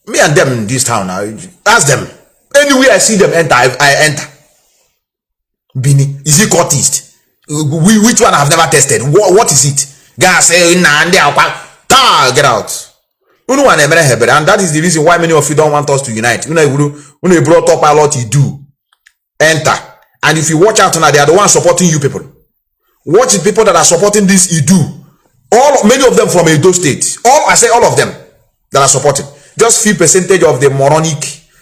Me and them in this town now. Ask them. Anywhere I see them enter, I enter. Bini, is it cultist? Which one I've never tested? What is it? Guys say, Nnamdi, get out. And that is the reason why many of you don't want us to unite. When you brought up a lot, you do. Enter. And if you watch out now, they are the ones supporting you people. Watch the people that are supporting this, you do. Many of them from Edo State. I say all of them that are supporting. Just few percentage of the moronic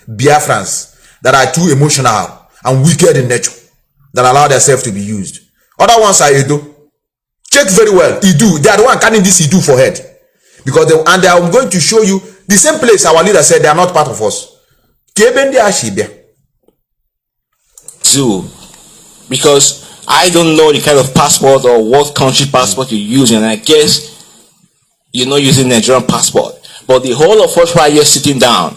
Biafrans that are too emotional and wicked in nature that allow themselves to be used. Other ones are Edo. Check very well. Edo. They are the one carrying this Edo for head. Because they are going to show you the same place our leader said they are not part of us. So, because I don't know the kind of passport or what country passport you're using, and I guess you're not using Nigerian passport. But the whole of us right here sitting down,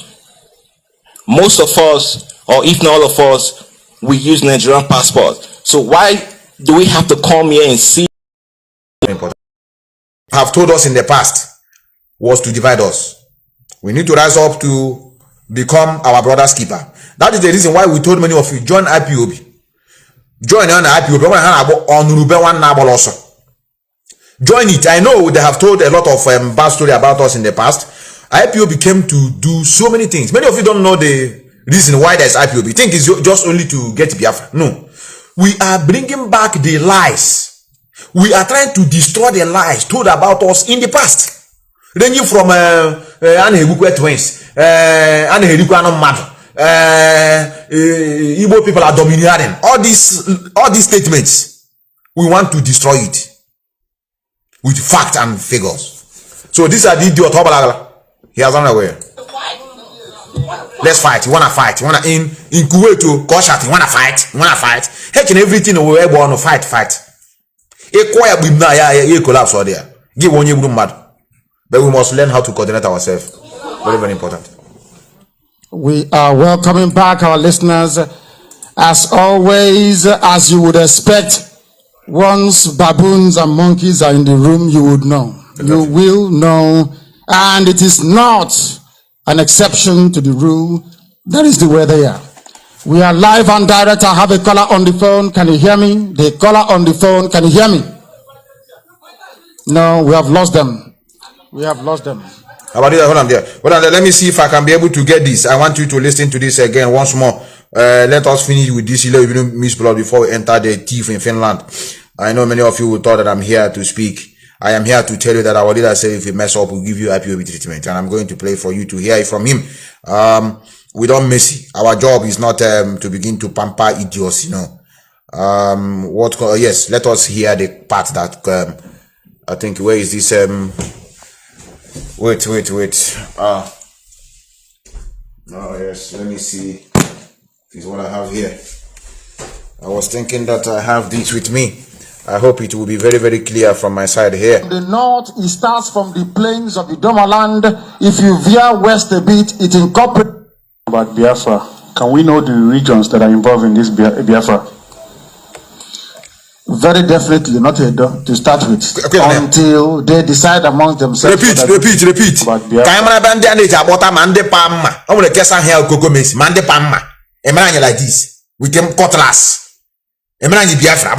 most of us, or if not all of us, we use Nigerian passport. So why do we have to come here and see? Have told us in the past was to divide us. We need to rise up to become our brother's keeper. That is the reason why we told many of you, join IPOB. Join on IPOB. Join it. I know they have told a lot of bad story about us in the past. IPOB came to do so many things. Many of you don't know the reason why there's IPOB. You think it's just only to get Biafra. No. We are bringing back the lies. We are trying to destroy the lies told about us in the past. Ranging from Anehegukwe twins, Anehegukwe mad, Igbo people are domineering. All these statements, we want to destroy it with fact and figures. So these are the idiot. He has run away. Let's fight. You wanna fight? You wanna in Kuwait to Koshat? You wanna fight? You wanna fight? Heck and everything we ever want to fight. A quiet with na collapse or there. Give one you mad. But we must learn how to coordinate ourselves. Very, very important. We are welcoming back our listeners. As always, as you would expect, once baboons and monkeys are in the room, you would know. You will know. And it is not an exception to the rule. That is the way they are. We are live and direct. I have a caller on the phone. Can you hear me? The caller on the phone. Can you hear me? No, we have lost them. We have lost them. How about it? Hold on there. Hold on there. Let me see if I can be able to get this. I want you to listen to this again once more. Let us finish with this. You don't miss blood before we enter the thief in Finland. I know many of you thought that I'm here to speak. I am here to tell you that our leader said if you mess up, we'll give you IPOB treatment. And I'm going to play for you to hear it from him. We don't mess it. Our job is not to begin to pamper idiots, you know. Yes, let us hear the part that I think, where is this? Wait. Oh yes, let me see. This is what I have here. I was thinking that I have this with me. I hope it will be very, very clear from my side here. The north, it starts from the plains of Idoma land. If you veer west a bit, it incorporates. About Biafra, can we know the regions that are involved in this Biafra? Very definitely not Edo to start with, until they decide among themselves. Repeat. Like this. We came cutlass. Biafra.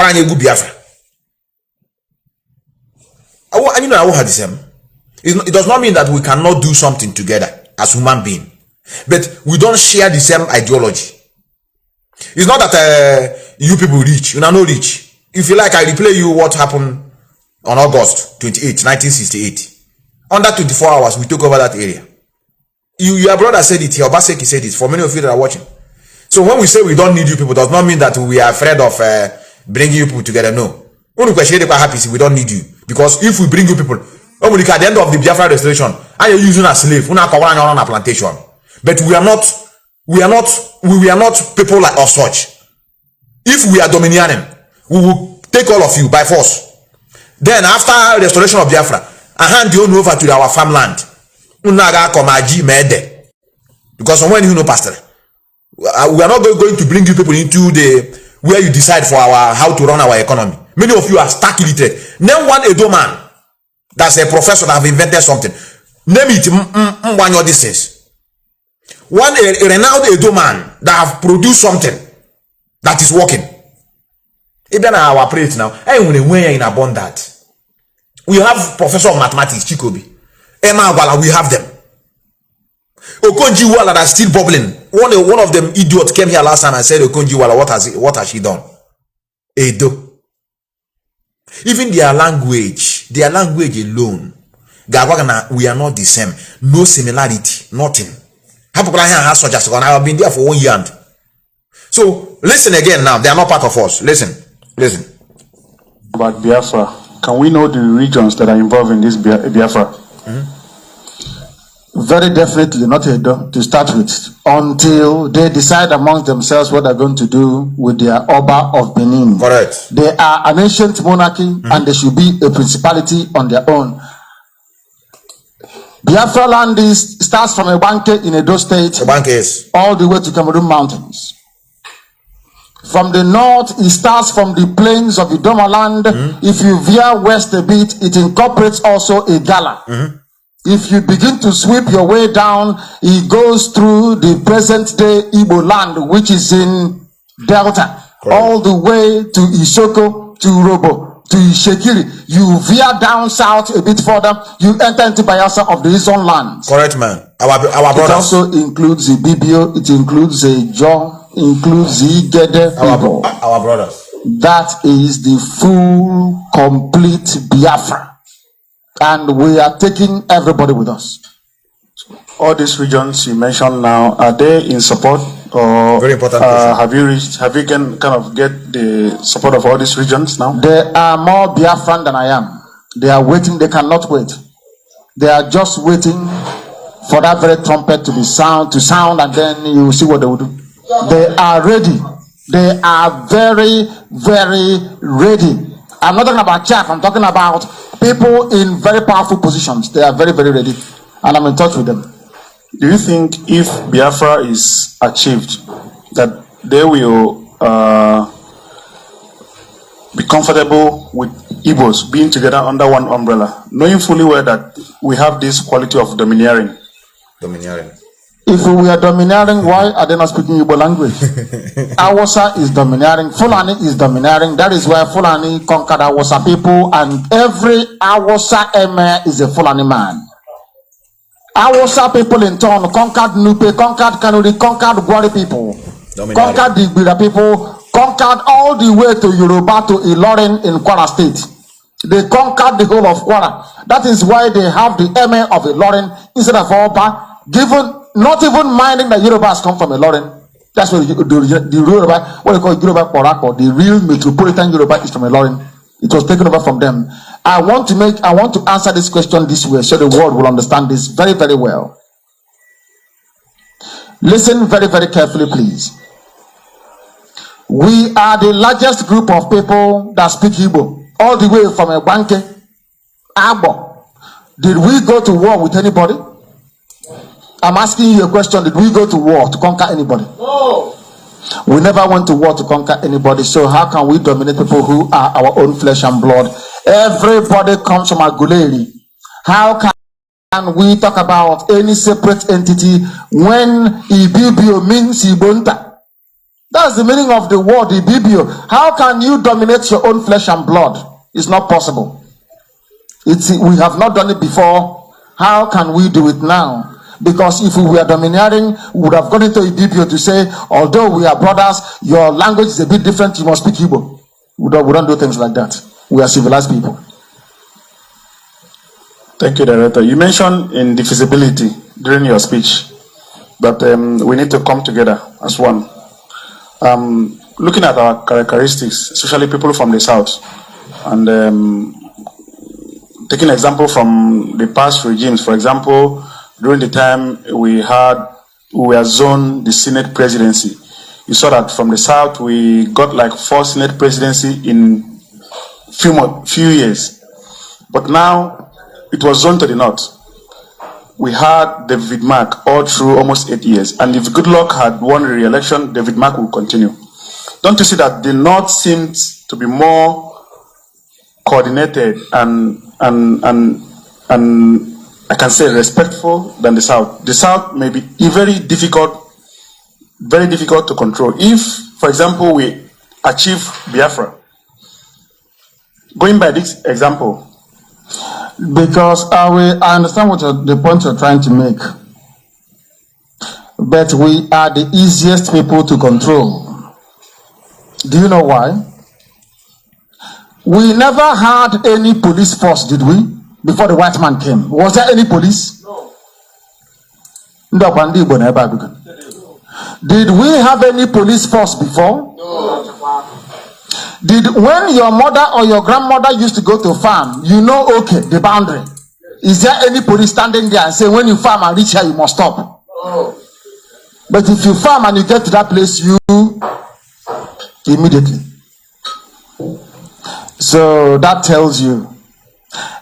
It does not mean that we cannot do something together as human beings, but we don't share the same ideology. It's not that you people rich, you are not rich. If you like, I replay you what happened on August 28, 1968. Under 24 hours, we took over that area. Your brother said it, your Obaseki said it, for many of you that are watching. So when we say we don't need you people, does not mean that we are afraid of bringing you people together. No. Only question we don't need you. Because if we bring you people, at the end of the Biafra restoration, are you using a slave? On a plantation. But we are not people like us such. If we are domineering, we will take all of you by force. Then after restoration of Biafra, I hand you over to our farmland. Because someone you know, pastor, we are not going to bring you people into the where you decide for how to run our economy. Many of you are stark illiterate. Name one Edo man that's a professor that have invented something. Name it. One of these things. One a renowned Edo man that have produced something that is working. Even our plate now, in abundance. We have professor of mathematics, Chikobi. Emma Wala, we have them. Okonji Wala that's still bubbling. One of them idiots came here last time and said, Okonji Wala, what has she done? Edo. Even their language alone, we are not the same. No similarity, nothing. I've been there for 1 year. So listen again now. They are not part of us. Listen. About Biafra, can we know the regions that are involved in this Biafra? Very definitely not Edo to start with, until they decide amongst themselves what they're going to do with their Oba of Benin. Correct. They are an ancient monarchy and they should be a principality on their own. Biafra land starts from Ebanke in Edo State, all the way to Cameroon Mountains. From the north, it starts from the plains of Idoma land. If you veer west a bit, it incorporates also Igala. If you begin to sweep your way down, it goes through the present day Igbo land, which is in Delta, all the way to Isoko, to Robo, to Ishekiri. You veer down south a bit further, you enter into Bayelsa of the Eastern lands. Correct, man. Our brothers. It also includes the Bibio, it includes the John, includes the Gede people. Our brothers. That is the full, complete Biafra. And we are taking everybody with us. All these regions you mentioned now, are they in support, or very important? Have you can kind of get the support of all these regions now? They are more Biafran than I am. They are waiting. They cannot wait. They are just waiting for that very trumpet to sound, and then you will see what they will do. They are ready. They are very, very ready. I'm not talking about chaff. I'm talking about people in very powerful positions. They are very, very ready. And I'm in touch with them. Do you think if Biafra is achieved, that they will be comfortable with Igbos being together under one umbrella, knowing fully well that we have this quality of domineering? If we are domineering, why are they not speaking Igbo language? Awasa is domineering, Fulani is domineering. That is why Fulani conquered Awasa people, and every Awasa emir is a Fulani man. Awasa people in turn conquered Nupe, conquered Kanu, conquered Gwari people, conquered the Igbira people, conquered all the way to Yoruba, to Ilorin in Kwara State. They conquered the whole of Kwara. That is why they have the emir of Ilorin instead of Oba, not even minding that Yoruba has come from Ilorin. That's what the Yoruba, what they call Yoruba Porako, the real metropolitan Yoruba is from Ilorin. It was taken over from them. I want to answer this question this way so the world will understand this very, very well. Listen very, very carefully, please. We are the largest group of people that speak Igbo, all the way from Ebanke, Abo. Did we go to war with anybody? I'm asking you a question. Did we go to war to conquer anybody? No. We never went to war to conquer anybody. So how can we dominate people who are our own flesh and blood? Everybody comes from Aguleri. How can we talk about any separate entity when Ibibio means Ibonta? That's the meaning of the word Ibibio. How can you dominate your own flesh and blood? It's not possible. We have not done it before. How can we do it now? Because if we were domineering, we would have gone into Ibibio to say, although we are brothers, your language is a bit different, you must speak Igbo. We don't do things like that. We are civilized people. Thank you, Director. You mentioned indivisibility during your speech, but we need to come together as one. Looking at our characteristics, especially people from the South, and taking example from the past regimes, for example, during the time we were zoned the Senate presidency. You saw that from the South, we got like 4 Senate presidency in few years. But now, it was zoned to the North. We had David Mark all through almost 8 years. And if Goodluck had won the re-election, David Mark will continue. Don't you see that the North seems to be more coordinated and I can say, respectful than the South. The South may be very difficult to control. If, for example, we achieve Biafra, going by this example, because I understand what the point you're trying to make, but we are the easiest people to control. Do you know why? We never had any police force, did we? Before the white man came. Was there any police? No. Did we have any police force before? No. Did, when your mother or your grandmother used to go to farm, you know, okay, the boundary. Is there any police standing there and say, when you farm and reach here, you must stop? No. But if you farm and you get to that place, you immediately. So that tells you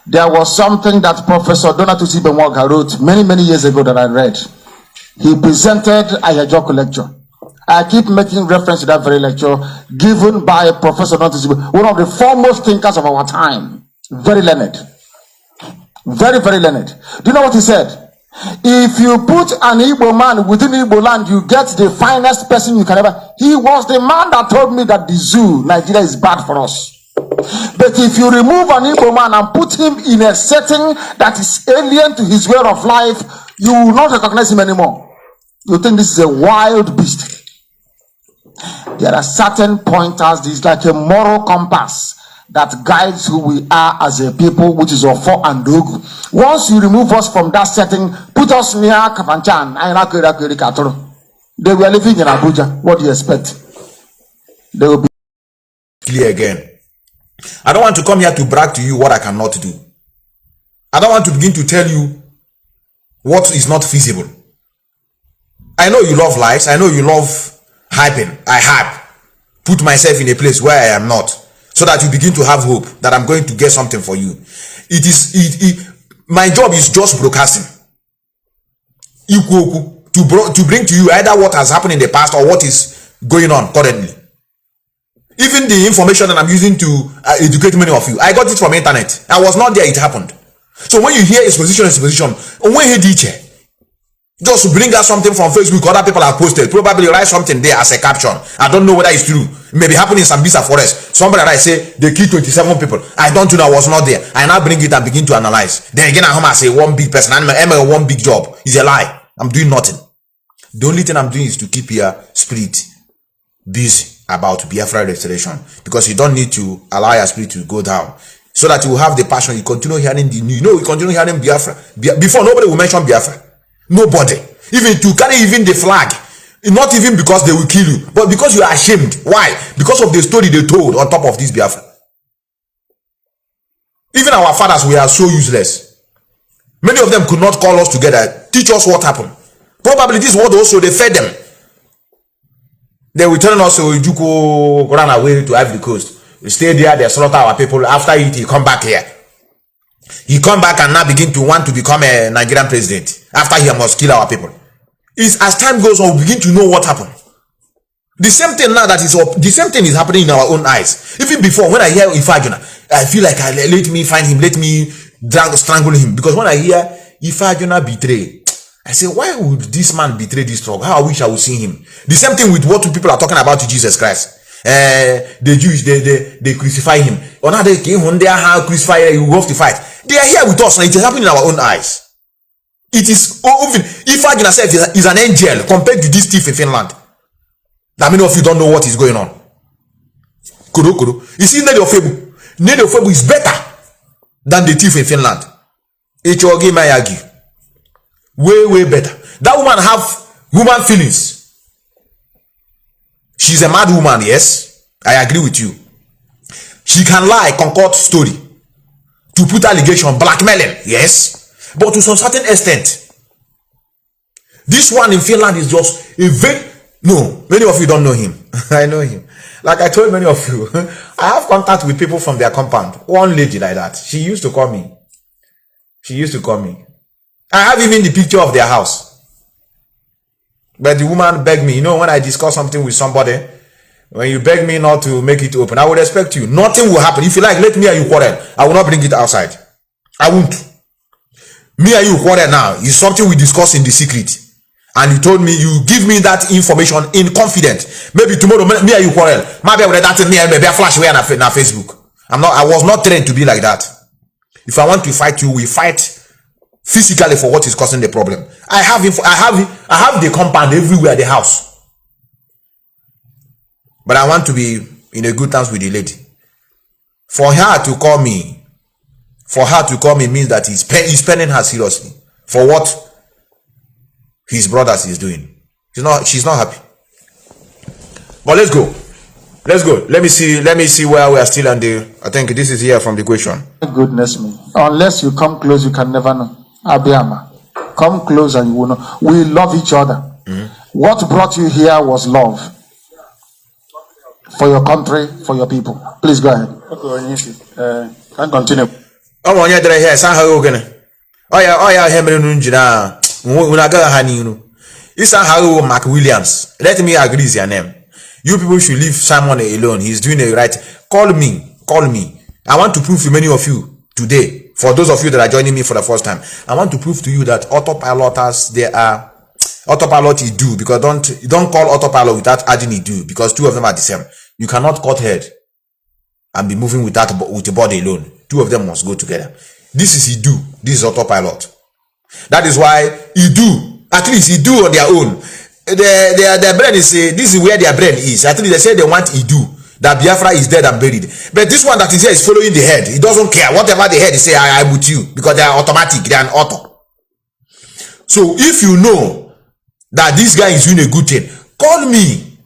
there was something that Professor Donatus Ibenwaga wrote many years ago that I read. He presented a Hejoko lecture. I keep making reference to that very lecture given by Professor Donatus Ibenwaga, one of the foremost thinkers of our time. Very learned. Very learned. Do you know what he said? If you put an Igbo man within Igbo land, you get the finest person you can ever. He was the man that told me that the zoo, Nigeria, is bad for us. But if you remove an Igbo man and put him in a setting that is alien to his way of life, you will not recognize him anymore. You think this is a wild beast. There are certain pointers. It's like a moral compass that guides who we are as a people, which is Ofo and Dogu. Once you remove us from that setting, put us near Kafanchan, they were living in Abuja. What do you expect? They will be clear again. I don't want to come here to brag to you what I cannot do. I don't want to begin to tell you what is not feasible. I know you love lies. I know you love hyping. I hype. Put myself in a place where I am not, so that you begin to have hope that I'm going to get something for you. My job is just broadcasting. To bring to you either what has happened in the past or what is going on currently. Even the information that I'm using to educate many of you, I got it from internet. I was not there, it happened. So when you hear exposition, when you just bring out something from Facebook, other people have posted, probably write something there as a caption. I don't know whether it's true. It may be happening in Sambisa Forest. Somebody write, say, they killed 27 people. I don't know, I was not there. I now bring it and begin to analyze. Then again, I say, one big person, I'm a one big job. It's a lie. I'm doing nothing. The only thing I'm doing is to keep your spirit busy about Biafra restoration, because you don't need to allow your spirit to go down, so that you will have the passion. You continue hearing the new, you continue hearing Biafra. Before, nobody will mention Biafra. Nobody. Even to carry even the flag, not even because they will kill you, but because you are ashamed. Why? Because of the story they told on top of this Biafra. Even our fathers, we are so useless. Many of them could not call us together, teach us what happened. Probably this word also they fed them. They will tell us, so Juko run away to Ivory Coast. We stay there, they slaughter our people. After it, he come back here. He come back and now begin to want to become a Nigerian president. After he must kill our people. It's, as time goes on, we begin to know what happened. The same thing now that is up, the same thing is happening in our own eyes. Even before, when I hear Ifajuna, I feel like let me find him, let me strangle him. Because when I hear Ifajuna betray, I say, why would this man betray this trouble? How I wish I would see him. The same thing with what people are talking about to Jesus Christ. The Jews, they crucify him. Or now they came on there, how crucify you have to fight. They are here with us, and it is happening in our own eyes. It is often, if I myself is an angel compared to this thief in Finland. Now many of you don't know what is going on. Kuro. You see, Nedofebu is better than the thief in Finland. Echogi Mayagi. Way better. That woman have human feelings. She's a mad woman, yes. I agree with you. She can lie, concoct story. To put allegation, blackmailing, yes. But to some certain extent. This one in Finland is just a very... No, many of you don't know him. I know him. Like I told many of you, I have contact with people from their compound. One lady like that. She used to call me. I have even the picture of their house. But the woman begged me, you know, when I discuss something with somebody, when you beg me not to make it open, I will respect you. Nothing will happen. If you like, let me and you quarrel. I will not bring it outside. I won't. Me and you quarrel now. It's something we discuss in the secret. And you told me, you give me that information in confidence. Maybe tomorrow, me and you quarrel. Maybe that thing, me and maybe I flash away on Facebook. I was not trained to be like that. If I want to fight you, we fight physically for what is causing the problem. I have the compound everywhere, the house. But I want to be in a good terms with the lady. For her to call me means that he's penning her seriously for what his brothers is doing. She's not happy. But let's go. Let me see where we are still on the. I think this is here from the question. Goodness me. Unless you come close, you can never know. Abiyama. Come close and you will know. We love each other. What brought you here was love. For your country, for your people. Please go ahead. Okay, can continue. Oh, when you're here, it's how Mark Williams. Let me agree with your name. You people should leave Simon alone. He's doing it right. Call me. I want to prove to many of you today, for those of you that are joining me for the first time, I want to prove to you that autopiloters, autopilot is due, because don't call autopilot without adding it due, because two of them are the same. You cannot cut head and be moving with the body alone. Two of them must go together. This is Idu. This is autopilot. That is why Idu, at least Idu on their own. Their brain is this is where their brain is. At least they say they want Idu, that Biafra is dead and buried. But this one that is here is following the head. He doesn't care whatever the head is say. I'm with you, because they are automatic. They are an auto. So if you know that this guy is doing a good thing, call me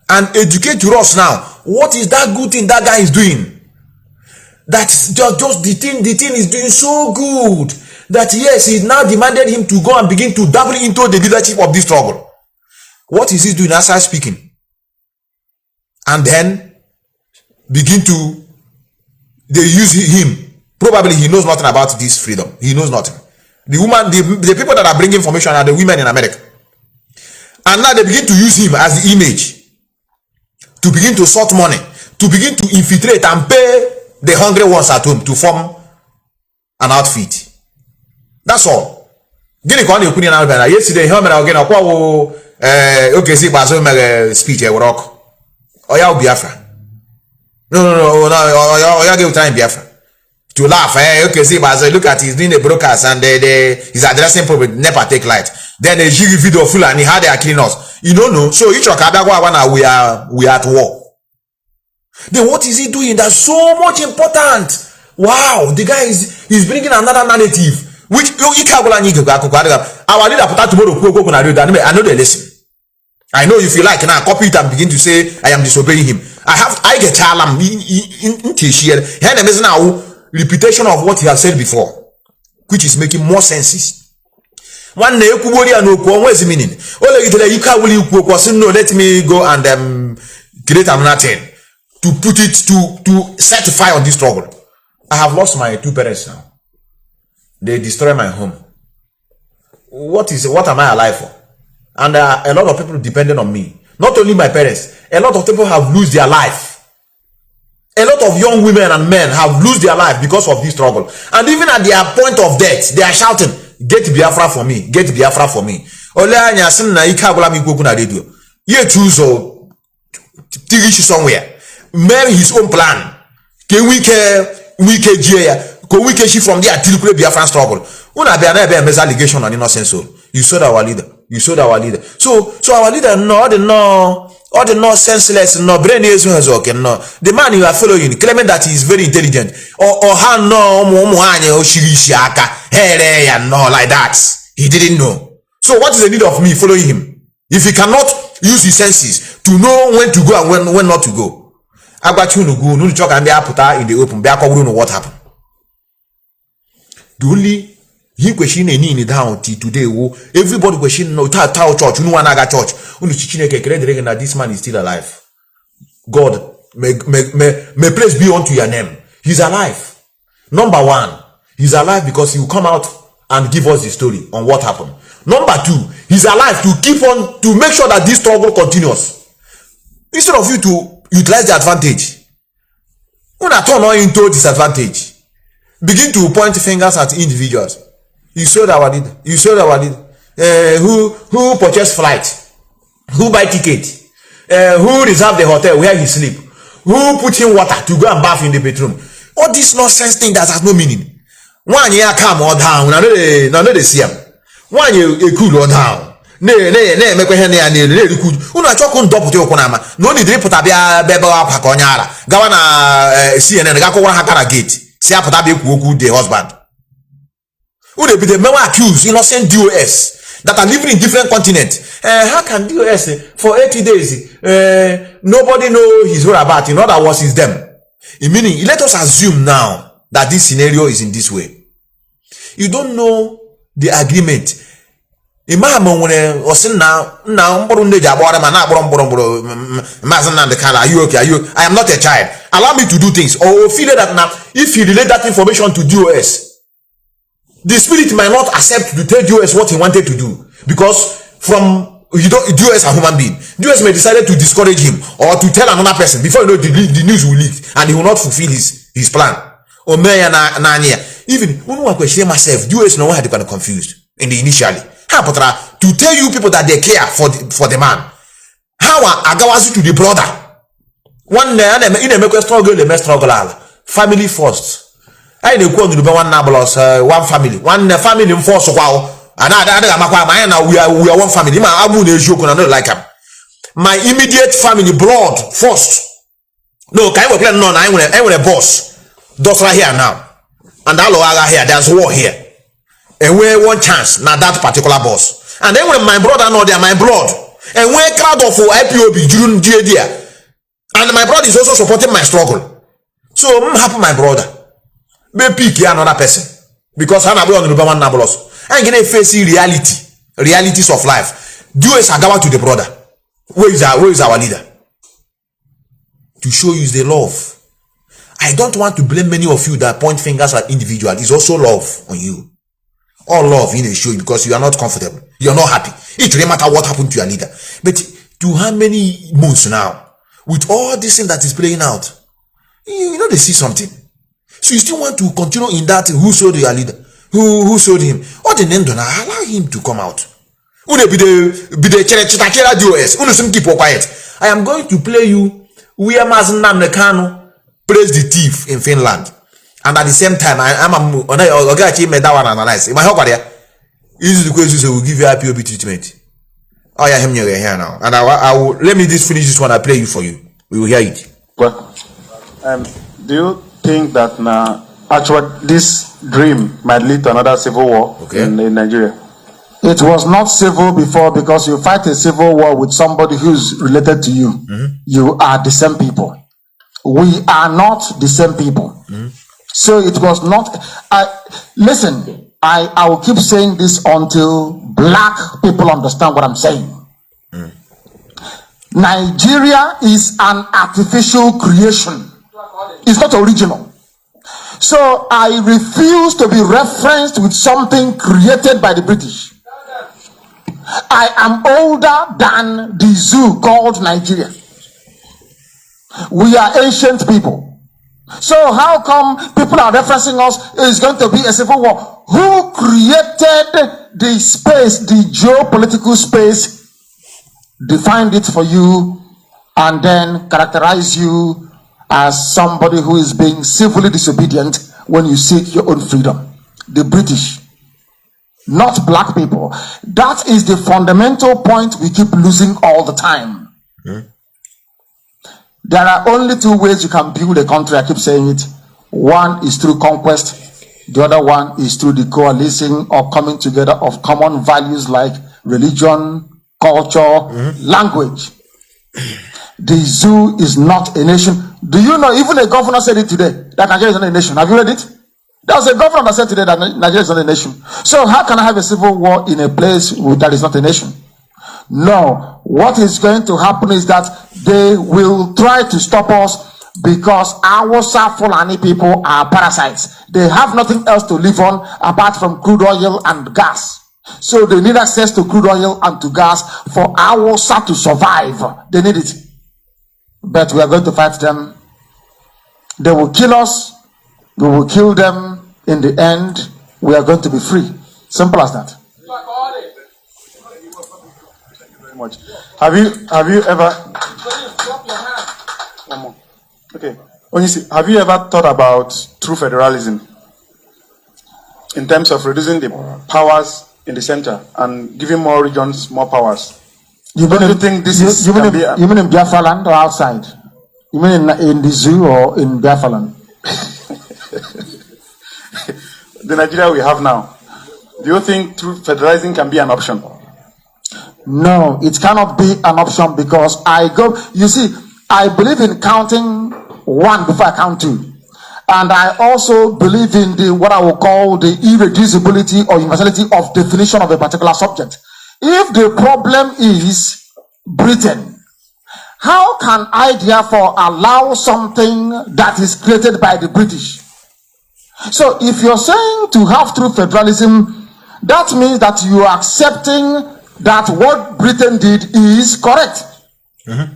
and educate to us now. What is that good thing that guy is doing? That's just the thing is doing so good that yes, he now demanded him to go and begin to dabble into the leadership of this struggle. What is he doing as I speaking? And then begin to, they use him. Probably he knows nothing about this freedom. He knows nothing. The woman, the people that are bringing information are the women in America. And now they begin to use him as the image to begin to sort money, to begin to infiltrate and pay the hungry ones at home to form an outfit. That's all. Yesterday, okay, see, but speech rock. Oya Biafra. Oya give time Biafra. To laugh, okay, see, but look at he's doing the broadcast and he's addressing problem, never take light. Then they give video full and he had their killing us. You don't know. So each of we are at war. Then what is he doing? That's so much important. Wow, the guy is bringing another narrative. Which our leader put tomorrow. I know they listen. I know if you like now, copy it and begin to say I am disobeying him. I get alarm in here. There is now repetition of what he has said before, which is making more senses. One day, where's the meaning? No, let me go and create another thing to put it to set fire on this struggle. I have lost my two parents now. They destroy my home. What am I alive for? And a lot of people depending on me. Not only my parents, a lot of people have lost their life. A lot of young women and men have lost their life because of this struggle. And even at their point of death, they are shouting, "Get Biafra for me, get Biafra for me." Ye choose somewhere. Marry his own plan. Can we from there till Biafran struggle? Una be an allegation on innocent soul. You sold our leader. So our leader all the no senseless, no brain is okay. No, the man you are following, claiming that he is very intelligent, or no, like that. He didn't know. So what is the need of me following him if he cannot use his senses to know when to go and when not to go? I got you no go, no talk and be put in the open. Be know what happened. The only he question any down today. Everybody question no church. No one got church. That this man is still alive. God may praise be unto your name. He's alive. Number one, he's alive because he will come out and give us the story on what happened. Number two, he's alive to keep on to make sure that this struggle continues. Instead of you to utilize the advantage, when I turn on into disadvantage, begin to point fingers at individuals. You sold our leader. You sold our leader. Who purchased flight? Who buy ticket? Who reserved the hotel where he sleep? Who put in water to go and bath in the bedroom? All this nonsense thing that has no meaning. One year come or down, no they see him. One year cool or down. Make una choko ndop to okunama no need report abia bebe apa ka onyara gawa na CNN ga ko wan hakara gate si apota be ku oku the husband who they be the men accused innocent DOS that are living in different continents. How can DOS for 80 days nobody know his whereabouts? In other words, it's them. Meaning, let us assume now that this scenario is in this way. You don't know the agreement. Imam was now are you okay? I am not a child. Allow me to do things. Or feel that now, if you relate that information to DOS, the spirit might not accept to tell DOS what he wanted to do. Because from DOS a human being, DOS may decide to discourage him or to tell another person before you know the news will leak and he will not fulfill his plan. Or even when I question myself, DOS no one had kind of confused in the initially. To tell you people that they care for the man. How agawazi to the brother? One day in a make struggle, the struggle. Family first. I know to be one nabolos, one family in force wow. And we are one family. I don't like him. My immediate family blood first. No, can I plan? No, I want a boss. Those right here now. And that here, there's war here. And we one chance, now that particular boss. And then when my brother know they are my blood. And when crowd of Ipob June dear. And my brother is also supporting my struggle. So I'm happy my brother. Be pick another person. Because I'm not going to be one nabolos. I'm gonna face realities of life. Do us agawa to the brother. Where is our leader? To show you the love. I don't want to blame many of you that point fingers at individual. It's also love on you. All love in a show because you are not comfortable. You are not happy. It doesn't matter what happened to your leader. But to how many months now, with all this thing that is playing out, you know they see something. So you still want to continue in that who sold your leader? Who sold him? Or the name don't allow him to come out. Be the DOS. Keep quiet. I am going to play you where Mazi Methuselah Kanu praised the thief in Finland. And at the same time, that one analyze. My help there. This is the question will give you IPOB treatment. Oh yeah, him here now. And I will let me just finish this one. I play you for you. We will hear it. Well, do you think that now actually this dream might lead to another civil war in Nigeria? It was not civil before because you fight a civil war with somebody who's related to you. You are the same people. We are not the same people. So it was not. Listen, I will keep saying this until black people understand what I'm saying. Nigeria is an artificial creation. It's not original. So I refuse to be referenced with something created by the British. I am older than the zoo called Nigeria. We are ancient people. So how come people are referencing us? It's going to be a civil war. Who created the space, the geopolitical space, defined it for you, and then characterize you as somebody who is being civilly disobedient when you seek your own freedom? The British, not black people. That is the fundamental point we keep losing all the time. There are only two ways you can build a country. I keep saying it. One is through conquest. The other one is through the coalescing or coming together of common values like religion, culture, language. The zoo is not a nation. Do you know, even a governor said it today, that Nigeria is not a nation. Have you read it? There was a governor that said today that Nigeria is not a nation. So how can I have a civil war in a place that is not a nation? No. What is going to happen is that they will try to stop us because our Fulani people are parasites. They have nothing else to live on apart from crude oil and gas. So they need access to crude oil and to gas for our to survive. They need it. But we are going to fight them. They will kill us. We will kill them. In the end, we are going to be free. Simple as that. Thank you very much. Have you ever? One more. Okay. Have you ever thought about true federalism in terms of reducing the powers in the center and giving more regions more powers? You mean in Biafra land or outside? You mean in the zoo or in Biafra land? The Nigeria we have now. Do you think true federalism can be an option? No, it cannot be an option because I believe in counting one before I count two. And I also believe in what I will call the irreducibility or universality of definition of a particular subject. If the problem is Britain, how can I therefore allow something that is created by the British? So if you're saying to have true federalism, that means that you are accepting that what Britain did is correct. Mm-hmm.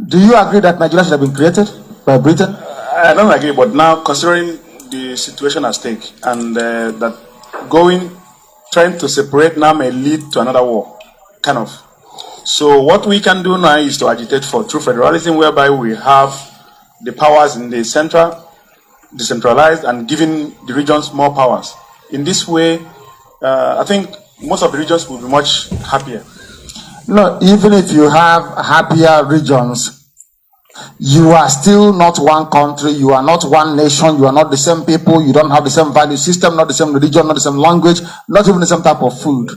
Do you agree that Nigeria should have been created by Britain? I don't agree, but now considering the situation at stake and that trying to separate now may lead to another war, kind of. So what we can do now is to agitate for true federalism, whereby we have the powers in the center decentralized and giving the regions more powers. In this way, I think most of the regions will be much happier. No, even if you have happier regions, you are still not one country, you are not one nation, you are not the same people, you don't have the same value system, not the same religion, not the same language, not even the same type of food.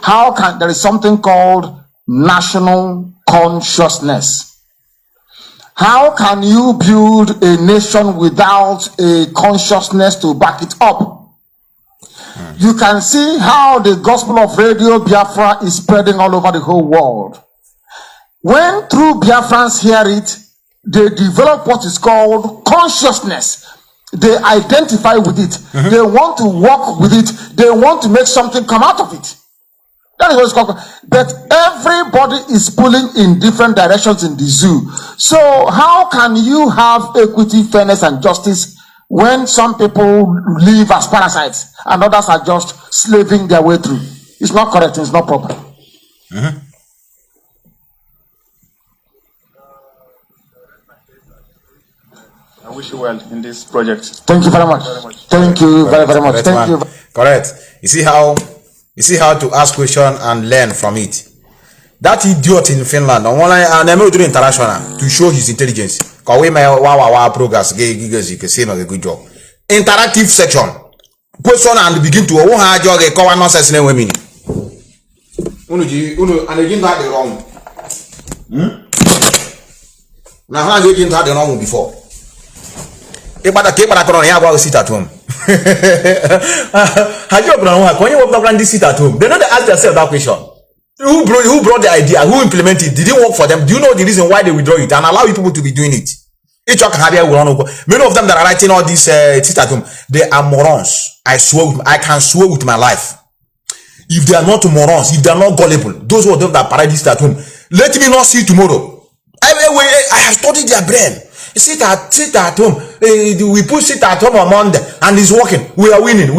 There is something called national consciousness. How can you build a nation without a consciousness to back it up? You can see how the gospel of Radio Biafra is spreading all over the whole world. When true Biafrans hear it, they develop what is called consciousness. They identify with it. Mm-hmm. They want to work with it. They want to make something come out of it. That is what it's called. But everybody is pulling in different directions in the zoo. So how can you have equity, fairness, and justice when some people live as parasites and others are just slaving their way through? It's not correct. It's not proper. Mm-hmm. I wish you well in this project. Thank you very much. Thank you very, very much. Thank you. Correct. You see how to ask question and learn from it. That idiot in Finland, I'm doing international to show his intelligence. Cause we progress, you can say a good job. Interactive section. Question and begin to cover nonsense in women. And again that the wrong. Now how you didn't have the wrong before? Sit at home. When you open up sit at home, they know they ask themselves that question. Who brought the idea? Who implemented it? Did it work for them? Do you know the reason why they withdraw it and allow people to be doing it? Many of them that are writing all this sit at home, they are morons. I can swear with my life. If they are not morons, if they are not gullible, those who are them that parade sit at home, let me not see tomorrow. I have studied their brain. Sit at home. We put sit at home on Monday and it's working. We are winning.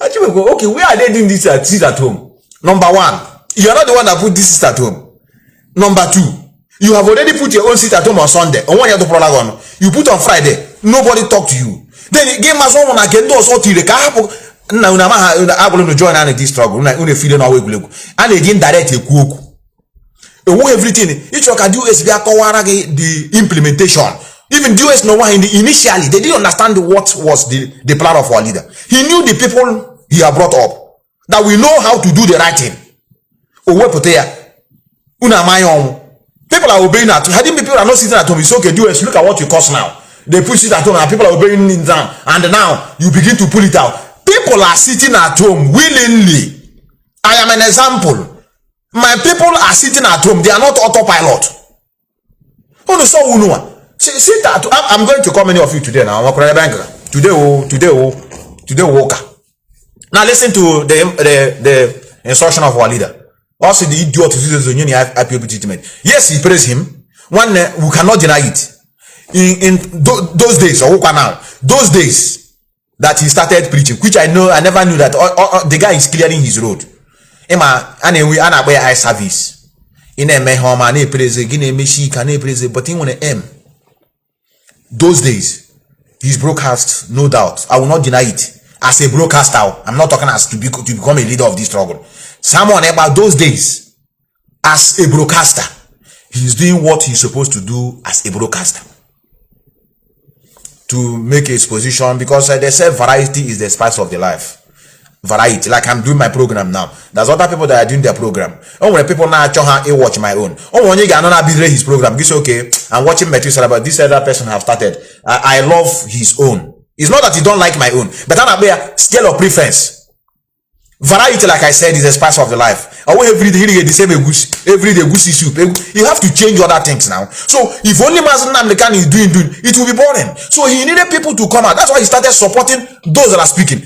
Okay, where are they doing this sit at home? Number one, you are not the one that put this sit at home. Number two, you have already put your own sit at home on Sunday. On one year to prologue, you put on Friday. Nobody talk to you. Then you game as someone again do so till the car. Now I'm going to join in this struggle. And again direct a cook. Everything each one can do is the implementation. Even US no one initially they didn't understand what was the plan of our leader. He knew the people he had brought up that we know how to do the right thing. People are obeying at home. People are not sitting at home. It's okay, US, look at what you cost now. They push it at home and people are obeying it down. And now you begin to pull it out. People are sitting at home willingly. I am an example. My people are sitting at home. They are not autopilot. Sit at home. I'm going to call many of you today now. Today, Walker. Now listen to the instruction of our leader. Also the idiot to the union IPOB treatment. Yes, he praised him. One, we cannot deny it. In those days, or now, those days, that he started preaching, which I never knew that the guy is clearing his road. Emma, we ana where eye service. In a home, ne praise, gine meshi, can praise, but in one M. Those days, his broadcast, no doubt. I will not deny it. As a broadcaster, I'm not talking as to become a leader of this struggle. Someone about those days, as a broadcaster, he's doing what he's supposed to do as a broadcaster. To make his position, because they say variety is the spice of the life. Variety, like I'm doing my program now. There's other people that are doing their program. Oh, when people now watch my own. Oh, when you get another betray his program, this okay. I'm watching Methuselah, but this other person have started. I love his own. It's not that you don't like my own, but on a scale of preference. Variety, like I said, is the spice of the life. Every day you the same every day goosey soup. You have to change other things now. So if only Mazi Methuselah is doing, it will be boring. So he needed people to come out. That's why he started supporting those that are speaking.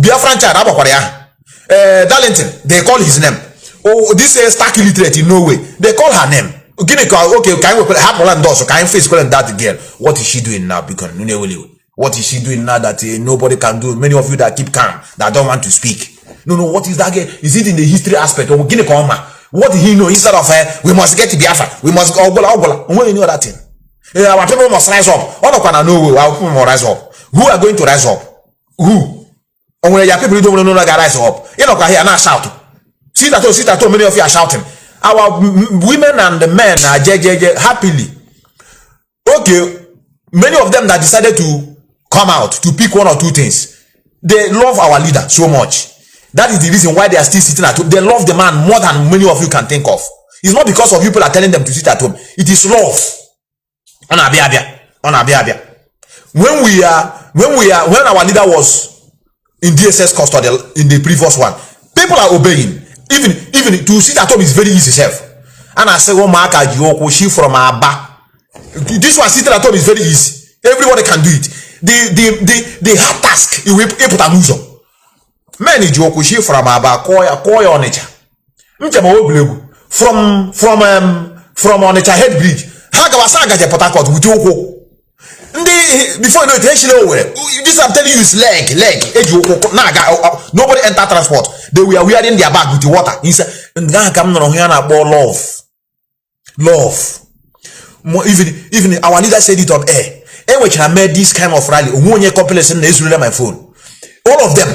Biafran child, Darlington, they call his name. Oh, this is stark illiterate in no way. They call her name. Okay, can we happen and also can face calling that girl? What is she doing now? Because what is she doing now that nobody can do? Many of you that keep calm, that don't want to speak. No, what is that girl? Is it in the history aspect? Or what did he know? Instead of we must get to Biafra, we must go when you know that thing. Our people must rise up. All of know our people must rise up. Who are going to rise up? Who? And when your people don't know that rise up, you know, here now shout. Sit at home, many of you are shouting. Our women and the men are happily. Okay, many of them that decided to come out to pick one or two things. They love our leader so much. That is the reason why they are still sitting at home. They love the man more than many of you can think of. It's not because of people are telling them to sit at home. It is love. When our leader was in DSS custody in the previous one, people are obeying. Even to sit at home is very easy self. And I say, oh my God, she from Abba. This one sitting at home is very easy. Everybody can do it. The hard task you put a loser. Many joke she from Abba koya onecha. From onecha head bridge. Hagawasaga je Port with you. Before you know it, this I'm telling you is leg. Nobody enter transport. They were wearing their bag with the water. He said, love. Even our leader said it on air. And which I made this kind of rally. My phone. All of them,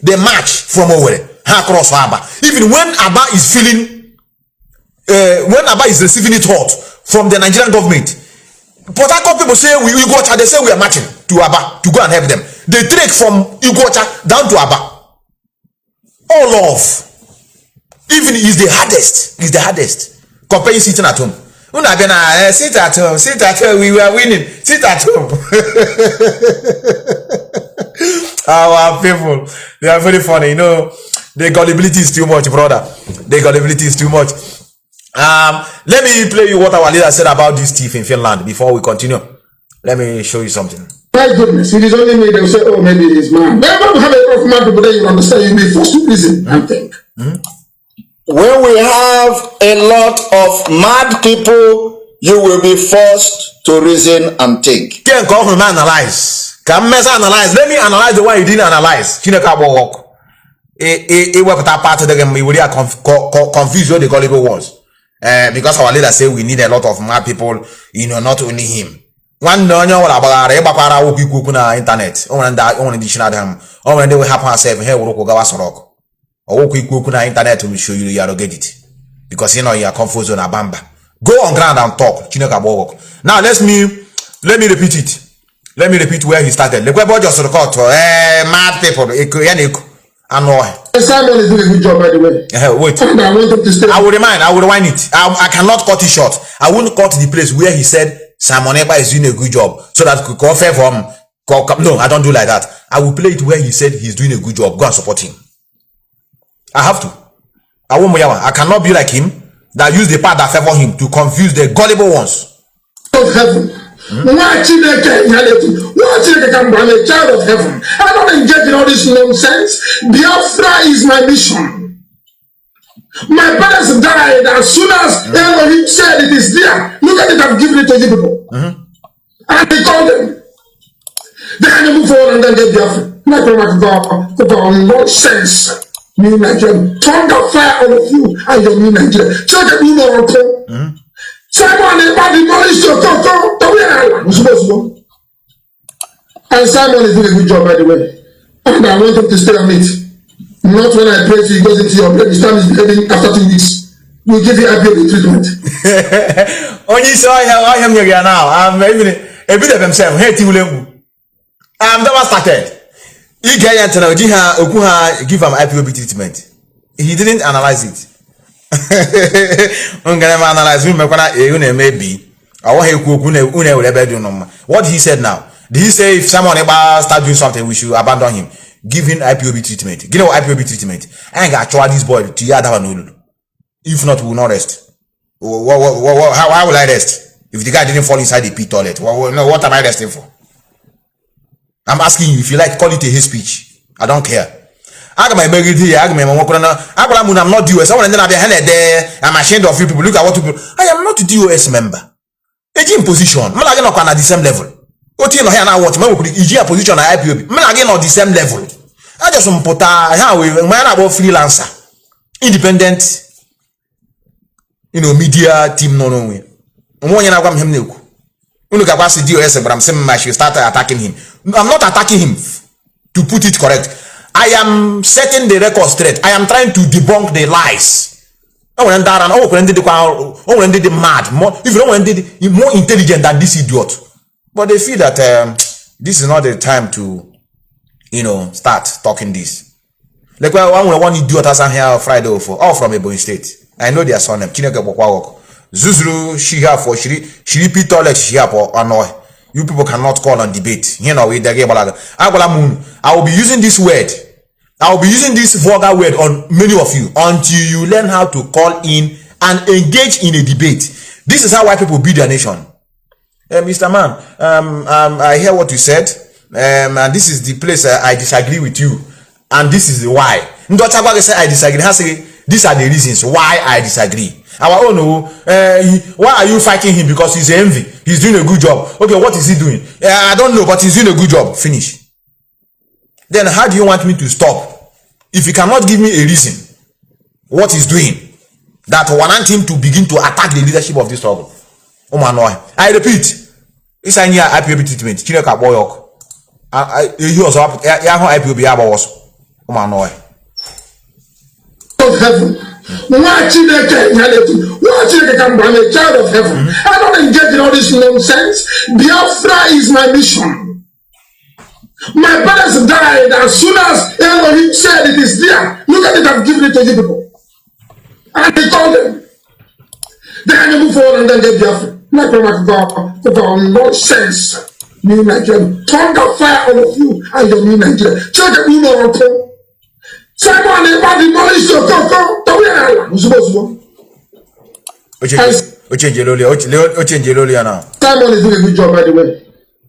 they march from over across Abba. Even when Abba is feeling, when Abba is receiving it hot from the Nigerian government, Port Harcourt people say we Iguacha, they say we are marching to Abba to go and help them. They trek from Iguacha down to Abba. All love. Even is the hardest. Comparing sitting at home. Sit at home, we were winning. Sit at home. Our people, they are very funny. You know, the gullibility is too much, brother. The gullibility is too much. Let me play you what our leader said about this thief in Finland before we continue. Let me show you something. My goodness, it is only me. They will say, oh, maybe it is man. But when we have a lot of mad people, then you understand, you'll be forced to prison and think. When we have a lot of mad people, you will be forced to reason and think. Can't call him analyze. Can analyze. Let me analyze the one you didn't analyze. It was that part of the game. We really are confused what the gullible was. Because our leader said we need a lot of mad people, you know, not only him. One no about internet. When they will happen ourselves here, we'll go rock. Or internet will show you don't get it. Because you know you are confused on a bamba. Go on ground and talk. Now let me repeat it. Let me repeat where he started. The web just record mad people. Simon is doing a good job, by the way. Wait. I want him to stay. I will rewind it. I cannot cut it short. I won't cut the place where he said Simon Eba is doing a good job, so that could confirm from. No, I don't do like that. I will play it where he said he's doing a good job. Go and support him. I have to. I cannot be like him that use the part that favor him to confuse the gullible ones. Of heaven. I'm a child of heaven. I don't engage in all this nonsense. Biafra is my mission. My parents died as soon as Elohim said it is there. Look at it, I've given it to you people. And they called them. Then you move forward and then get Biafra. Like nonsense. New Nigerian. Turn the fire all of you and your new Nigerian. Check the new Morocco. Simon, everybody demolished your Toto. And Simon is doing a good job, by the way. And I want him to stay on it. Not when I pray to you, goes into your blood. This time is beheading after 2 weeks. We'll give you a bit of treatment. Only so I am here now. I'm even a bit of himself. Hey, I'm never started. He give him IPOB treatment. He didn't analyze it. What he said now? Did he say if someone ever start doing something, we should abandon him? Give him IPOB treatment. Give him IPOB treatment. I ain't got to this boy to yada. If not, we will not rest. How will I rest? If the guy didn't fall inside the pit toilet, what am I resting for? I'm asking you, if you like, call it a hate speech. I don't care. I'm not the US. I'm ashamed of you people. Look at what people. I am not the US member. It's in position. I'm not at the same level. What you know here now? What you position at IPOB? I'm not at the same level. I just want to put a freelancer, independent. Media team no way. But I'm saying I should start attacking him. I'm not attacking him to put it correct. I am setting the record straight. I am trying to debunk the lies. When did the mad, more intelligent than this idiot. But they feel that this is not the time to, start talking this. Like one idiot has here Friday for all from Ebony State. I know their son name. Zuzuru Shihia for Shiripi toilet Shihia for Anoy. You people cannot call on debate. I will be using this word. I will be using this vulgar word on many of you until you learn how to call in and engage in a debate. This is how white people build their nation. Mr. Man, I hear what you said, and this is the place I disagree with you, and this is the why. I disagree. These are the reasons why I disagree. Our own, why are you fighting him? Because he's envy. He's doing a good job. Okay, what is he doing? I don't know, but he's doing a good job. Finish. Then how do you want me to stop? If you cannot give me a reason, what he's doing, that warrant him to begin to attack the leadership of this struggle. I repeat, it's a near IPOB treatment. Chineka Boyok. He also IPOB was. Of heaven. Watching a child of heaven. I don't engage in all this nonsense. Biafra is my mission. My parents died as soon as Elohim said it is there. Look at it, I've given it to you people. And he told them. Then you move forward and then get Biafra. Like nonsense. New Nigerian. Turn the fire all of you and your new Nigerian. Check the new Morocco. Simon, everybody demolished your Toto. Simon is doing a good job, by the way.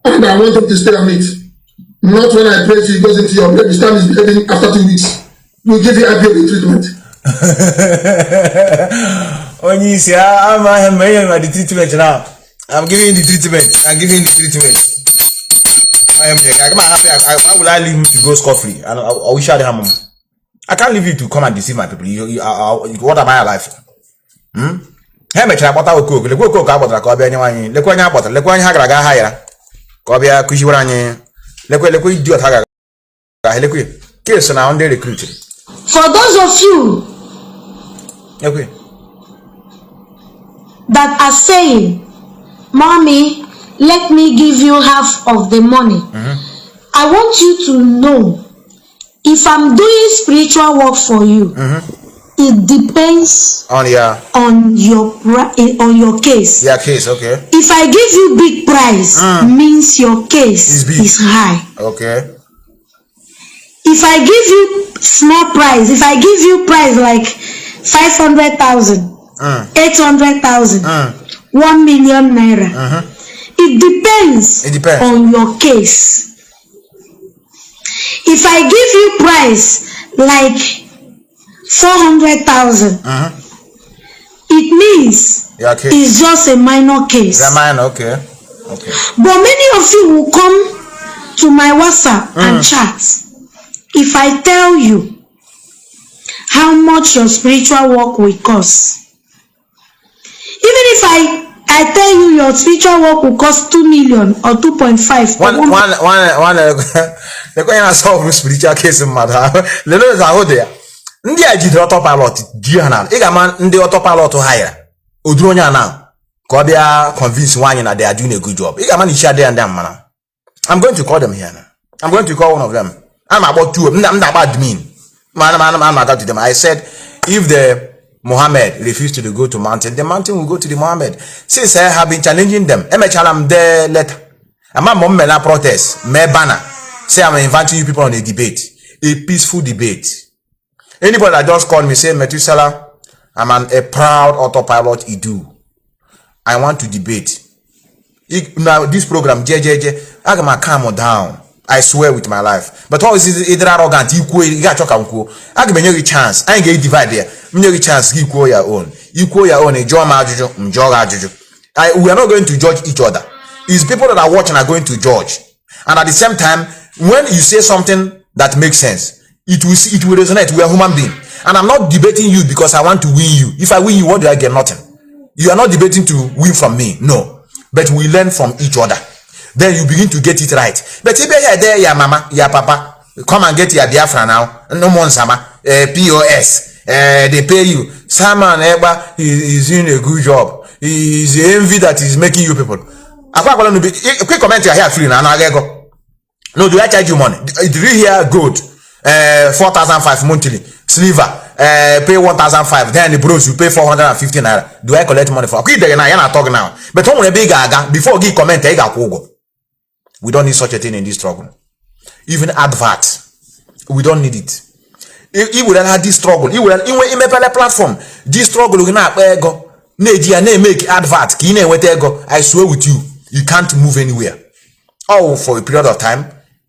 And I want him to stay on it. Not when I pray to you, goes into your blood. This time is beheading after 2 weeks. We'll give you a bit of treatment. I'm the treatment now. I'm giving the treatment. I am here. Why would I leave him to go scot-free? I wish I had him. I can't leave you to come and deceive my people. What am I alive? Hey, me try bota cook. Le cook ka bota ko be anywan. Le ko anya bota. Le ko anya hagra ga hayra. Ko be kushi waranye. Le ko idiot hagra. Le ko case na under recruiting. For those of you that are saying, "Mommy, let me give you half of the money." I want you to know, if I'm doing spiritual work for you, it depends on your case. Yeah, case, okay. If I give you big price, means your case is high. Okay. If I give you small price, if I give you price like 500,000, 800,000, 1 million naira, it depends on your case. If I give you price like 400,000, it means it's just a minor case. A minor, okay. But many of you will come to my WhatsApp and chat if I tell you how much your spiritual work will cost. Even if I tell you your spiritual work will cost 2 million or 2.5. The question solve spiritual case matter. The lawyers are there. Ndị a jidere autopilot ji ha na ị ga-ama ndị autopilot hire odronya na ka ọ bịa convince nwaanyị na they are doing a good job. Ị ga-ama na ishi adịghị ndị mana. I'm going to call them here now. I'm going to call one of them. I'm about two. I'm about admin. I'm not to them. I said if the Muhammad refused to go to mountain, the mountain will go to the Muhammad. Since I have been challenging them, I'm there letter. I'm a mom na protest, me banner. Say I'm inviting you people on a debate, a peaceful debate. Anybody that just called me say Methuselah, I'm a proud autopilot Idu. I want to debate. Now this program, I'm gonna calm down. I swear with my life. But all is either arrogant, you got talk uncle. I give you a chance. I ain't get divide there. You chance, equal your own. Equal your own. We are not going to judge each other. It's people that are watching are going to judge. And at the same time, when you say something that makes sense, it will resonate. We are human beings. And I'm not debating you because I want to win you. If I win you, what do I get? Nothing. You are not debating to win from me. No. But we learn from each other. Then you begin to get it right. But if you're there, your mama, your papa, come and get your Biafra now. No more sama. POS. They pay you. Simon Eba is doing a good job. Is the envy that is making you people. A quick comment here free now. No, do I charge you money? Do you hear gold? 4,500 monthly. Silver. Pay 1,500. Then the bros you pay 450 naira. Do I collect money for? Okay, you're not talking now. But when we big before you comment, we don't need such a thing in this struggle. Even advert, we don't need it. He would have this struggle. He would have a platform. This struggle we not go. Make advert. I swear with you, you can't move anywhere. Oh, for a period of time,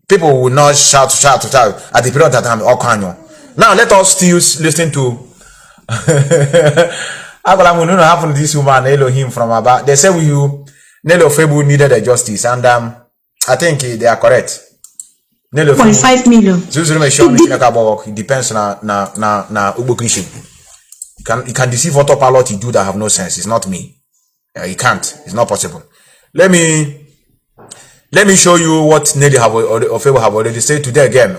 people will not shout at the period of time. Now let us still listen to. I'm going to happen to this woman Elohim from Abba. They say Nelo Febu needed a justice, and I think they are correct. 0.5 million. It depends na Ubo Christian. You can deceive autopilot you do that have no sense. It's not me. You can't. It's not possible. Let me show you what Nelly have already said today again. I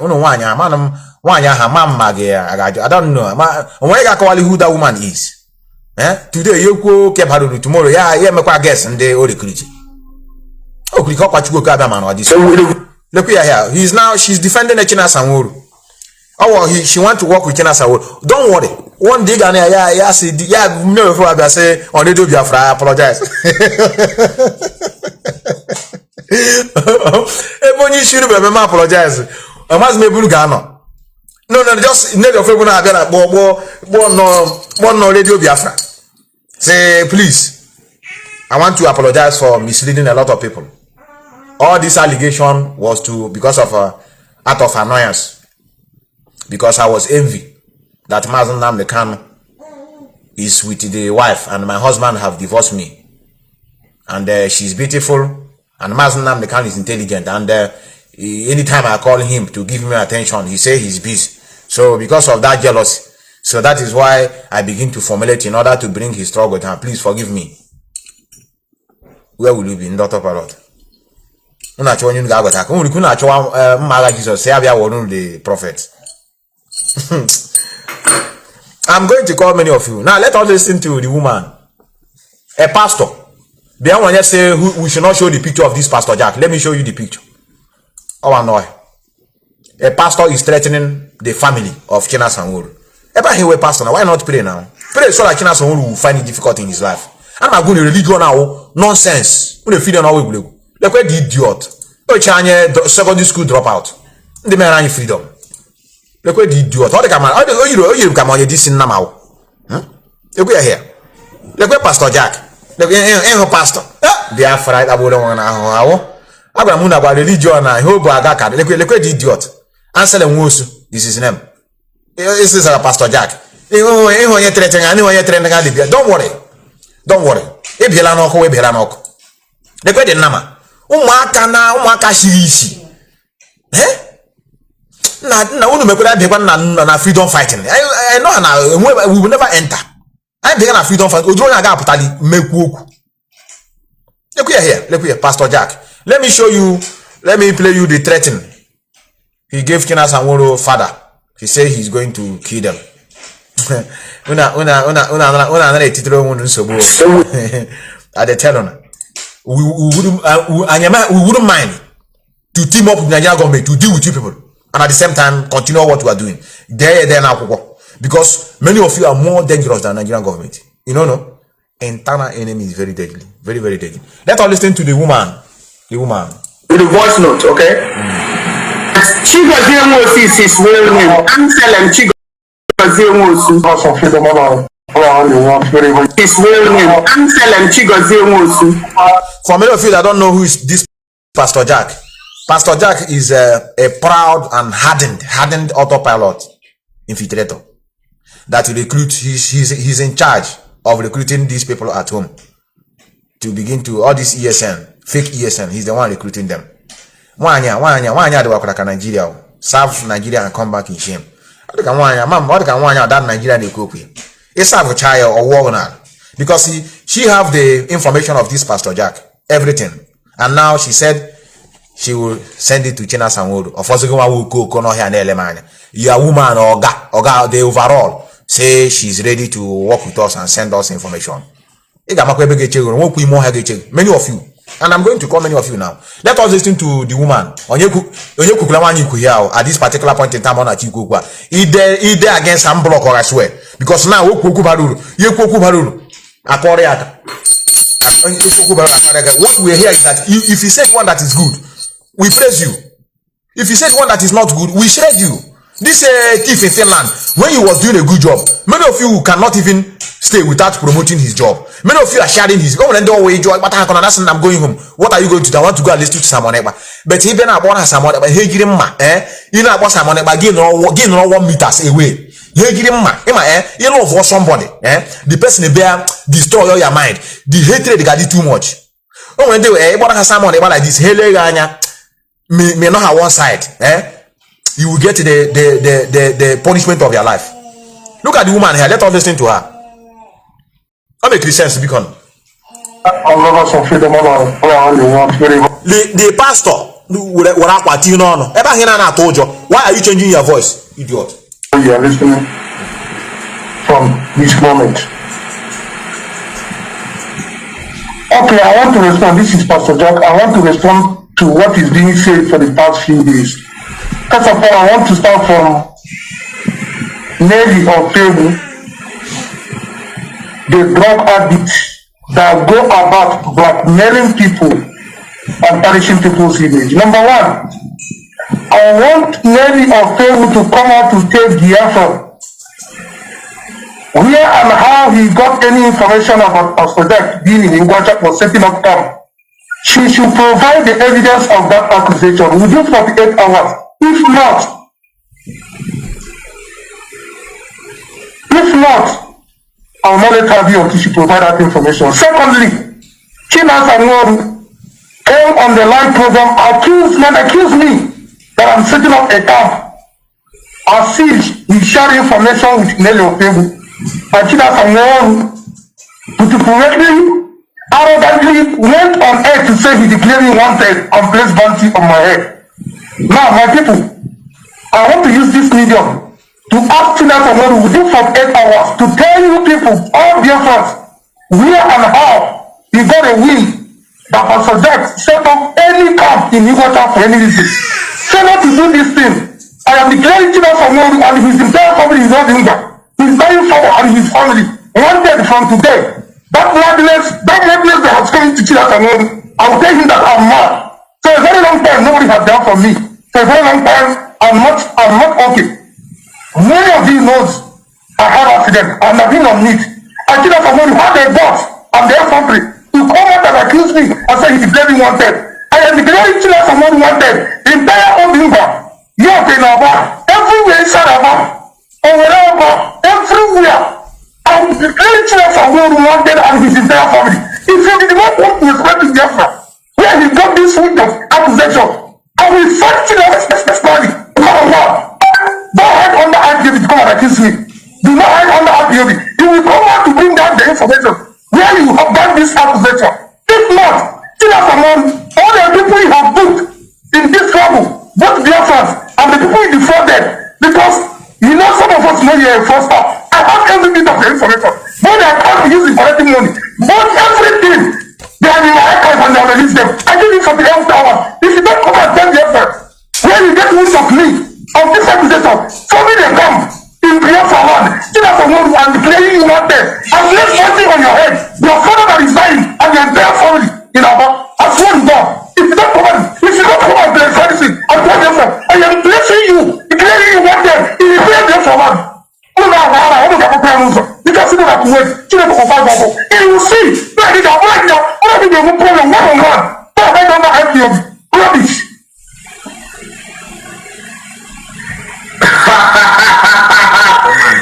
don't know. Who that woman is. Today you go keep her tomorrow. Yeah, make a guess and they all the oh, we got look here. She's defending the China Sanworu. Oh, she want to work with China Sanworu. Don't worry. One day, say on the Biafra, I apologize. You should apologize. I must be Bulgano. No, just need of everyone. No radio Biafra. Say, please. I want to apologize for misleading a lot of people. All this allegation was because of out of annoyance, because I was envy that Mazi Nnamdi Kanu is with the wife and my husband have divorced me, and she's beautiful and Mazi Nnamdi Kanu is intelligent, and anytime I call him to give me attention, he say he's busy. So because of that jealousy, so that is why I begin to formulate in order to bring his struggle down. Please forgive me. Where will you be in Dr. Parrot? Jesus say the prophet. I'm going to call many of you. Now let us listen to the woman. A pastor. The one just say we should not show the picture of this Pastor Jack. Let me show you the picture. Oh no. A pastor is threatening the family of China Sanworu. Ever hear a pastor now? Why not pray now? Pray so that China Sanworu will find it difficult in his life. I'm not going to religion now. Nonsense. When you feel now we will. Like where the idiot. Secondary school dropout. The man has freedom. Like where the idiot. How the come on? How you come on this in now? Look here. Like where Pastor Jack. Like where pastor. Biafra about one hour. I'm going to about religion. I hope I got like where the idiot. Answer them Wosu. This is his name. This is Pastor Jack. Don't worry. Don't worry. Like where the Nama. Umaka shirishi. Na unu mekwara be na freedom fighting. I know na we will never enter. I be na freedom fight. Ojo nya ga aputali mekwu oku. Look here, Pastor Jack. Let me show you, let me play you the threatening. He gave Kina Sanworo father. He said he's going to kill them. Una at the tell we wouldn't mind to team up with Nigerian government to deal with you people, and at the same time continue what we are doing. There now, because many of you are more dangerous than Nigerian government. You know, no? Internal enemy is very deadly, very, very deadly. Let us listen to the woman. The woman. With the voice note, okay? Chigo Zemosi is wearing him. Ansel and Chigo Zemosi. He's wearing him. Ansel and Chigo Zemosi. For many of you that don't know who is this Pastor Jack, Pastor Jack is a proud and hardened autopilot infiltrator that will recruit. He's in charge of recruiting these people at home to begin to all this ESN, fake ESN. He's the one recruiting them. Wanya, the Wakaraka Nigeria, serve Nigeria and come back in shame. What can Wanya that Nigeria they cope with? It's serve a child or warner because she have the information of this Pastor Jack, everything, and now she said she will send it to China Sanwodo. Of course, will go no here and Elemania. You are woman or the overall. Say she's ready to work with us and send us information. Many of you, and I'm going to call many of you now. Let us listen to the woman. At this particular point in time, on either against some block or I swear. Because now what we hear is that if you said one that is good, we praise you. If you said one that is not good, we shade you. This thief in Finland, when he was doing a good job, many of you cannot even stay without promoting his job. Many of you are sharing his. But I'm going home. What are you going to do? I want to go and listen to someone. But he been about someone. Hey, give him you know about someone. Gain 1 meters away. Hey, give him you know for somebody. The person there destroy all your mind. The hatred they got it too much. Oh, when they what has someone like this? Hey, may not have one side. You will get the punishment of your life. Look at the woman here. Let us listen to her. I'm a Christian, to become. The pastor, why are you changing your voice, idiot? You are listening from this moment. Okay, I want to respond. This is Pastor Jack. I want to respond to what is being said for the past few days. First of all, I want to start from Nelly or Peru, the drug addicts that go about blackmailing people and tarnishing people's image. Number one, I want Nelly or Peru to come out to take Biafra. Where and how he got any information about Pastor Jack being in Uganda for setting up camp. She should provide the evidence of that accusation within 48 hours. If not, I will not let her be until she provide that information. Secondly, China Sanwodo came on the live program, accused me that I'm setting up a camp. As if we share information with Nelly Opebu. And China Sanwodo, arrogantly went on air to say he declared me wanted and placed bounty on my head. Now, my people, I want to use this medium to ask China Sanwodo within 48 hours to tell you people, all Biafrans, where and how he got a win that Pastor Jack set up any camp in Uganda for any reason. Fail not to do this thing. I am declaring China Sanwodo and his entire family is not in Uganda. His dying father and his family wanted from today. That madness that has come to China Sanwodo, I will tell him that I'm mad. For a very long time, nobody has done for me. For a very long time, I'm not okay. Many of you knows I had accident and I've been on it. I think that someone had a boss and their country to come out and accuse me and say he's declaring wanted. I am declaring China someone wanted. Entire Obinga, everywhere inside Aba, everywhere. I'm declaring China someone wanted and his entire family. If you did not want to respect to Biafra, where he got this week of accusation, I will fight you this body. Number one, don't hide under IPOB to come and accuse me. Do not hide under IPOB. You will come out to bring down the information where you have done this accusation. If not, still as among all the people you have put in this trouble, both Biafrans and the people you defrauded, because you know some of us know you're a fraudster. I have every bit of the information. But they are trying to use it for collecting money. But everything, they are in my archive and they will release them. I give you for the health hours. If you don't come and tell the effort, where you get news of me, of this accusation, so me they come in Biafra land, still as a woman and declaring you wanted, and left something on your head, your father that is dying, and your entire family in our as one God. If you don't come and verify this thing, and tell them, I am blessing you, declaring you wanted, in the Biafra land. You can see that wait, you will see that it is right now, all of them problem one-on-one. Don't hide under IPOB. Rubbish.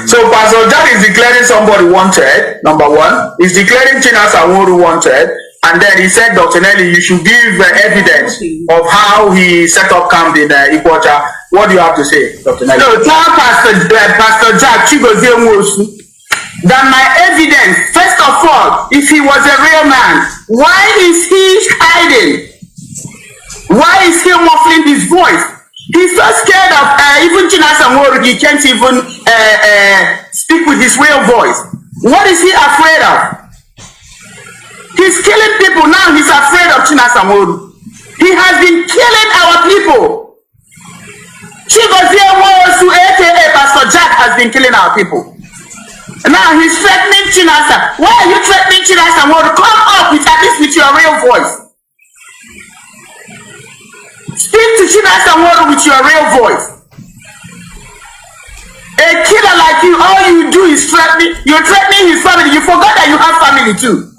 So Pastor Jack is declaring somebody wanted, number one. He's declaring Chinas Aworu wanted. And then he said, Dr. Nelly, you should give evidence of how he set up camp in Ipob. What do you have to say, Dr. Nelly? No, tell Pastor Jack that my evidence, first of all, if he was a real man, why is he hiding? Why is he muffling his voice? He's so scared of even Chinas Aworu, he can't even speak with his real voice. What is he afraid of? He's killing people now. He's afraid of Chinas Aworu. He has been killing our people. Chigozie Nwosu, aka Pastor Jack, has been killing our people. Now he's threatening Chinas. Why are you threatening Chinas Aworu? Come up with at least with your real voice. Speak to Chinas Aworu with your real voice. A killer like you, all you do is threatening. You're threatening his family. You forgot that you have family too.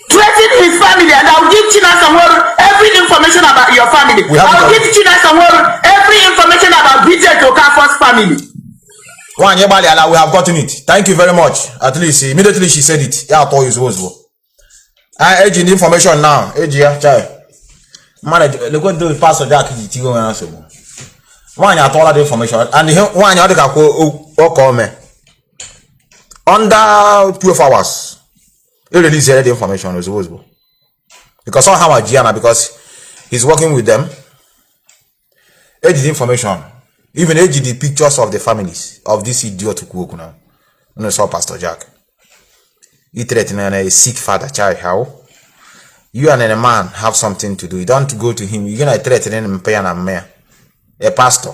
Threaten his family, and I'll give Chinas Aworu every information about your family. I'll give Chinas Aworu every information about BJ Okafor's family. We have gotten it. Thank you very much. At least immediately she said it. Yeah, I thought it was. I edge the information now. Edge here, child. Man, look what do Pastor Jack is going on. One, I told the information, and one, you have to me under 12 hours. He released the information was possible. Because somehow Gianna, because he's working with them. Edge the information. Even edge the pictures of the families of this idiot who cook now. You know, saw Pastor Jack. He threatened a sick father, child. How? You and a man have something to do. You don't go to him. You're gonna threaten him, pay and mayor. A pastor.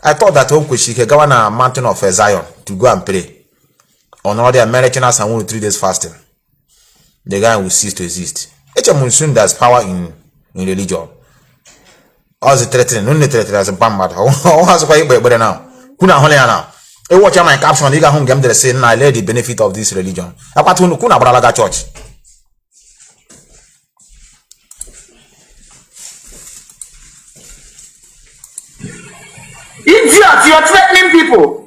I thought that she could go on a mountain of Zion to go and pray. On all the Americans and only 3 days fasting, the guy will cease to exist. It's a monsoon that's power in religion. All the threatening, only threatening as a bambad. How has a quite better now? Kuna Holiana. I watch my caption, they got home game, they say, I lay the benefit of this religion. I got to Kuna Bralaga Church. Idiot, you're threatening people.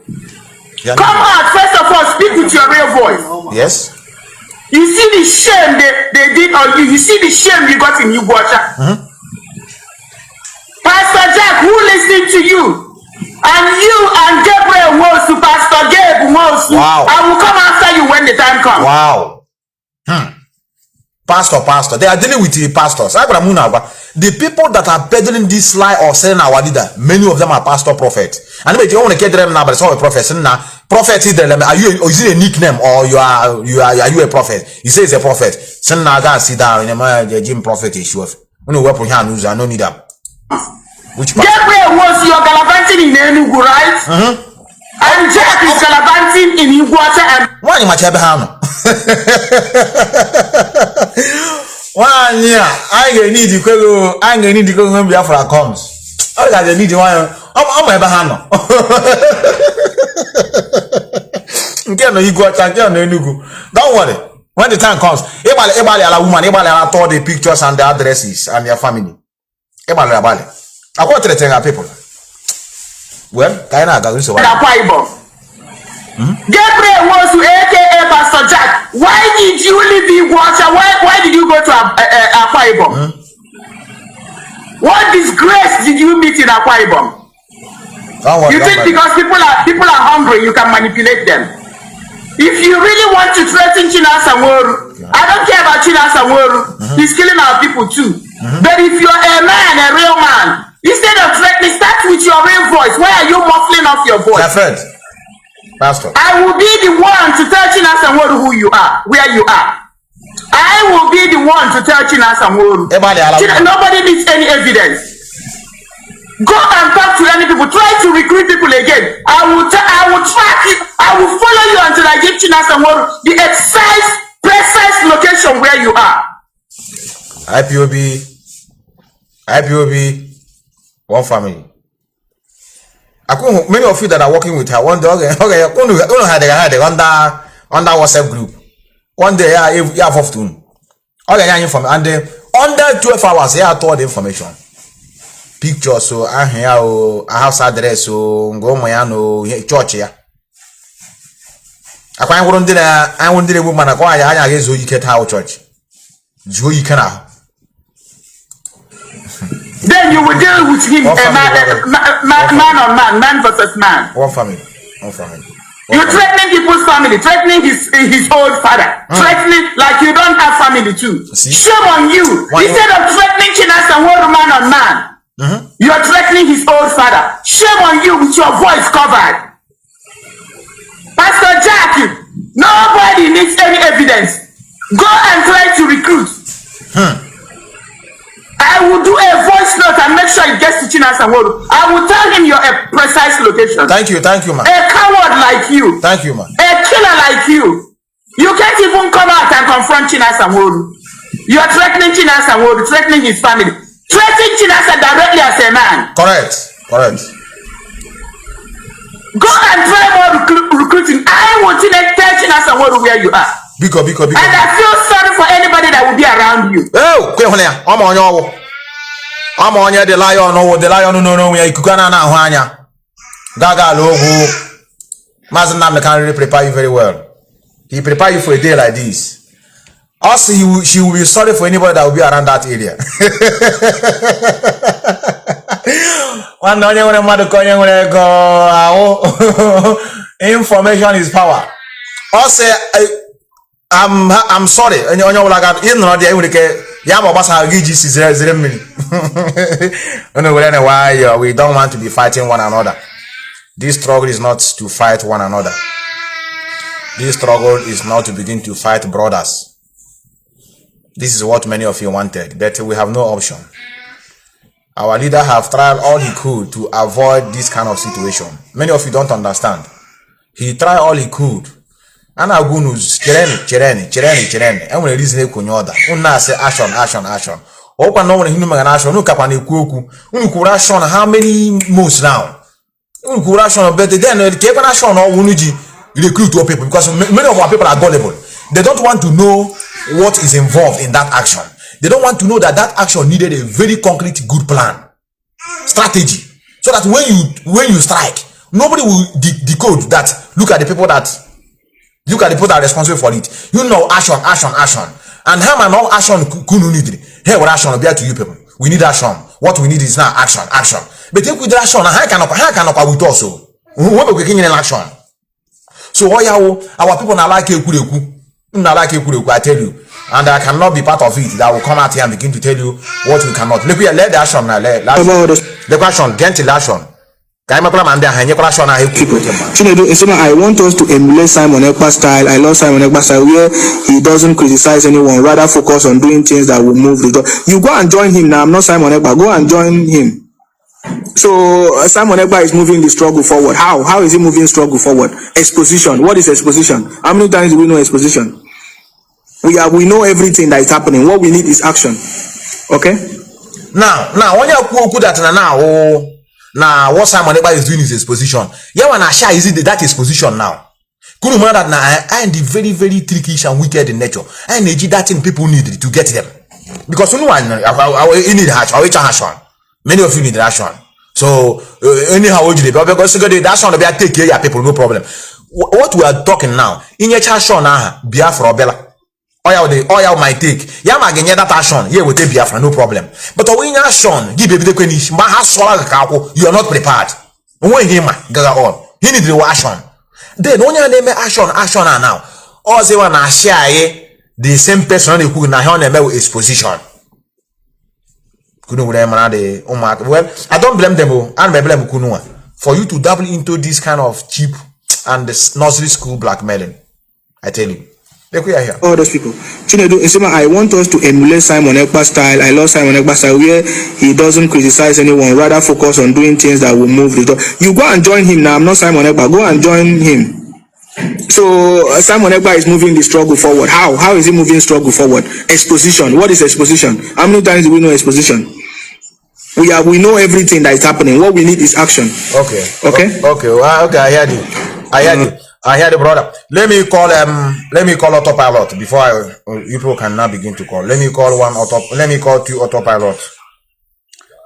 Come out, first of all, speak with your real voice. Yes. You see the shame they did on you. You see the shame you got in Ugwacha. Pastor Jack, who listened to you? And you and Gabriel Nwosu, Pastor Gabe Nwosu. Wow. I will come after you when the time comes. Wow. Pastor. They are dealing with the pastors. The people that are peddling this lie or selling our leader, many of them are pastor prophets. And if you want to get them now, but it's all a prophet. Prophet is is it a nickname or are you a prophet? He says a prophet. Send now go sit down in a Jim prophet is sure. When you work with him, I don't need them. Which Gabriel was your gallivanting in Enugu, right? And Jack is gallivanting in Ugwacha and why you much have one year, I'm gonna need to go when Biafra comes. I got need one. I'm my bahano. Don't worry. When the time comes, everybody a woman, everybody told the pictures and the addresses and their family. Everybody. I want to tell people. Well, Kaina got so. Gabriel was to aka Pastor Jack. Why did you leave Ugwacha? Why did you go to Ipob? What disgrace did you meet in Akwa Ibom? You think because people are hungry, you can manipulate them? If you really want to threaten Chinasa Nworu, I don't care about Chinasa Nworu. He's killing our people too. But if you're a man, a real man, instead of threatening, start with your real voice. Why are you muffling off your voice? My friend, Pastor. I will be the one to tell Chinasa Nworu who you are, where you are. I will be the one to tell Chinasa Nworu. Nobody needs any evidence. Go and talk to any people. Try to recruit people again. I will track you. I will follow you until I give Chinasa Nworu the precise location where you are. IPOB, one family. Many of you that are working with her, one day, okay, under WhatsApp group. One day, you have often. Okay, and under 12 hours, they are told the information. Pictures, so I house address, so go Moyano, church here. I won't do a woman. I guess you get out church. You can. Then you will deal with him, man versus man. One family. You're threatening people's family, threatening his old father, threatening like you don't have family too. Shame on you. Instead of threatening Chinasa Nworu man on man, you're threatening his old father. Shame on you with your voice covered. Pastor Jack, nobody needs any evidence. Go and try to recruit. I will do a voice note and make sure it gets to Chinasa Nworu. I will tell him your precise location. Thank you, man. A coward like you. Thank you, man. A killer like you. You can't even come out and confront Chinasa Nworu. You are threatening Chinasa Nworu, threatening his family. Threatening Chinasa directly as a man. Correct. Go and try more recruiting. I will tell Chinasa Nworu where you are. Biko. And I feel sorry for anybody that will be around you. Oh, I'm on the lion, no, you can now. Gaga logo. Mazi Methuselah can really prepare you very well. He prepare you for a day like this. Also, she will be sorry for anybody that will be around that area. Information is power. Also, I'm sorry. Why we don't want to be fighting one another. This struggle is not to fight one another. This struggle is not to begin to fight brothers. This is what many of you wanted, but we have no option. Our leader have tried all he could to avoid this kind of situation. Many of you don't understand. He tried all he could. And I go chereni. And when reason kunyoda, unna say action. Open no one human action, no kapani kuku, unkuration how many months now? Unkuration, but then the kepanation or unuji recruit to people because many of our people are gullible. They don't want to know what is involved in that action. They don't want to know that action needed a very concrete, good plan, strategy, so that when you strike, nobody will decode that. Look at the people that are responsible for it. You know, action, and how man all action Kanu need. Hey, what action will be to you people? We need action. What we need is now action. But if we do action, how can we also? What we can in action? So our people not like I tell you. And I cannot be part of it. That will come out here and begin to tell you what we cannot. Let the action now. The question, gentle action. I want us to emulate Simon Ekpa's style. I love Simon Ekpa's style where he doesn't criticize anyone, rather focus on doing things that will move the door. You go and join him now. I'm not Simon Ekpa. Go and join him. So Simon Ekpa is moving the struggle forward. How is he moving struggle forward? Exposition. What is exposition? How many times do we know exposition? We know everything that is happening. What we need is action. Okay? Now when you put that now what Simon Ekpa is doing is exposition. Yeah, when I share is it that exposition now. Could you that now I am the very, very trickish and wicked in nature. I need that thing people need to get them. Because you need action. Many of you need action. So anyhow because that action will take care of people, no problem. What we are talking now, in your action now, Biafra Bella. oil might take. Yama genye that action. Yeah, we take Biafra, no problem. But when you action, give baby the kwenish, ma has solar kako, you are not prepared. When him gaga on, he need the action. Then when you name action now. All they want to share the same person who na hon with exposition. Well, I don't blame them. I blame Kunu for you to dabble into this kind of cheap and nursery school blackmailing. I tell you. Look here. All those people. I want us to emulate Simon Ekpa's style. I love Simon Ekpa's style where he doesn't criticize anyone, rather focus on doing things that will move the door. You go and join him now. I'm not Simon Ekpa. Go and join him. So Simon Ekpa is moving the struggle forward. How is he moving struggle forward? Exposition. What is exposition? How many times do we know exposition? We know everything that is happening. What we need is action. Okay. I heard you. I heard the brother. Let me call autopilot before you people can now begin to call. Let me call two autopilot.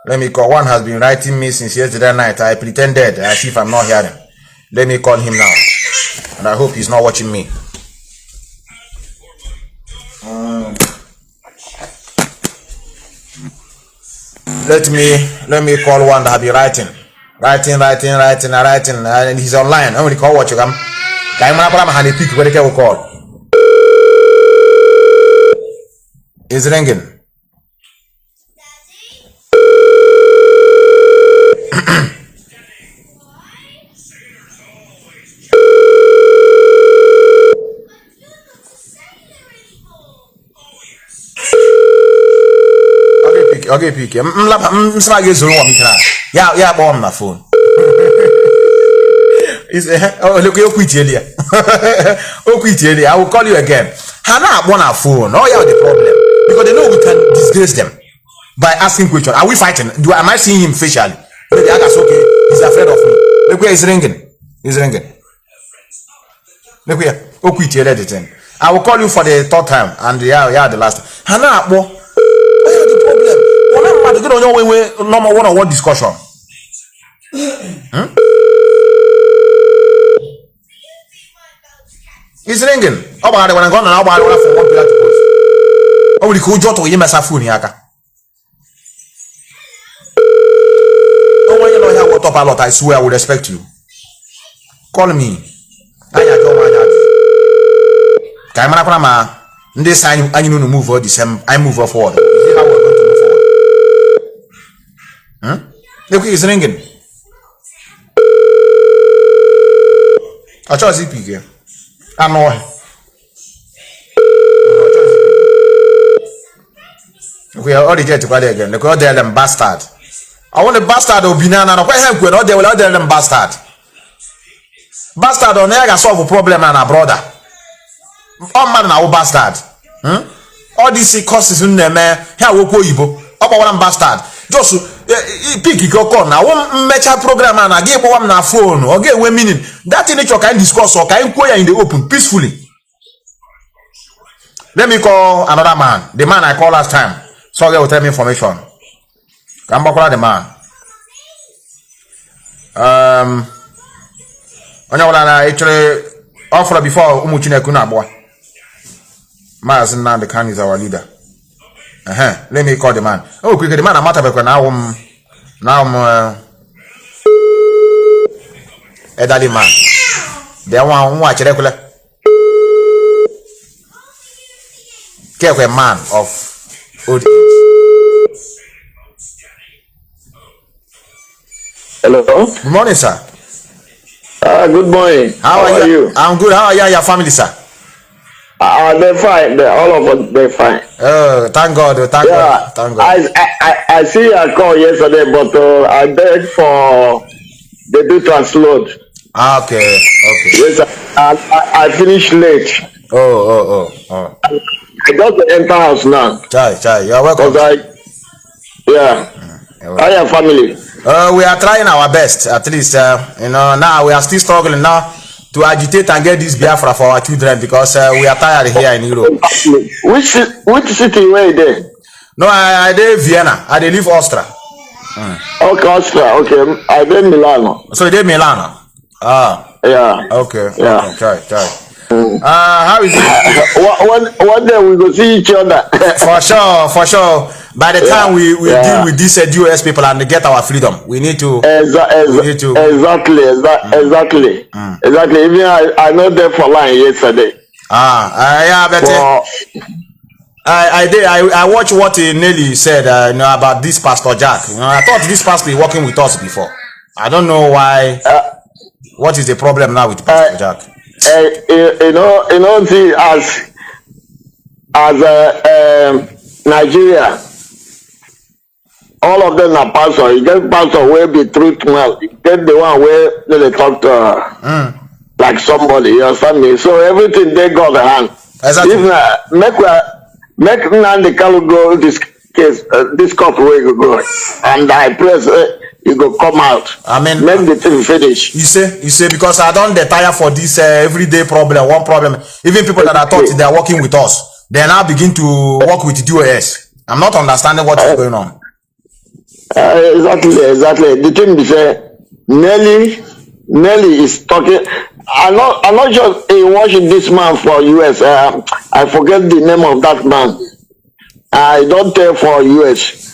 Let me call one has been writing me since yesterday night. I pretended as if I'm not hearing. Let me call him now. And I hope he's not watching me. Let me call one that have been writing, and he's online. I'm gonna call what you come. Pick where they can call. It's ringing. Okay, pick. I'm smart. Yeah, bomb my phone. Look, you quit here. I will call you again. Hannah won our phone. Oh, yeah, the problem because they know we can disgrace them by asking questions. Are we fighting? Am I seeing him facially? Maybe I guess okay. He's afraid of me. Look where he's ringing. Look here. Oh, quit here. Let it in. I will call you for the third time and yeah, the last time. Hannah, the problem. One get on your way, normal one-on-one discussion. It's ringing. How about when I'm gone and how about from one pillar to post? Oh, we could jot to him as a phone here. Oh, when you know how what up a lot, I swear I would respect you. Call me. This I need to move forward. I move forward. Is it how we're going to move forward? Look, it's ringing. I chose it here. I know. We are already get to play again. Look, all them bastard. I want a bastard of banana. No, quite help all them bastard. Bastard on there can solve a problem and a brother. All man now bastard. All these courses in there, man. Here we go, Ibo. Up one bastard. Just pick your call now. One match program and I give one na phone or get 1 minute. That in nature can discuss or can inquire in the open peacefully. Let me call another man. The man I called last time. So he will tell me information. Come back the man. Actually offer before Umuchine Kunabwa. Mazi Nnamdi Kanu is our leader. Let me call the man. Oh, quick, the man I'm matter now elderly man. They want watch regular. Care a man of old age. Hello. Good morning, sir. Good morning. How are you? I'm good. How are you and your family, sir? They're fine. All of us, they're fine. Oh, thank God. Thank God. I see a call yesterday, but I begged for they do transload. Okay. Yes, I finished late. Oh. I got to enter house now. Chai, you're welcome. How your family? We are trying our best, at least. Now we are still struggling now to agitate and get this Biafra for our children because we are tired here in Europe. Which city were you there? No, I did Vienna. I did live Austria. Okay, Austria. Okay, I did Milano. So you did Milano? Yeah. Okay. Yeah. Try. How is it? One day we go see each other. For sure. By the time we deal with these US people and get our freedom, we need to. Exactly. Even I know them for line yesterday. Yeah, but I watched what Nelly said about this Pastor Jack. I thought this pastor is working with us before. I don't know why. What is the problem now with Pastor Jack? See, as Nigeria, all of them are pastor. You get pastor where be truth man. You get the one where they talk to like somebody. You understand me? So everything they got the hand. Exactly. If make Nnamdi Kanu go this case, this court where you go, and I press you go come out. I mean, make the thing finish. You say because I don't tire for this everyday problem. One problem. Even people that I thought they are working with us, they now begin to work with DOS. I'm not understanding what is going on. Exactly. The thing is, Nelly is talking. I'm not just watching this man for US. I forget the name of that man. I don't tell for US.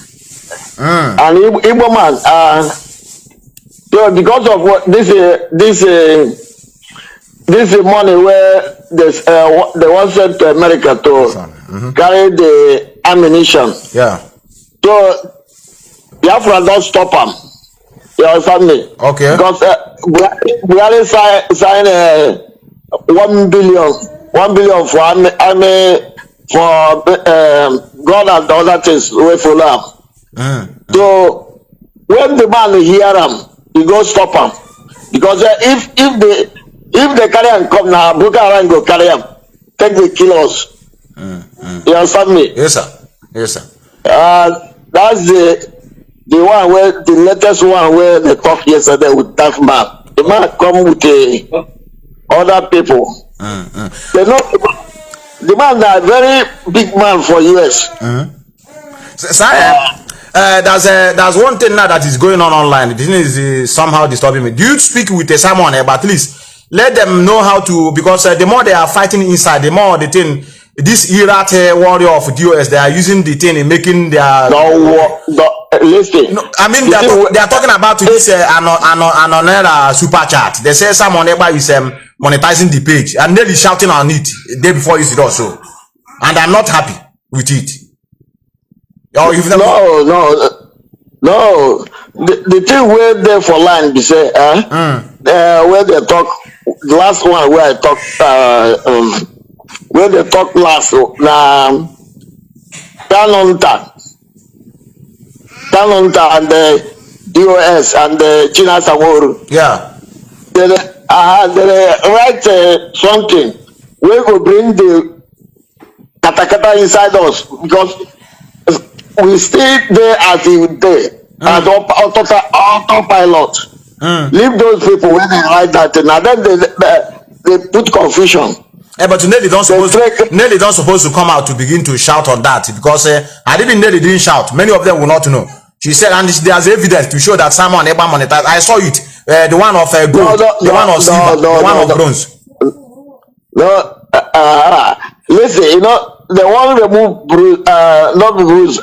And Igbo man. So because of what this money where they want sent to America to carry the ammunition. Yeah. So Biafra don't stop them. You understand me? Okay. Because we already signed 1 billion for army for God and the other things we follow. So when the man hear them, he go stop them. Because if they carry and come now, Boko Haram go carry them, take the kill us. You understand me? Yes, sir. That's the one where the latest one where they talked yesterday with that man. The man come with other people. They know the man is a very big man for US. There's one thing now that is going on online. This is somehow disturbing me. Do you speak with someone, but at least let them know how to, because the more they are fighting inside, the more the thing. This Iraq warrior of DOS, they are using the thing in making their. Listen. No, I mean, they are talking about this another super chat. They say someone is monetizing the page, and they're shouting on it the day before you see also. And I'm not happy with it. Or if no. The thing where they for line, they say, where they talk, the last one where I talk, where they talk last, Tanonta and the DOS and the China Samoru. Yeah. They write something. We will bring the katakata inside us because we stay there as we there as autopilot. Leave those people when they write that, and then they put confusion. But Nelly don't supposed to come out to begin to shout on that because I didn't Nelly didn't shout. Many of them will not know. She said, and there's evidence to show that Simon Eba monetized. I saw it. The one of gold, the one of silver, the one of bronze. Listen, you know, the one remove Bruce, not Bruce.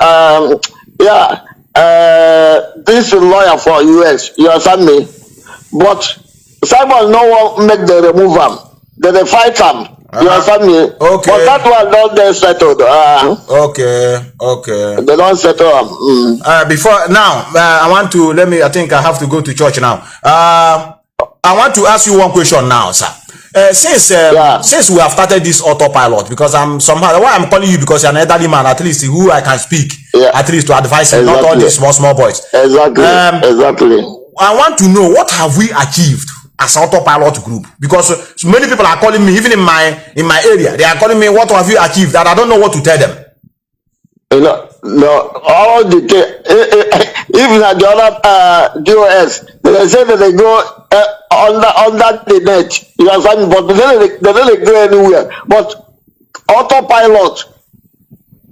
This lawyer for US. You understand me? But Simon no one make the remove him. They fight him. You understand me? Okay. But that one not they settled. Okay. They don't settle them. Before now, I think I have to go to church now. I want to ask you one question now, sir. Since we have started this autopilot, because I'm somehow why I'm calling you because you're an elderly man, at least who I can speak, at least to advise him, not all these small boys. Exactly. I want to know what have we achieved as autopilot group, because many people are calling me, even in my area, they are calling me, what have you achieved? That I don't know what to tell them. No, all the even at the other DOS, they say that they go under the net. You understand? But they don't go anywhere. But autopilot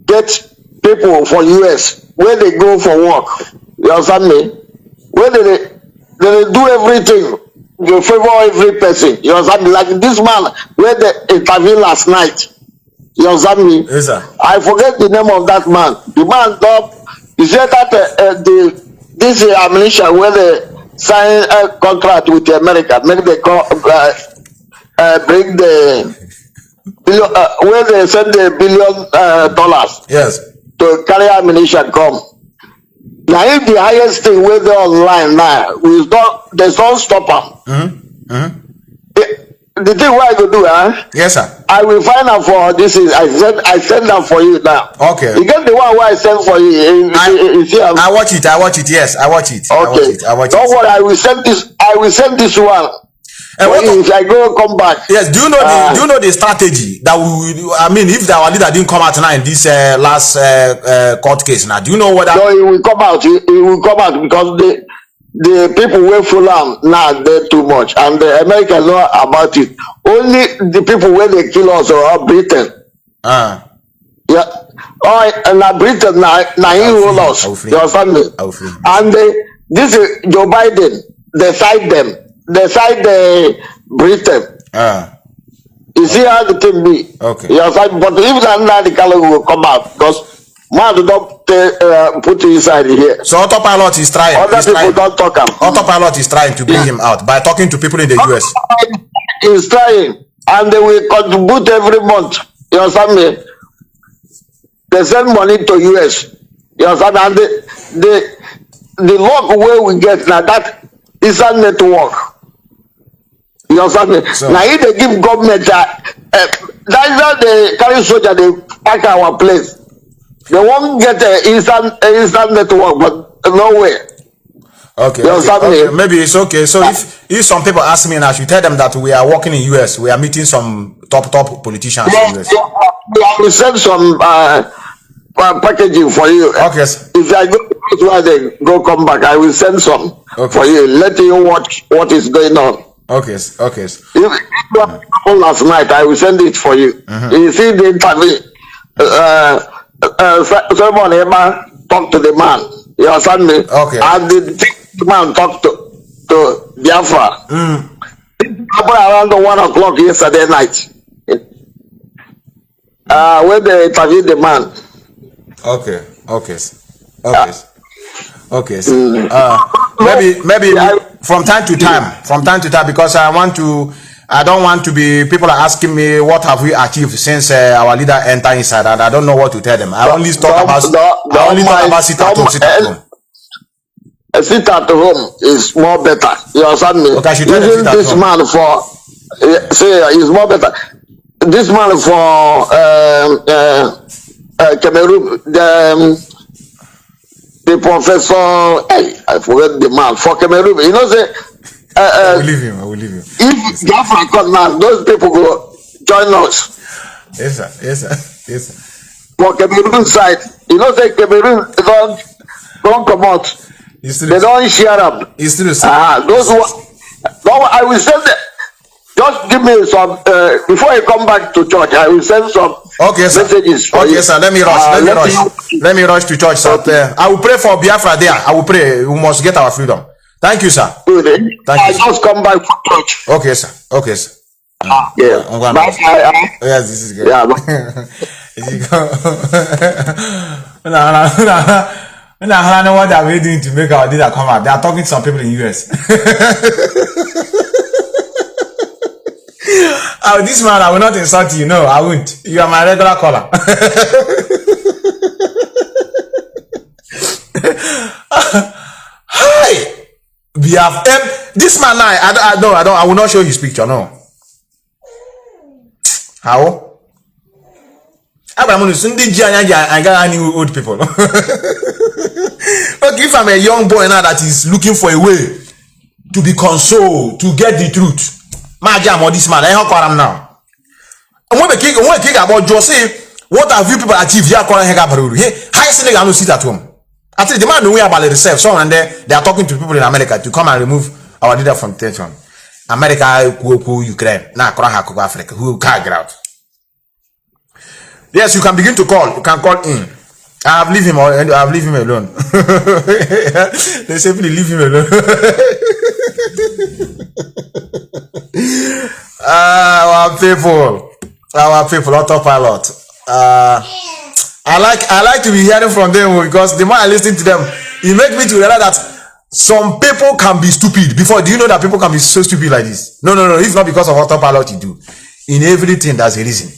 get people for US where they go for work. You understand me? Where they do everything. you favor every person. You understand me? Like this man where they interviewed last night. You understand me? Yes, sir. I forget the name of that man. The man he said that this ammunition where they sign a contract with America, make they bring the billion, where they send the $1 billion Yes. to carry ammunition come. Now if the highest thing where they online now, there's no stop them. The thing what I go do, Yes, sir. I will find out for this is I send them for you now. Okay. You get the one where I send for you. I watch it. Yes, I watch it. Okay. I watch Don't it. worry, I will send this one. If I go come back. Yes. Do you know the strategy that I mean, if our leader didn't come out tonight in this last court case, now do you know what? No, he will come out. He will come out because the people will follow him now. They're too much, and the Americans know about it. Only the people where they kill us are Britain. Yeah. Oh, and Britain now he will us. Your family. And this is Joe Biden. They side them. They side Britain. You see how the thing be? Okay. Your side, but if that the color will come out because man do not put inside here. So autopilot is trying. Other people don't talk him. Autopilot is trying to bring him out by talking to people in the US. He's trying, and they will contribute every month. You understand me? They send money to US. You understand? And the work where we get now that is a network. You understand me? So, now if they give government that's not the carry soldier they pack our place. They won't get an instant network, but no way. Okay. Maybe it's okay. So if some people ask me and I should tell them that we are working in US, we are meeting some top politicians in US. I will send some packaging for you. Okay. If I go where they go come back, I will send some for you. Let you watch what is going on. Okay. If you have last night, I will send it for you. You see the interview. Someone talk to the man. You understand me? Okay. And the man talk to Biafra. Around 1 o'clock yesterday night. When they interviewed the man. Okay. Maybe from time to time, because I don't want to be. People are asking me what have we achieved since our leader entered inside, and I don't know what to tell them. I only talk about sit at home. Sit at home is more better. You understand me? Okay, I should tell them this man for is more better. This man for Cameroon, the professor. I forget the man for Cameroon. You know, say. I will leave him. If Biafra come now, those people go join us. Yes, sir. For Cameroon side, you know, say Cameroon don't come out. They don't share up. It's true. Those I will send them. Just give me some before I come back to church. I will send some messages for you. Sir. Let me rush to church, sir. I will pray for Biafra there. I will pray. We must get our freedom. Thank you, sir. Good. I just come back from church. Okay, sir. Yeah. Yes, this is good. Yeah. I know what are we doing to make our leader come out. They are talking to some people in US. This man, I will not insult you. No, I won't. You are my regular caller. Hi. We have this man. I will not show his picture. No. How? I got any old people. Okay, if I'm a young boy now that is looking for a way to be consoled, to get the truth, my jam or this man, I don't call him now. And when the kick about Jose, what have you people achieved? Yeah, calling him up. Hey, I say I don't sit at home. I think the man know about themselves. So and they are talking to people in America to come and remove our leader from detention. America, Ukraine, now Africa, who can't get out. Yes, you can begin to call. You can call in. I have leave him alone. They simply leave him alone. Our people, autopilot. I like to be hearing from them because the more I listen to them, it makes me to realize that some people can be stupid. Before, do you know that people can be so stupid like this? No. It's not because of autopilot you do. In everything, there's a reason.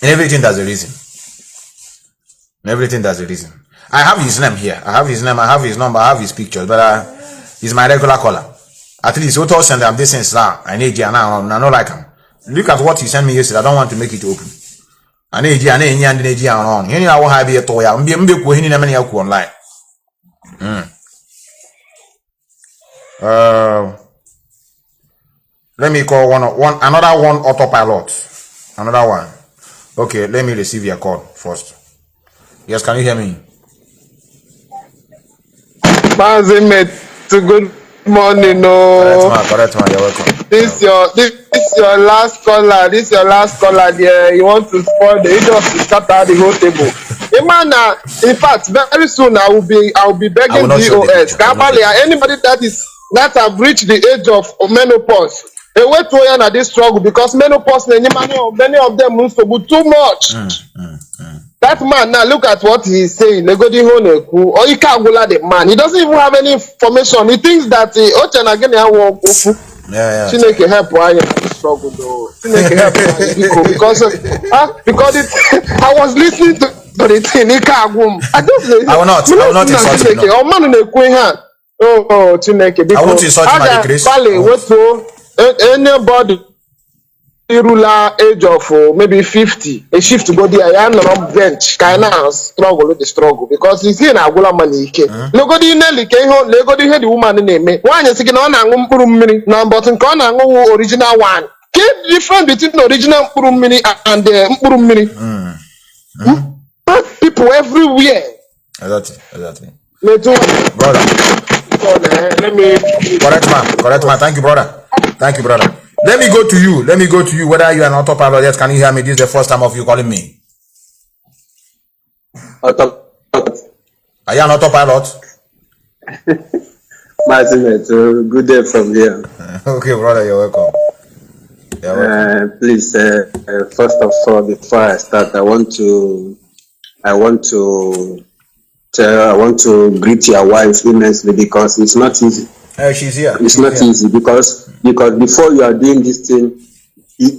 In everything, there's a reason. In everything, there's a reason. I have his name here. I have his name. I have his number. I have his pictures. But he's my regular caller. At least what send them this since now. I need you now. I don't like him. Look at what he sent me yesterday. I don't want to make it open. I need you. I need you. I need you. On. You know I will have a toy. I'm being online. Let me call another one autopilot. Another one. Okay, let me receive your call first. Yes, can you hear me? Mazi Methuselah, good morning. Correct man, you're welcome. This your last caller. This your last caller. There, you want to spoil the just to scatter the whole table. In fact, very soon I will be begging DOS. Anybody that have reached the age of menopause, they wait to end this struggle because menopause, many of them move too much. That man now, look at what he's saying. Or he can't go like the man. He doesn't even have any information. He thinks that Chineke help why you struggle though. Chineke help because I was listening to the thing. I will not insult you. Oh, Chineke. I won't insult you, my Chris. Anybody ruler age of maybe 50, a shift to go there, I am on bench, kind of struggle with the struggle because he's in a gula money. Logo di Nelly came home, Lego di head woman in me. One is again on a mini, number and corner original one. Keep different between original mini and the mini. People everywhere. Exactly. Brother. Let me correct man. Thank you, brother. Let me go to you. Whether you are an autopilot, yes, can you hear me? This is the first time of you calling me. Autopilot. Are you an autopilot? Mazi Methuselah, good day from here. Okay, brother, you're welcome. Please, first of all, before I start, I want to greet your wife immensely because it's not easy. She's here. It's not easy because before you are doing this thing,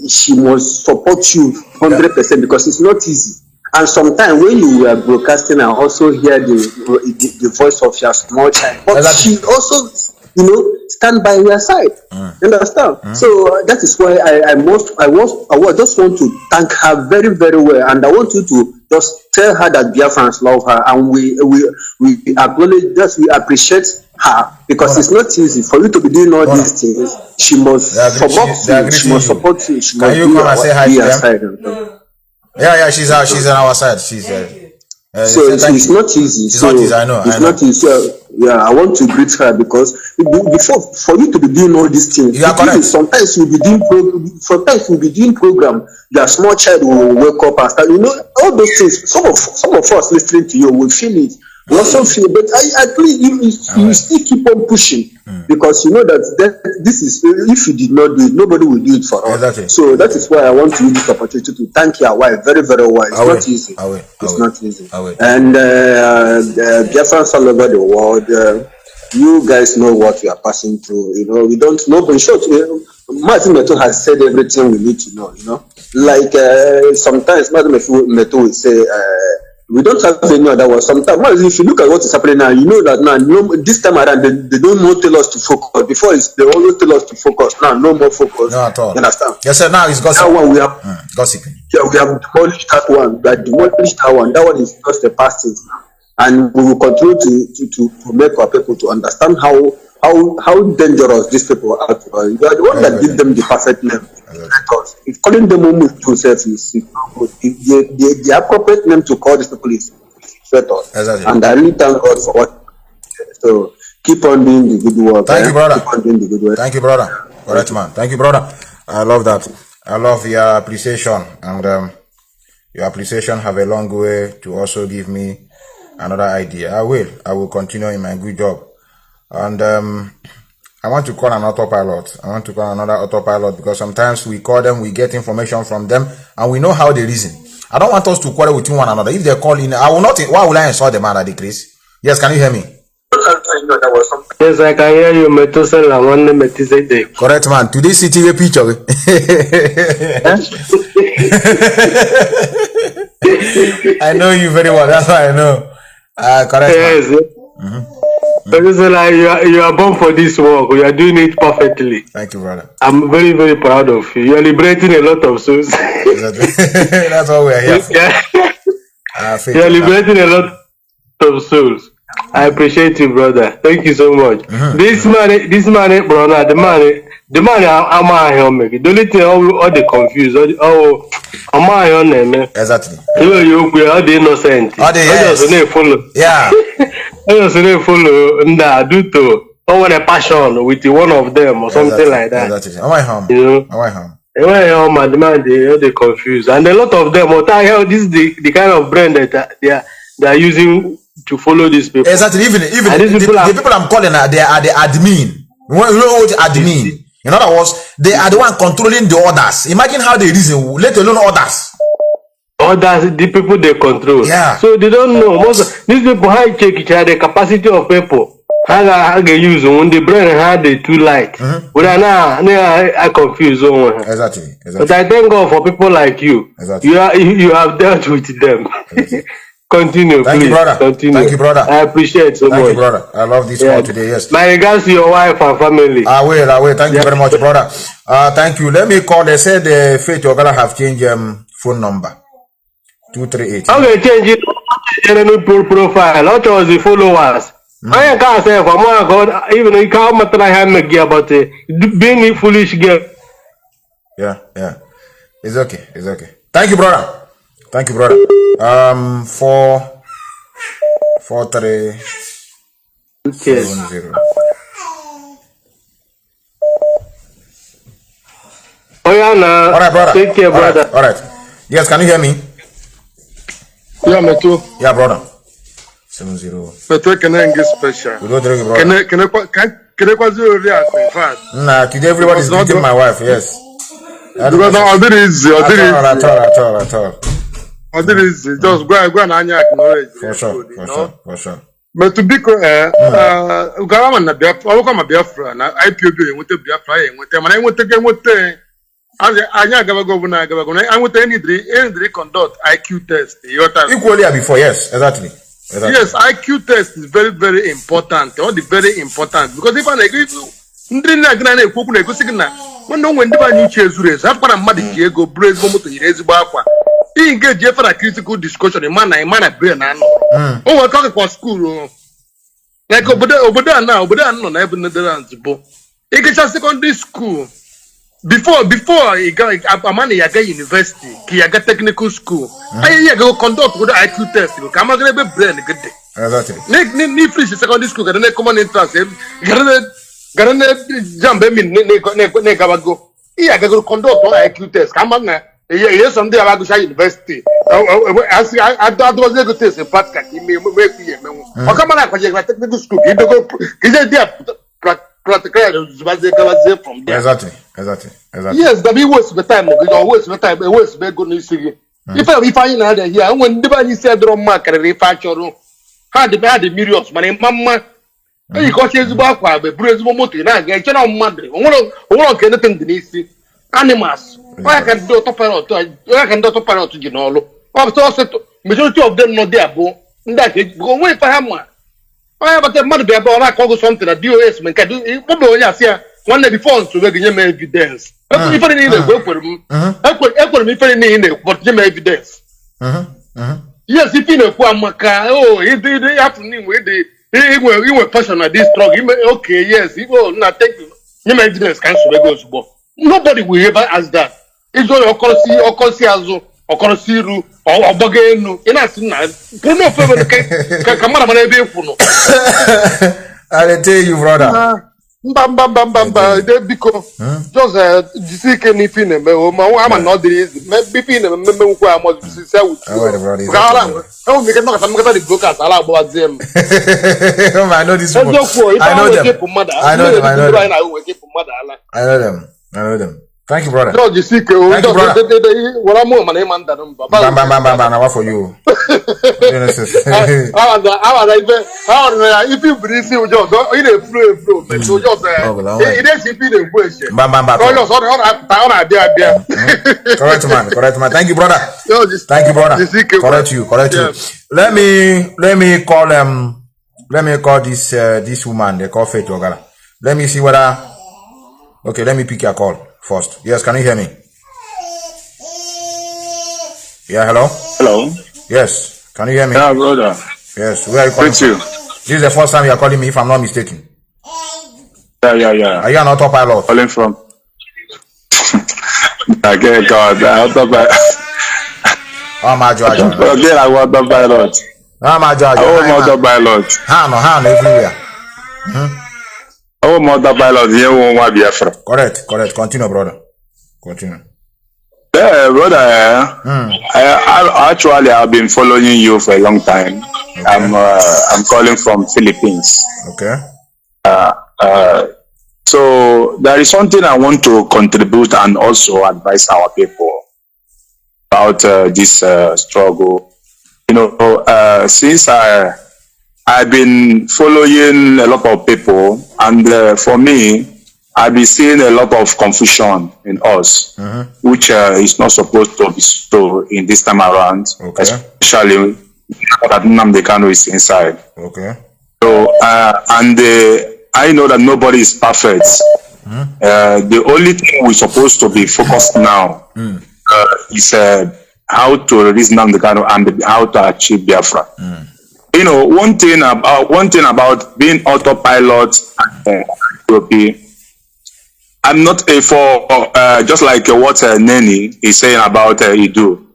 she must support you 100% because it's not easy. And sometimes when you are broadcasting, I also hear the voice of your small child, but she also, stand by your side. You understand? So that is why I just want to thank her very, very well, and I want you to just tell her that Biafrans love her, and we acknowledge that, we appreciate her because it's not easy for you to be doing all these things. She must support you. She must support you. She must be your side. Yeah, she's on our side. She's so it's not easy. It's not easy. I know. Not easy. Yeah, I want to greet her because before, for you to be doing all these things, sometimes you'll be doing program. Your small child will wake up and start. All those things. Some of us listening to you will feel it. We also feel, but I believe you still keep on pushing because you know that this is, if you did not do it, nobody will do it for us. Exactly. So that is why I want to use this opportunity to thank your wife very, very well. It's not easy. It's not easy. And Biafrans all over the world, you guys know what we are passing through. We don't know, but in short, Mazi Methuselah has said everything we need to know. Like sometimes Mazi Methuselah will say, we don't have any other word. Sometimes, if you look at what is happening now, you know that now, this time around, they don't more tell us to focus. Before, they always tell us to focus. Now, no more focus. No, at all. You understand? Yes, sir. Now it's gossiping. That one we have gossiping. Yeah, we have demolished that one. That one. That one is just the past things now. And we will continue to make our people to understand how dangerous these people are. You are the one that give them the perfect name. Because if calling them yourself is not good, the appropriate name to call these people is Infiltrators. And I really thank God for what. So keep on doing the good work. Thank you, brother. Keep on doing the good work. Thank you, brother. Correct, man. Thank you, brother. I love that. I love your appreciation, and your appreciation have a long way to also give me another idea. I will continue in my good job, and I I want to call an autopilot. I want to call another autopilot because sometimes we call them, we get information from them, and we know how they reason. I don't want us to quarrel with one another. If they call in, I will not. Why will I insult the man at the Chris? Yes, can you hear me? Yes, I can hear you, Methuselah. One Methuselah. Correct, man. Today, city a picture. I know you very well. That's why I know. Correct. Yes. Methuselah, you are born for this work. You are doing it perfectly. Thank you, brother. I'm very, very proud of you. You are liberating a lot of souls. That's what we are here for. You are liberating a lot of souls. I appreciate you, brother. Thank you so much. This man, brother, the man, I'm here. The only thing, all the confused, I'm here. Exactly. You are the innocent. All the yes. Follow. Yeah. I just follow do to want a passion with one of them or something like that. Exactly. I want home. You know? I want home. My demand, they confused, and a lot of them. This is the kind of brand that they are using to follow these people. Exactly. Even the people I'm calling, they are the admin. You know what admin? In other words, they are the one controlling the others. Imagine how they reason, let alone others. Others, the people they control. Yeah. So they don't know. Most these people high check each other, the capacity of people. How they use when the brain had the too light. But now I confuse on. Exactly. But I thank God for people like you. Exactly. You have dealt with them. Exactly. Continue, Thank please. you, brother. Continue. Thank you, brother. I appreciate so much. Thank you, brother. I love this call today. Yes. My regards to your wife and family. I will. Thank you very much, brother. Thank you. Let me call. They said Faith, you're gonna have changed phone number. 238. Okay, change it. Profile. What was the followers? I can't say for my God. Even you can't try hand me gear, but being a foolish girl. Yeah. It's okay. Thank you, brother. 44370. Oh yeah, nah. All right, brother. Take care, brother. All right. Yes, can you hear me? Yeah, me too. Yeah, brother. 70. But we can get special. We go drink, brother. Can I react in fact? Nah, today everybody is greeting my wife. Yes. Because I did it easy. At all. I did it easy. Just go and acknowledge. For sure. But to be clear, Garaman na Biafra, I come a Biafra, na Ipob with the Biafra, with them, and I want to get with them. I want any conduct IQ test. Equally before, yes, exactly. Yes, IQ test is very, very important. Very important because if I agree, when no one new chairs raise, I've got a muddy Diego Braze Momoto Yerezi Bakwa. He engaged for a critical discussion. A man, brain. Oh, I talk about school. Like Oboda now, no, never Netherlands. He gets a secondary school. Before he got a man, he got university, he got technical school. I go conduct with the IQ test. Come on, be brain good day. Exactly. Ni free secondary school, got a common entrance. Garane jambe mi ne gabago. Iya gago conduct on IQ test. Come on na. Yes, someday I go to university. As I was going to test a practical. Me. O come on, I go to technical school. You go. Is there practical from there? Exactly. Yes, that be waste the time. Waste be good news. If I know that here, when the man said drum market refactor, had the millions, money, mama. You got his back while the Braze Momoto, and I get on Monday. One can attend the animals. I can do autopilot. I can do autopilot to Ginolo. Majority of them not there, bro. That go away for Hammer. I have a money about I call something that DOS man can do. One day before to make evidence. If I need a work for him, I could if I need it, but you evidence. Yes, if you know, oh, he did the afternoon with the. He were passionate at this drug. Okay, yes, he will not take you evidence cancel goes. Nobody will ever ask that. It's only Okonsiazo, Okonsiru, or Bogenu. In us, Puno Family, Kamara, I tell you, brother. Mbamba, they become just the can if in a man not the maybe in a member who I must say with I make a knock at the book as I about them. I know this one. I know them. Thank you, brother. No, you see, thank you, brother. What I'm my name and Bam, for you. If you believe you just in a flow, but you just it is if you the question. Correct, man. Thank you, brother. Thank you, brother. Correct you. Let me call this woman. They call Faith Ogala. Let me see whether. Okay, let me pick your call first. Yes, can you hear me? Yeah, hello? Hello? Yes, can you hear me? Yeah, brother. Yes, where are you calling from? This is the first time you are calling me, if I'm not mistaken. Yeah. Are you an autopilot? Calling from? Okay, God, autopilot. Oh, my God. Again, I want autopilot. Oh, my God. I want autopilot. Hand everywhere. Oh, autopilot, here we want Biafra. Correct. Continue, brother. Continue. Yeah, brother. I actually have been following you for a long time. Okay. I'm calling from Philippines. Okay. So there is something I want to contribute and also advise our people about this struggle. You know, since I've been following a lot of people, and for me, I've been seeing a lot of confusion in us, which is not supposed to be so in this time around, especially that Nnamdi Kanu is inside. Okay. So, and I know that nobody is perfect. The only thing we're supposed to be focused now is how to release Nnamdi Kanu and how to achieve Biafra. You know, one thing about being autopilot and I'm not for just like what Neni is saying about Idu.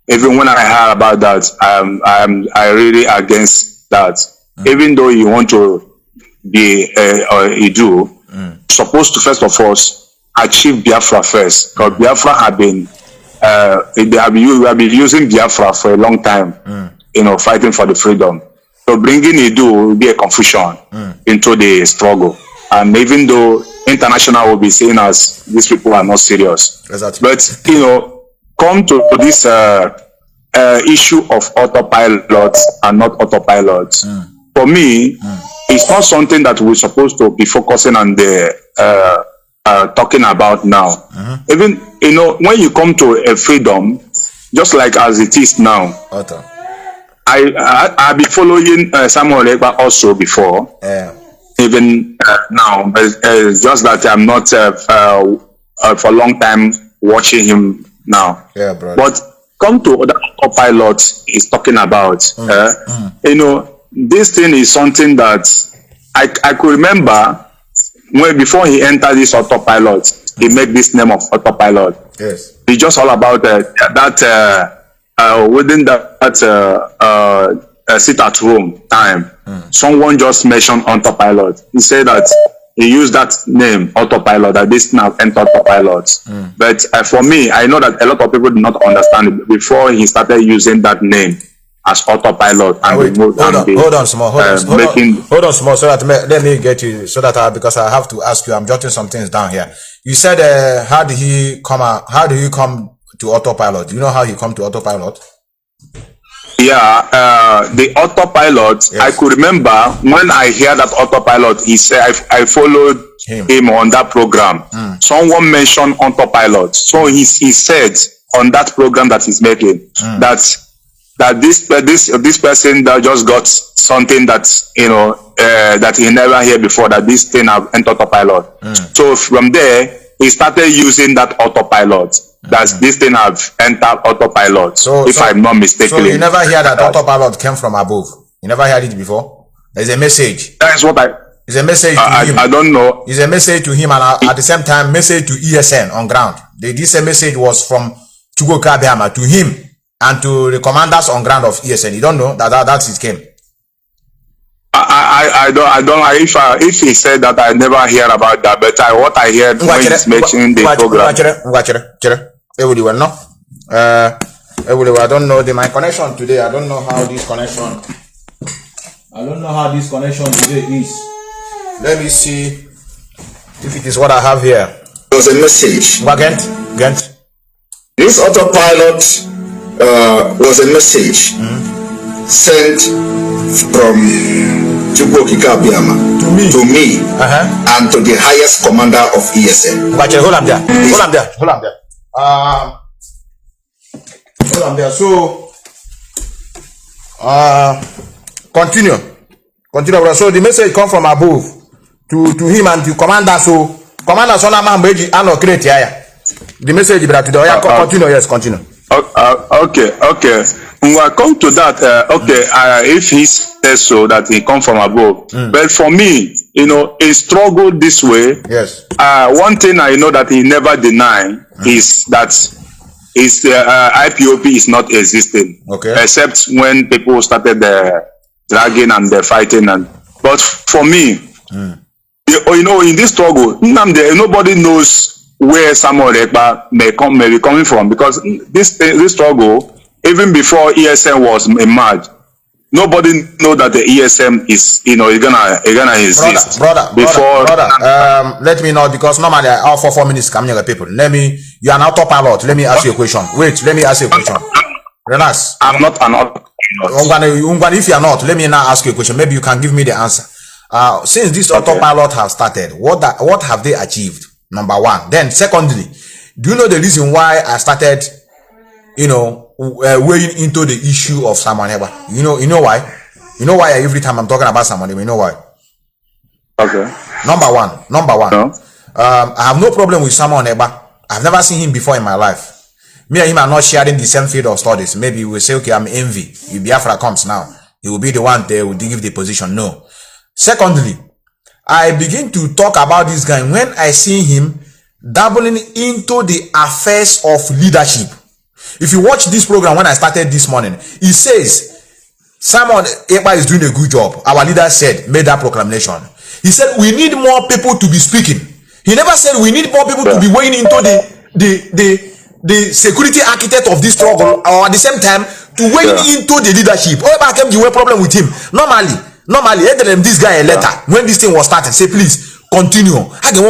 Even when I heard about that, I really against that. Even though you want to be Idu, supposed to first of all achieve Biafra first, because Biafra have been we have been using Biafra for a long time. You know, fighting for the freedom. So bringing Idu will be a confusion into the struggle. And even though international will be saying as these people are not serious. Exactly. But, you know, come to this issue of autopilot and not autopilot. For me, it's not something that we're supposed to be focusing on the talking about now. Even, you know, when you come to a freedom, just like as it is now, I've been following Samuel Ekpa also before, even now, but it's just that I'm not for a long time watching him now. Yeah, brother. But come to the autopilot he's talking about. You know, this thing is something that I could remember when before he entered this autopilot, he made this name of autopilot. Yes. It's just all about within that sit at home time, someone just mentioned autopilot. He said that he used that name autopilot, that this now entered autopilot. But for me, I know that a lot of people did not understand it before he started using that name as autopilot. And hold on small, so that let me get you, so that because I have to ask you, I'm jotting some things down here. You said how did you come to autopilot? Do you know how you come to autopilot? Yeah, the autopilot, yes. I could remember when I hear that autopilot, he said, I followed him on that program. Someone mentioned autopilot. So he said on that program that he's making that this person that just got something that, you know, that he never heard before, that this thing have entered autopilot. So from there, he started using that autopilot. That this thing have entered autopilot. So I'm not mistaken. So you never hear that autopilot came from above? You never heard it before? There's a message. That's what it's a message to him. I don't know. It's a message to him, and at the same time, message to ESN on ground. This message was from Chugo Kabiyama to him and to the commanders on ground of ESN. You don't know that it came? If he said that, I never hear about that, but what I heard when he's mentioning the program. I don't know my connection today. I don't know how this connection today is. Let me see if it is what I have here. There was a message. Gent. This autopilot was a message sent from to me and to the highest commander of ESN. Hold on there. So, continue. So the message come from above to him and the commander. So, commander, so now create here. The message is today. Continue. Yes, continue. Okay. When I come to that, if he says so that he come from above, but for me, a struggle this way. Yes. One thing I know that he never deny is that his IPOP is not existing. Okay. Except when people started dragging and fighting, but for me, in this struggle, Nnamdi, nobody knows where Samuel Ekpa may be coming from, because this struggle, even before ESM was emerged, nobody know that the ESM is gonna exist. Brother. Let me know, because normally I offer 4 minutes coming here, people. You are an autopilot. Let me ask you a question. Wait, let me ask you a question. Relax. I'm not an autopilot. If you are not, let me now ask you a question. Maybe you can give me the answer. Since this autopilot has started, what have they achieved? Number one. Then secondly, do you know the reason why I started, weighing into the issue of Simon Eba? You know why? You know why every time I'm talking about Simon Eba, you know why? Okay. Number one. No. I have no problem with Simon Eba. I've never seen him before in my life. Me and him are not sharing the same field of studies. Maybe we say, okay, I'm envy. If Biafra comes now, he will be the one there will give the position. No. Secondly, I begin to talk about this guy when I see him dabbling into the affairs of leadership. If you watch this program when I started this morning, he says Simon Ekpa is doing a good job. Our leader made that proclamation. He said we need more people to be speaking. He never said we need more people to be weighing into the security architect of this struggle, or at the same time to weigh into the leadership. Oh, I came the problem with him. Normally, I tell them this guy a letter when this thing was started. Say, please continue. I can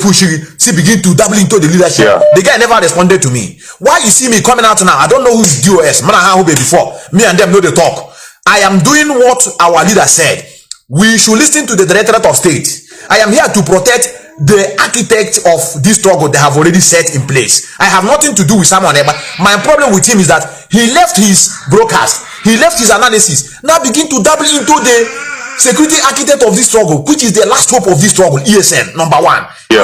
push you. See, begin to dabble into the leadership. The guy never responded to me. Why you see me coming out now? I don't know who's DOS. Man, I have before. Me and them know the talk. I am doing what our leader said. We should listen to the Directorate of State. I am here to protect the architect of this struggle they have already set in place. I have nothing to do with Simon Ekpa. My problem with him is that he left his broadcast, he left his analysis, now begin to dabble into the security architect of this struggle, which is the last hope of this struggle, ESN, number one. He